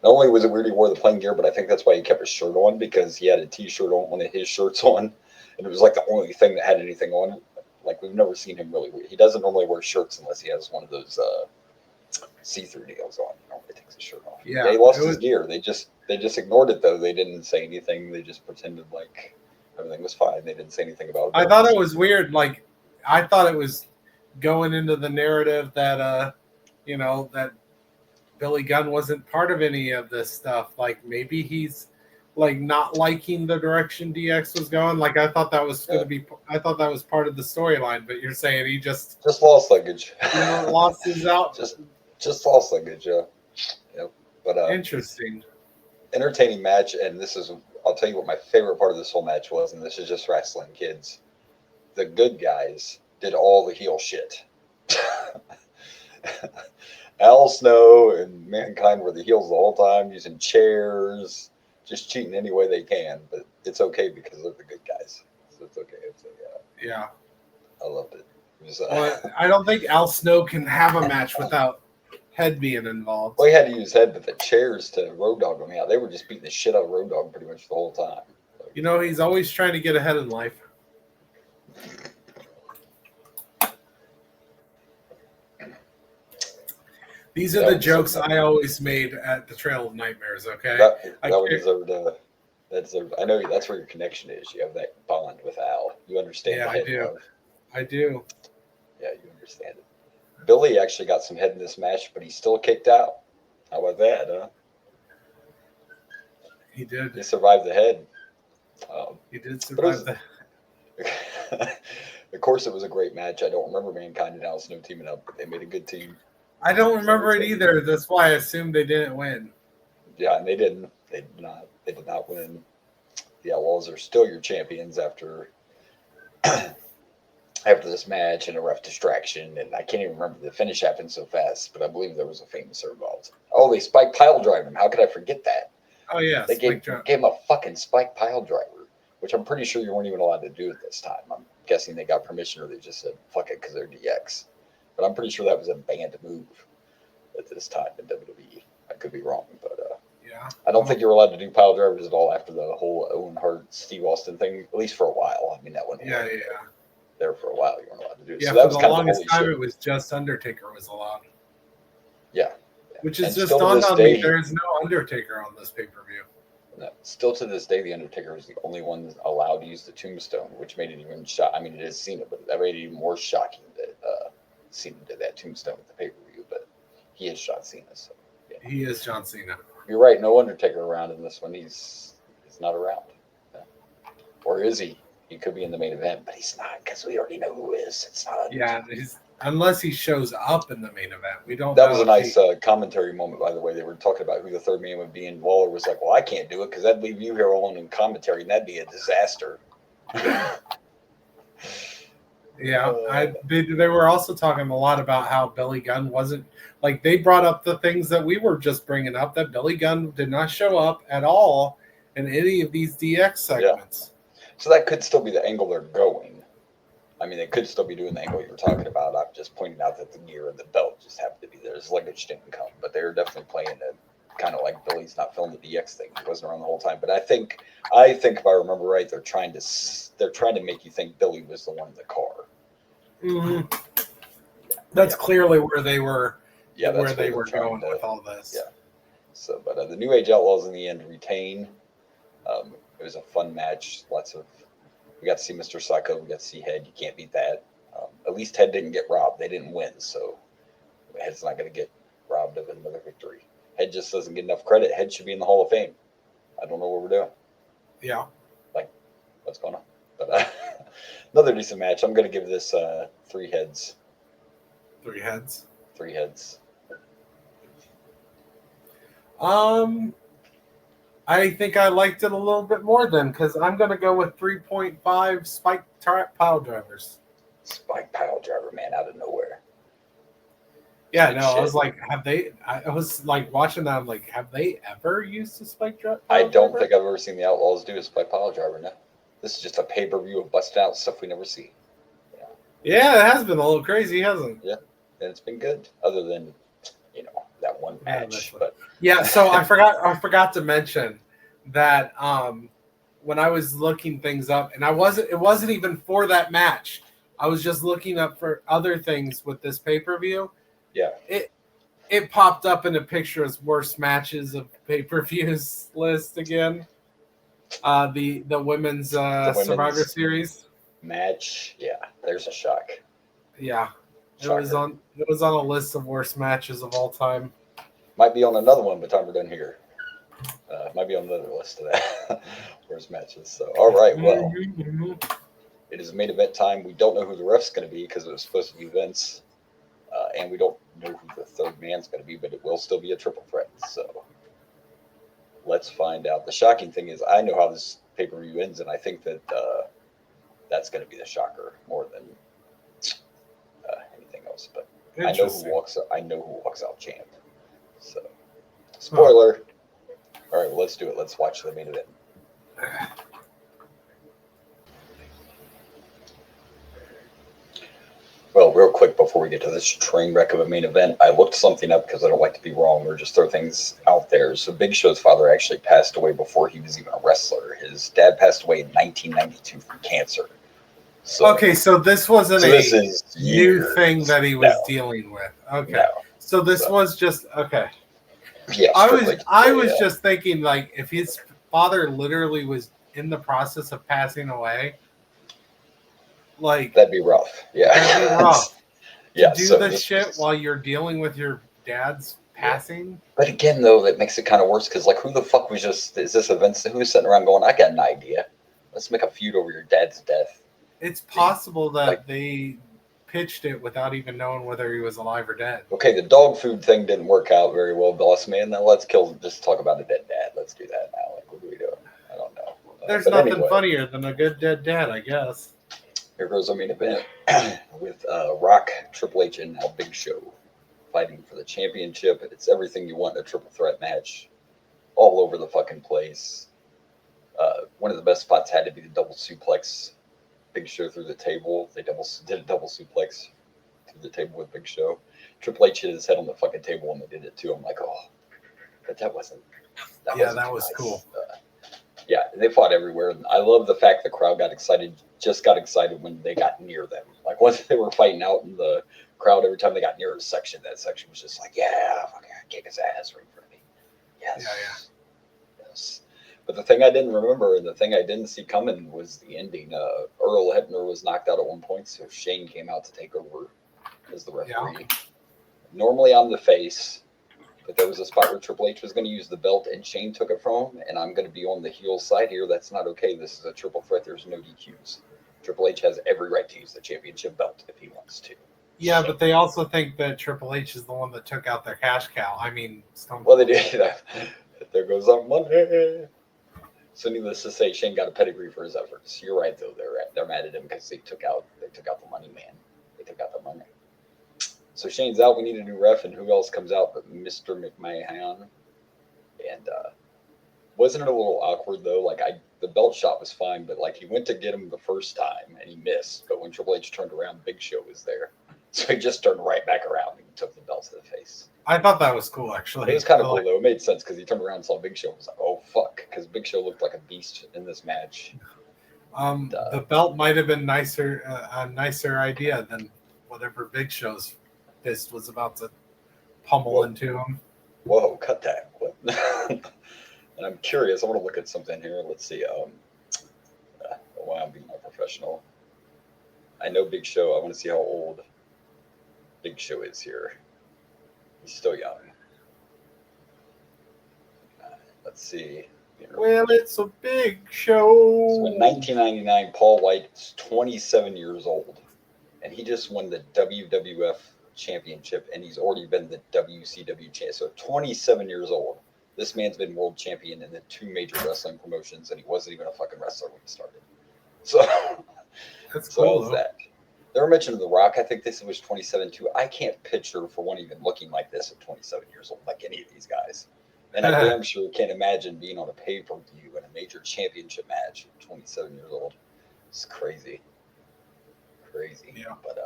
Not only was it weird he wore the plain gear, but I think that's why he kept his shirt on, because he had a T-shirt on, one of his shirts on, and it was like the only thing that had anything on it. Like, we've never seen him really. He doesn't normally wear shirts unless he has one of those see-through deals on. He normally takes his shirt off. Yeah, he lost his gear. They just ignored it, though. They didn't say anything. They just pretended like everything was fine. They didn't say anything about it. I thought it was weird. Like, I thought it was going into the narrative that that Billy Gunn wasn't part of any of this stuff. Like, maybe he's like not liking the direction DX was going. Like, I thought that was going to be. I thought that was part of the storyline. But you're saying he just lost luggage. Lost his out. Just lost luggage. Yeah. Yep. But interesting. Entertaining match, and this is. I'll tell you what my favorite part of this whole match was, and this is just wrestling, kids. The good guys did all the heel shit. Al Snow and Mankind were the heels the whole time, using chairs, just cheating any way they can. But it's okay because they're the good guys, so it's okay. Yeah, I loved it. Well, I don't think Al Snow can have a match without Head being involved. Well, he had to use Head, but the chairs to Road Dogg him out. They were just beating the shit out of Road Dogg pretty much the whole time. He's always trying to get ahead in life. These are the jokes I always made at the Trail of Nightmares, okay? That one deserved I know that's where your connection is. You have that bond with Al. You understand. Yeah, I do. Yeah, you understand it. Billy actually got some head in this match, but he still kicked out. How about that, huh? He did. He survived the head. He did survive the Of course, it was a great match. I don't remember Mankind and Al Snow teaming up, but they made a good team. I don't remember it either. That's why I assumed they didn't win. Yeah, and they didn't. They did not win. The Outlaws are still your champions after this match and a ref distraction. And I can't even remember, the finish happened so fast, but I believe there was a famous involved. Oh, they spike pile drive him. How could I forget that? Oh, yeah. They gave him a fucking spike pile driver, which I'm pretty sure you weren't even allowed to do at this time. I'm guessing they got permission, or they just said, fuck it, because they're DX. But I'm pretty sure that was a banned move at this time in WWE. I could be wrong, but yeah, I don't think you were allowed to do pile drivers at all after the whole Owen Hart, Steve Austin thing, at least for a while. I mean, that went there for a while. You weren't allowed to do it. Yeah, so that for was the kind longest of time, it was just Undertaker was allowed. Yeah. Which is just dawned on me. There is no Undertaker on this pay-per-view. No, still to this day, the Undertaker is the only one allowed to use the tombstone, which made it even I mean, it is Cena, but that made it even more shocking that Cena did that tombstone at the pay-per-view. But he is John Cena, so yeah. He is John Cena. You're right. No Undertaker around in this one. He's not around, or is he? He could be in the main event, but he's not, because we already know who is. It's not. Yeah, unless he shows up in the main event, we don't. That was a nice commentary moment, by the way. They were talking about who the third man would be, and Waller was like, "Well, I can't do it because that'd leave you here alone in commentary, and that'd be a disaster." Yeah, they were also talking a lot about how Billy Gunn wasn't, like, they brought up the things that we were just bringing up, that Billy Gunn did not show up at all in any of these DX segments. Yeah. So that could still be the angle they're going. I mean, they could still be doing the angle you were talking about. I'm just pointing out that the gear and the belt just happened to be there. His luggage didn't come, but they were definitely playing it kind of like Billy's not filming the DX thing. He wasn't around the whole time. But I think if I remember right, they're trying to make you think Billy was the one in the car. Mm-hmm. That's clearly where they were. Yeah, where they were going with all this. Yeah. So, but the New Age Outlaws in the end retain. It was a fun match. We got to see Mr. Psycho. We got to see Head. You can't beat that. At least Head didn't get robbed. They didn't win, so Head's not going to get robbed of another victory. Head just doesn't get enough credit. Head should be in the Hall of Fame. I don't know what we're doing. Yeah. Like, what's going on? But another decent match. I'm going to give this 3 heads. 3 heads? 3 heads. I think I liked it a little bit more then, because I'm going to go with 3.5 spike pile drivers. Spike pile driver, man, out of nowhere. Yeah, no, shit. I was like, I was like watching that. I'm like, have they ever used a spike driver? I don't think I've ever seen the Outlaws do a spike pile driver. No, this is just a pay-per-view of busted out stuff we never see. Yeah, it has been a little crazy, hasn't it? Yeah, and it's been good, other than that one match. But yeah, so I forgot to mention that when I was looking things up, and it wasn't even for that match. I was just looking up for other things with this pay-per-view. Yeah. It popped up in a picture as worst matches of pay-per-views list again. The women's Survivor Series match. Yeah, there's a shock. Yeah. Shocker. It was on a list of worst matches of all time. Might be on another one by the time we're done here. Might be on another list of that worst matches. So all right, well. It is main event time. We don't know who the ref's going to be because it was supposed to be Vince. And we don't know who the third man's going to be, but it will still be a triple threat. So let's find out. The shocking thing is I know how this pay-per-view ends, and I think that that's going to be the shocker more than anything else. But I know who walks out champ. So spoiler. All right, well, let's do it. Let's watch the main event. Well, real quick before we get to this train wreck of a main event, I looked something up because I don't like to be wrong or just throw things out there. So Big Show's father actually passed away before he was even a wrestler. His dad passed away in 1992 from cancer. So, okay, so this wasn't a new thing that he was dealing with. Okay, no. So this was just okay. Yeah, I was just thinking like if his father literally was in the process of passing away. Like that'd be rough. Yeah, that'd be rough. Yeah, to do this shit while you're dealing with your dad's passing. But again, though, that makes it kind of worse because, like, who the fuck was is this event? Who's sitting around going, "I got an idea. Let's make a feud over your dad's death." It's possible that they pitched it without even knowing whether he was alive or dead. Okay, the dog food thing didn't work out very well, boss man. Now let's just talk about a dead dad. Let's do that now. Like, what are we doing? I don't know. There's nothing funnier than a good dead dad, I guess. Here goes our main event with Rock, Triple H, and now Big Show fighting for the championship. It's everything you want in a triple threat match, all over the fucking place. One of the best spots had to be the double suplex. Big Show through the table. They did a double suplex through the table with Big Show. Triple H hit his head on the fucking table when they did it too. I'm like, oh, but that wasn't. That was nice. Cool. Yeah, they fought everywhere. And I love the fact the crowd got excited when they got near them. Like once they were fighting out in the crowd, every time they got near a section, that section was just like, yeah, fucking kick his ass right in front of me. Yes. Yeah. Yes. But the thing I didn't remember and the thing I didn't see coming was the ending. Earl Hebner was knocked out at one point, so Shane came out to take over as the referee. Yeah. Normally I'm the face. But there was a spot where Triple H was going to use the belt and Shane took it from him, and I'm going to be on the heel side here. That's not okay. This is a triple threat. There's no DQs. Triple H has every right to use the championship belt if he wants to. Yeah, but they also think that Triple H is the one that took out their cash cow. I mean, well, they did. There goes our money. So needless to say, Shane got a pedigree for his efforts. You're right, though. They're mad at him because they took out the money man. They took out the money. So Shane's out. We need a new ref, and who else comes out but Mr. McMahon? And wasn't it a little awkward though? Like the belt shot was fine, but like he went to get him the first time and he missed. But when Triple H turned around, Big Show was there, so he just turned right back around and took the belt to the face. I thought that was cool, actually. It was kind of cool though. It made sense because he turned around and saw Big Show and was like, "Oh fuck," because Big Show looked like a beast in this match. The belt might have been a nicer idea than whatever Big Show's fist was about to pummel into him. Whoa, cut that. What? And I'm curious. I want to look at something here. Let's see. Why I'm being a professional. I know Big Show. I want to see how old Big Show is here. He's still young. Let's see. Well, it's a Big Show. So in 1999, Paul White is 27 years old, and he just won the WWF championship, and he's already been the WCW champion. So 27 years old. This man's been world champion in the two major wrestling promotions, and he wasn't even a fucking wrestler when he started. So that's cool. That. They were mentioning The Rock. I think this was 27 too. I can't picture for one even looking like this at 27 years old, like any of these guys. And I damn sure can't imagine being on a pay-per-view in a major championship match at 27 years old. It's crazy. Yeah. But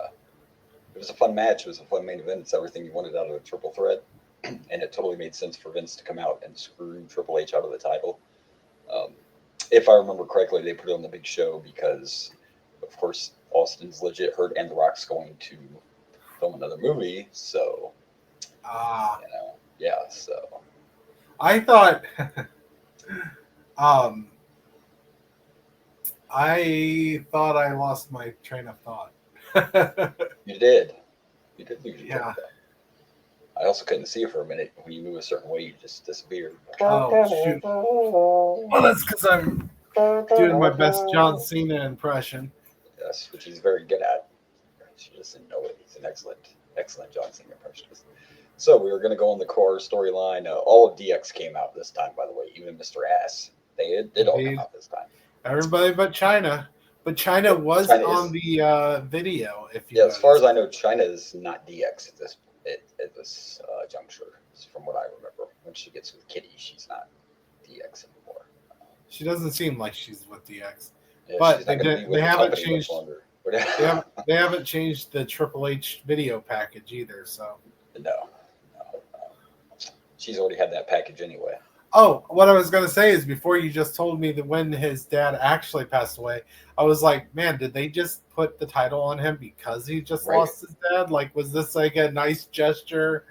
it was a fun match. It was a fun main event. It's everything you wanted out of a triple threat. And it totally made sense for Vince to come out and screw Triple H out of the title. If I remember correctly, they put it on the big show because, of course, Austin's legit hurt and The Rock's going to film another movie. So, so. I thought, I lost my train of thought. You did lose your train Yeah. of thought. I also couldn't see you for a minute. When you move a certain way, you just disappeared. Oh, shoot. Well, that's because I'm doing my best John Cena impression. Yes, which he's very good at. She just didn't know it. He's an excellent John Cena impressionist. So we were going to go on the core storyline. All of DX came out this time, by the way. Even Mr. Ass. They did all come out this time. Everybody but Chyna. But Chyna was on the video. As far as I know, Chyna is not DX at this juncture, from what I remember. When she gets with Kitty, she's not DX anymore. She doesn't seem like she's with DX. Yeah, but they haven't changed. They haven't changed the Triple H video package either. So no. She's already had that package anyway. Oh, what I was going to say is before you just told me that when his dad actually passed away, I was like, man, did they just put the title on him because he just lost his dad? Like, was this like a nice gesture?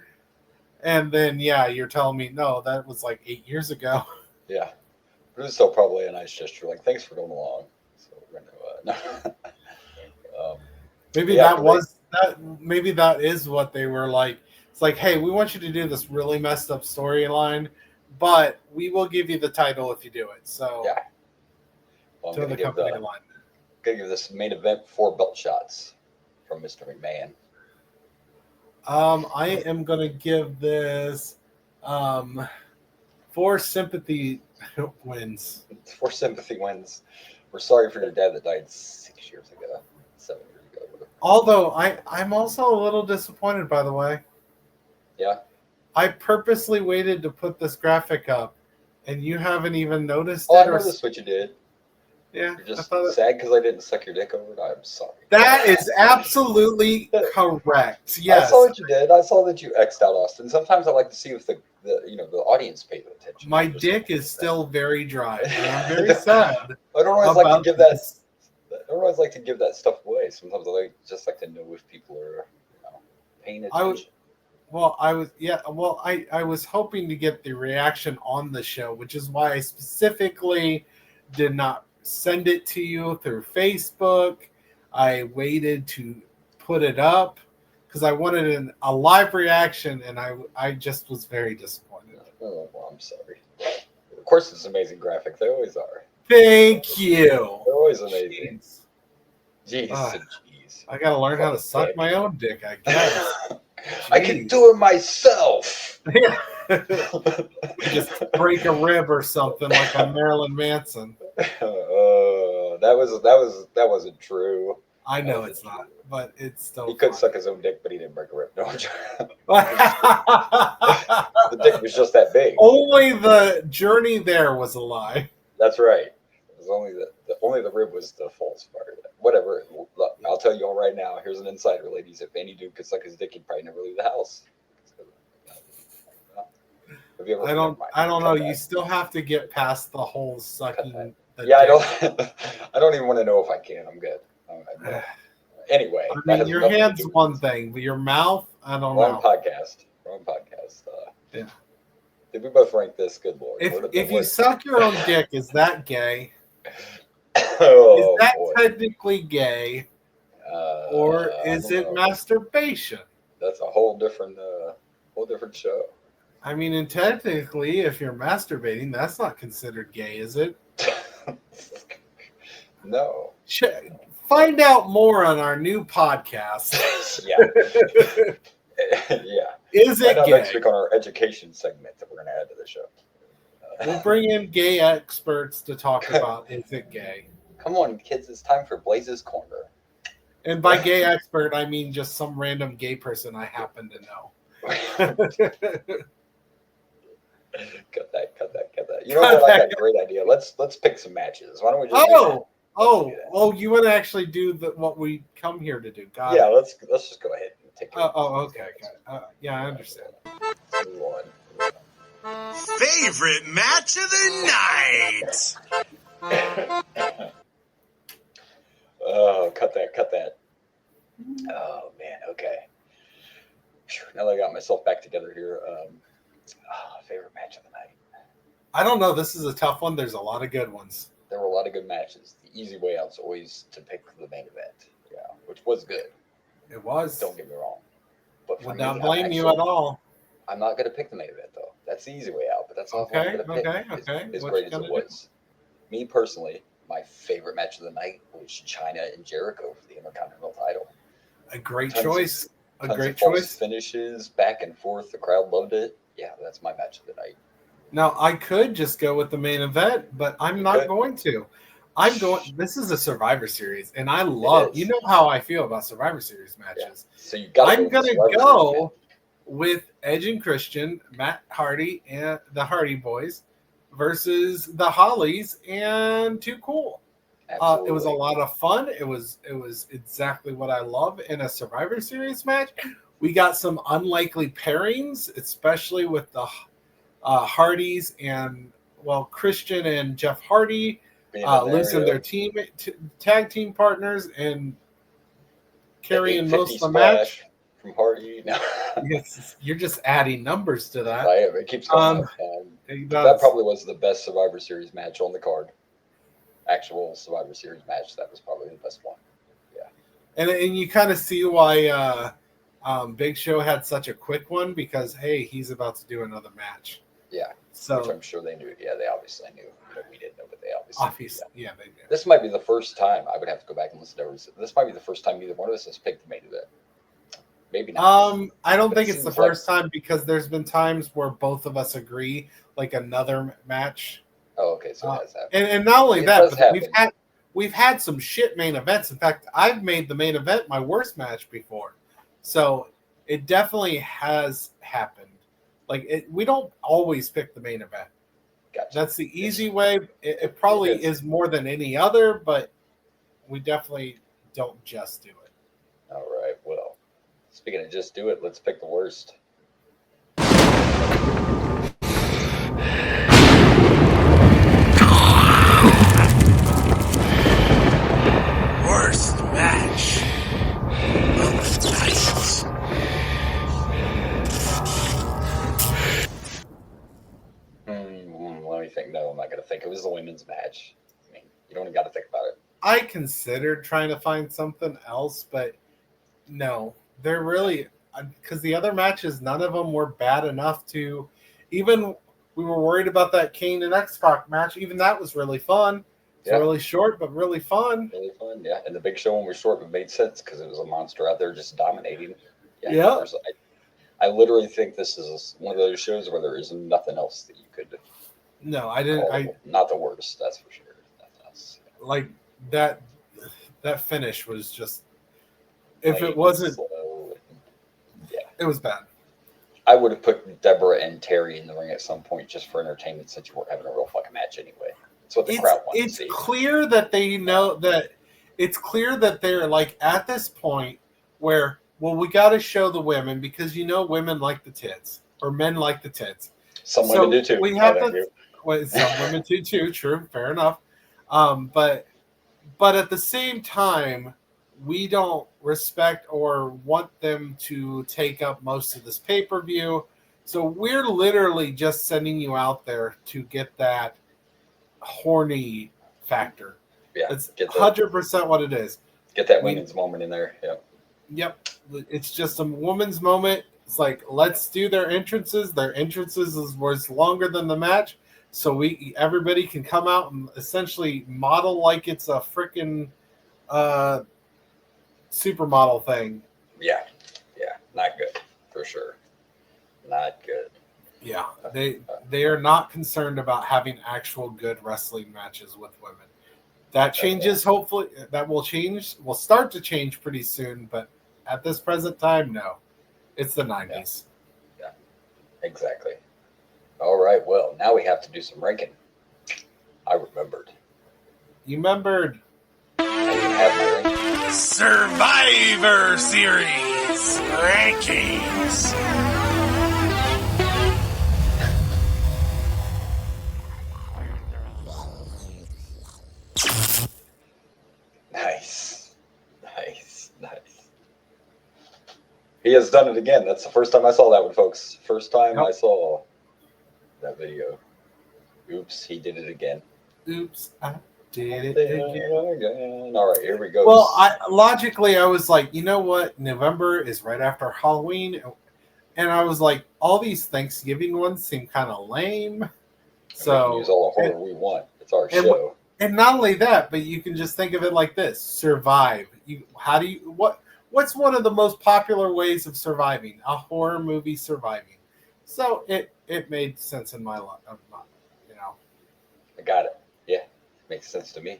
And then, you're telling me, no, that was like 8 years ago. Yeah. It was still probably a nice gesture. Like, thanks for going along. So we're going to, maybe that is what they were like. It's like, hey, we want you to do this really messed up storyline, but we will give you the title if you do it. So I'm going to give this main event 4 belt shots from Mr. McMahon. I am going to give this 4 sympathy wins. 4 sympathy wins. We're sorry for your dad that died 6 years ago, 7 years ago. Although I'm also a little disappointed, by the way. Yeah. I purposely waited to put this graphic up, and you haven't even noticed it. I noticed what you did. Yeah. You're just sad because I didn't suck your dick over it. I'm sorry. That is absolutely correct. Yes. I saw what you did. I saw that you X'd out Austin. Sometimes I like to see if the audience pays attention. My dick is still very dry. I'm very sad. I don't always like to give that. I don't always like to give that stuff away. Sometimes I just like to know if people are paying attention. I was hoping to get the reaction on the show, which is why I specifically did not send it to you through Facebook. I waited to put it up because I wanted a live reaction, and I just was very disappointed. Oh, well, I'm sorry. Of course, it's an amazing graphic. They always are. Thank you. They're always amazing. Jeez. I got to learn how to suck my own dick, I guess. I can do it myself. Just break a rib or something like on Marilyn Manson. That wasn't true. I know it's not, but it's still. He could suck his own dick, but he didn't break a rib. No, the dick was just that big. Only the journey there was a lie. That's right. It was only the rib was the false part. Whatever. Look, I'll tell you all right now. Here's an insider, ladies. If any dude could suck his dick, he'd probably never leave the house. I don't know. You still have to get past the whole sucking. I don't even want to know if I can. I'm good. Anyway, I mean, your hand's one thing, but your mouth, I don't know. Wrong podcast. Did we both rank this? Good Lord. If you suck your own dick, is that gay? Is that technically gay? Or is it masturbation? That's a whole different show. I mean, and technically, if you're masturbating, that's not considered gay, is it? No. Find out more on our new podcast. Yeah. Is it gay? Next week on our education segment that we're going to add to the show. We'll bring in gay experts to talk about is it gay. Come on, kids. It's time for Blaze's Corner. And by gay expert, I mean just some random gay person I happen to know. Cut that. You know what? I got a great idea. Let's pick some matches. Why don't we just do that? You want to actually do what we come here to do? Let's just go ahead and take it. Okay. Yeah, I understand. Let's move on. Favorite match of the night. Oh, cut that. Oh man, okay. Now that I got myself back together here, favorite match of the night. I don't know. This is a tough one. There's a lot of good ones. There were a lot of good matches. The easy way out is always to pick the main event. Yeah, which was good. It was. Don't get me wrong. But would not blame you at all. I'm not going to pick the main event though. That's the easy way out. But that's all I'm going to pick. Okay. As great as it was. Me personally, my favorite match of the night was China and Jericho for the Intercontinental title. A great choice. A great choice. Finishes back and forth. The crowd loved it. Yeah, that's my match of the night. Now I could just go with the main event, but I'm not going to. This is a Survivor Series, and I love. You know how I feel about Survivor Series matches. Yeah. So you got. I'm gonna go with Edge and Christian, Matt Hardy and the Hardy Boys versus the Hollies and Too Cool. It was a lot of fun. It was exactly what I love in a Survivor Series match. We got some unlikely pairings, especially with the Hardys and Christian and Jeff Hardy losing their tag team partners and carrying most of the match. From Hardy, no. Yes, you're just adding numbers to that. I am. It keeps going up. That probably was the best Survivor Series match on the card. Actual Survivor Series match. That was probably the best one. Yeah. And you kind of see why Big Show had such a quick one because he's about to do another match. Yeah. So which I'm sure they knew. Yeah, they obviously knew. We didn't know, but they obviously knew. Yeah, they knew. This might be the first time I would have to go back and listen to everything. This might be the first time either one of us has picked the main event. Maybe not. I don't think it's the first time because there's been times where both of us agree, like another match. Oh, okay. So it has happened. And not only that, but we've had some shit main events. In fact, I've made the main event my worst match before. So it definitely has happened. We don't always pick the main event. Gotcha. That's the easy way. It probably is more than any other, but we definitely don't just do it. All right. Well, speaking of just do it, let's pick the worst. Worst match of the night. Let me think. No, I'm not going to think. It was the women's match. I mean, you don't even got to think about it. I considered trying to find something else, but no, they're really because the other matches, none of them were bad enough to even. We were worried about that Kane and X-Pac match. Even that was really fun. It's really short, but really fun. Really fun, yeah. And the Big Show one was short, but made sense because it was a monster out there just dominating. Yeah. I literally think this is one of those shows where there is nothing else that you could. No, I didn't. Not the worst, that's for sure. Nothing else. Like that finish was just. If it wasn't, it was bad. I would have put Deborah and Terry in the ring at some point just for entertainment, since you weren't having a real fucking match anyway. That's what the crowd wants to see. It's clear that they know that. It's clear that they're at this point where we got to show the women because women like the tits or men like the tits. Some women do too. We have to. Some women do too. True, fair enough. But at the same time, we don't respect or want them to take up most of this pay-per-view. So we're literally just sending you out there to get that horny factor. Yeah, that's 100% what it is. Get that women's moment in there. Yep. It's just a woman's moment. It's let's do their entrances. Their entrances was longer than the match. So everybody can come out and essentially model like it's a freaking supermodel thing. Yeah, not good for sure. Not good. Yeah, they are not concerned about having actual good wrestling matches with women. That changes, hopefully. That will change. Will start to change pretty soon, but at this present time, no. It's the 90s. Yeah, exactly. All right, well, now we have to do some ranking. I remembered. You remembered? I even have my ranking. Survivor Series rankings. Nice. He has done it again. That's the first time I saw that one, folks. First time I saw that video. Oops, he did it again. Oops, I did it again. All right, here we go. Well, logically, I was like, you know what? November is right after Halloween. And I was like, all these Thanksgiving ones seem kind of lame. So we can use all the horror we want. It's our show. And not only that, but you can just think of it like this: survive. What's one of the most popular ways of surviving? A horror movie surviving. So it made sense in my life. I got it. Yeah, makes sense to me.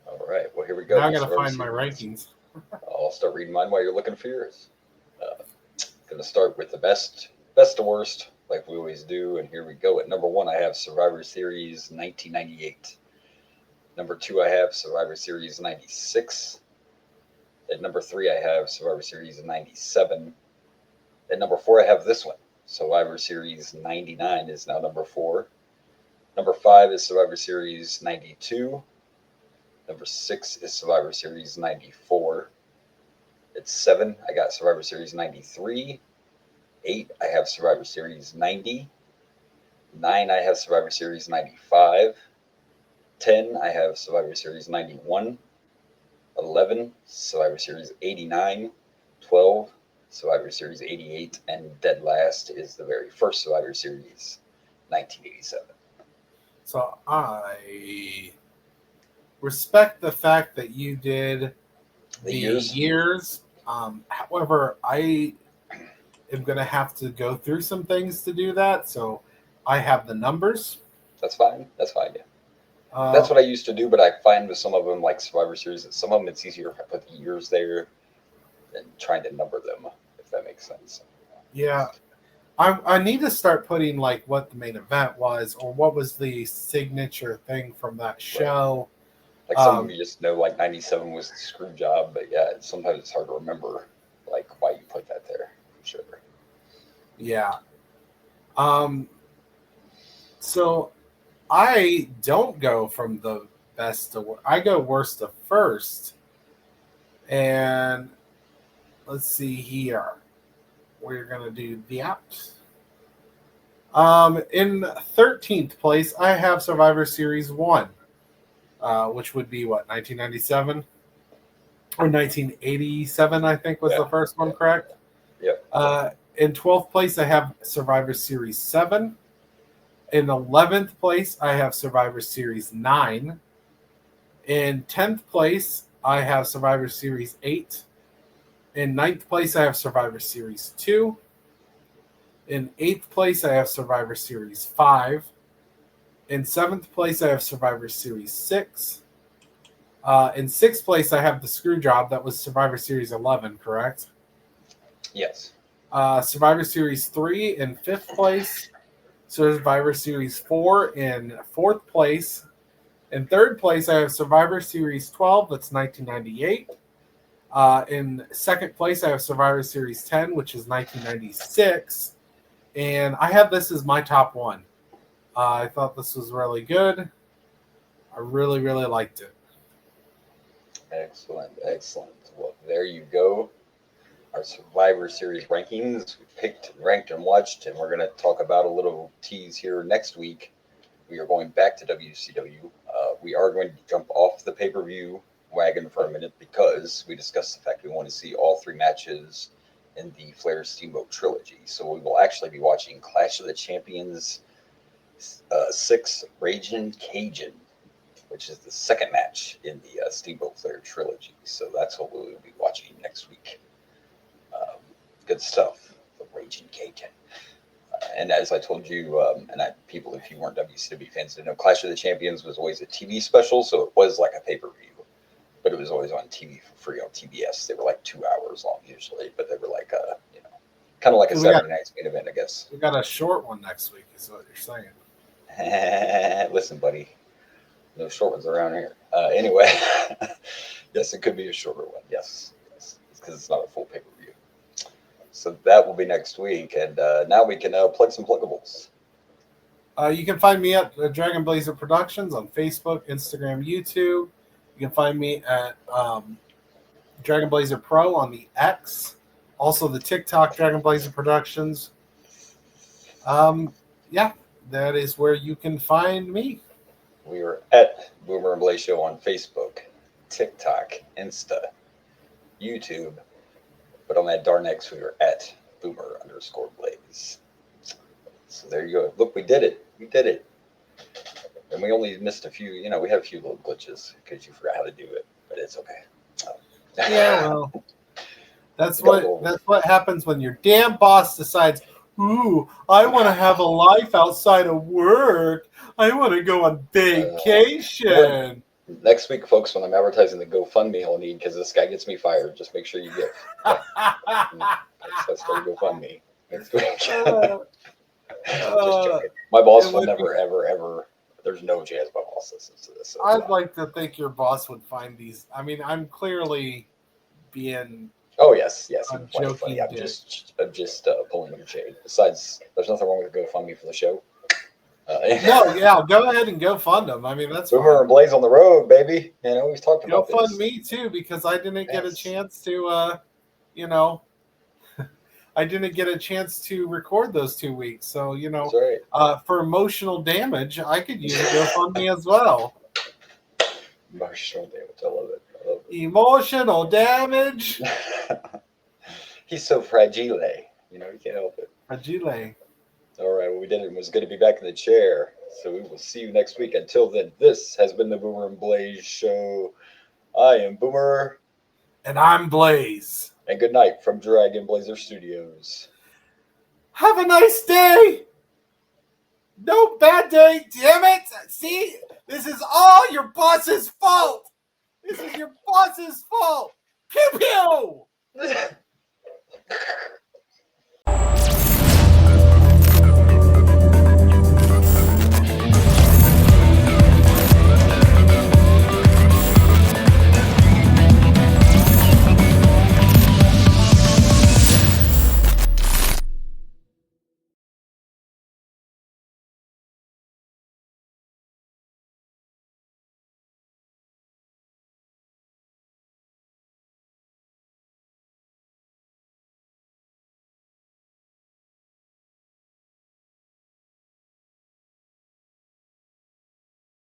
All right. Well, here we go. Now I got to find my rankings. I'll start reading mine while you're looking for yours. Going to start with the best to worst, like we always do. And here we go. At number 1, I have Survivor Series 1998. Number 2, I have Survivor Series 96. At number 3, I have Survivor Series 97. At number 4, I have this one. Survivor Series 99 is now number 4. Number 5 is Survivor Series 92. Number 6 is Survivor Series 94. At 7, I got Survivor Series 93. 8, I have Survivor Series 90. 9, I have Survivor Series 95. 10, I have Survivor Series 91. 11, Survivor Series 89. 12, Survivor Series 88. And dead last is the very first Survivor Series, 1987. So I respect the fact that you did the years. However, I am going to have to go through some things to do that. So I have the numbers. That's fine. Yeah. That's what I used to do, but I find with some of them, like Survivor Series, some of them it's easier if I put the years there than trying to number them, if that makes sense. Yeah. I need to start putting like what the main event was or what was the signature thing from that show. Right. Like some of you just know like 97 was the screw job, but yeah, sometimes it's hard to remember like why you put that there. Sure. Yeah. So I don't go from the best to worst. I go worst to first. And let's see here. We're going to do the apps. In 13th place, I have Survivor Series 1, which would be what, 1997? Or 1987, I think was the first one, correct? Yeah. In 12th place, I have Survivor Series 7. In 11th place, I have Survivor Series 9. In 10th place, I have Survivor Series 8. In 9th place, I have Survivor Series 2. In 8th place, I have Survivor Series 5. In 7th place, I have Survivor Series 6. In 6th place, I have the screw job. That was Survivor Series 11, correct? Yes. Survivor Series 3 in 5th place. Survivor Series 4 in 4th place. In 3rd place, I have Survivor Series 12. That's 1998. In 2nd place, I have Survivor Series 10, which is 1996. And I have this as my top one. I thought this was really good. I really, really liked it. Excellent. Well, there you go. Our Survivor Series rankings. We picked, ranked, and watched, and we're going to talk about a little tease here next week. We are going back to WCW. We are going to jump off the pay-per-view wagon for a minute because we discussed the fact we want to see all 3 matches in the Flair Steamboat trilogy. So we will actually be watching Clash of the Champions 6 Ragin' Cajun, which is the 2nd match in the Steamboat Flair trilogy. So that's what we will be watching next week. Good stuff. The Ragin' Cajun. And as I told you, people, if you weren't WCW fans, didn't know Clash of the Champions was always a TV special, so it was like a pay-per-view, but it was always on TV for free on TBS. They were like 2 hours long usually, but they were like, kind of like a Saturday night's main event, I guess. We got a short one next week, is what you're saying. Listen, buddy, no short ones around here. Anyway, yes, it could be a shorter one. Yes, because it's not a full pay-per-view. So that will be next week, and now we can plug some pluggables. You can find me at Dragon Blazer Productions on Facebook, Instagram, YouTube. You can find me at Dragon Blazer Pro on the X. Also the TikTok Dragon Blazer Productions. That is where you can find me. We are at Boomer and Blaze Show on Facebook, TikTok, Insta, YouTube. But on that darn X, we are at Boomer_Blaze. So there you go. Look, we did it. We did it. And we only missed a few, we had a few little glitches because you forgot how to do it, but it's okay. Yeah, well, that's what happens when your damn boss decides, ooh, I want to have a life outside of work. I want to go on vacation. Next week, folks, when I'm advertising the GoFundMe I'll need, because this guy gets me fired, just make sure you give. Let's start GoFundMe next week. Just joking. My boss will never, ever, ever. There's no chance my boss listens to this. So I'd like to think your boss would find these. I mean, I'm clearly being. Oh yes. I'm joking. I'm just pulling your shade. Besides, there's nothing wrong with GoFundMe for the show. Go ahead and go fund them. I mean, that's Boomer and Blaze on the road, baby. We've talked about this. Go fund me too, because I didn't get a chance to, I didn't get a chance to record those 2 weeks. So, That's right. For emotional damage, I could use a GoFundMe as well. Emotional damage, I love it. Emotional damage. He's so fragile. You can't help it. Fragile. All right, well, we did it. It was good to be back in the chair. So we will see you next week. Until then, this has been the Boomer and Blaze Show. I am Boomer. And I'm Blaze. And good night from Dragon Blazer Studios. Have a nice day. No bad day, damn it. See, this is all your boss's fault. This is your boss's fault. Pew pew.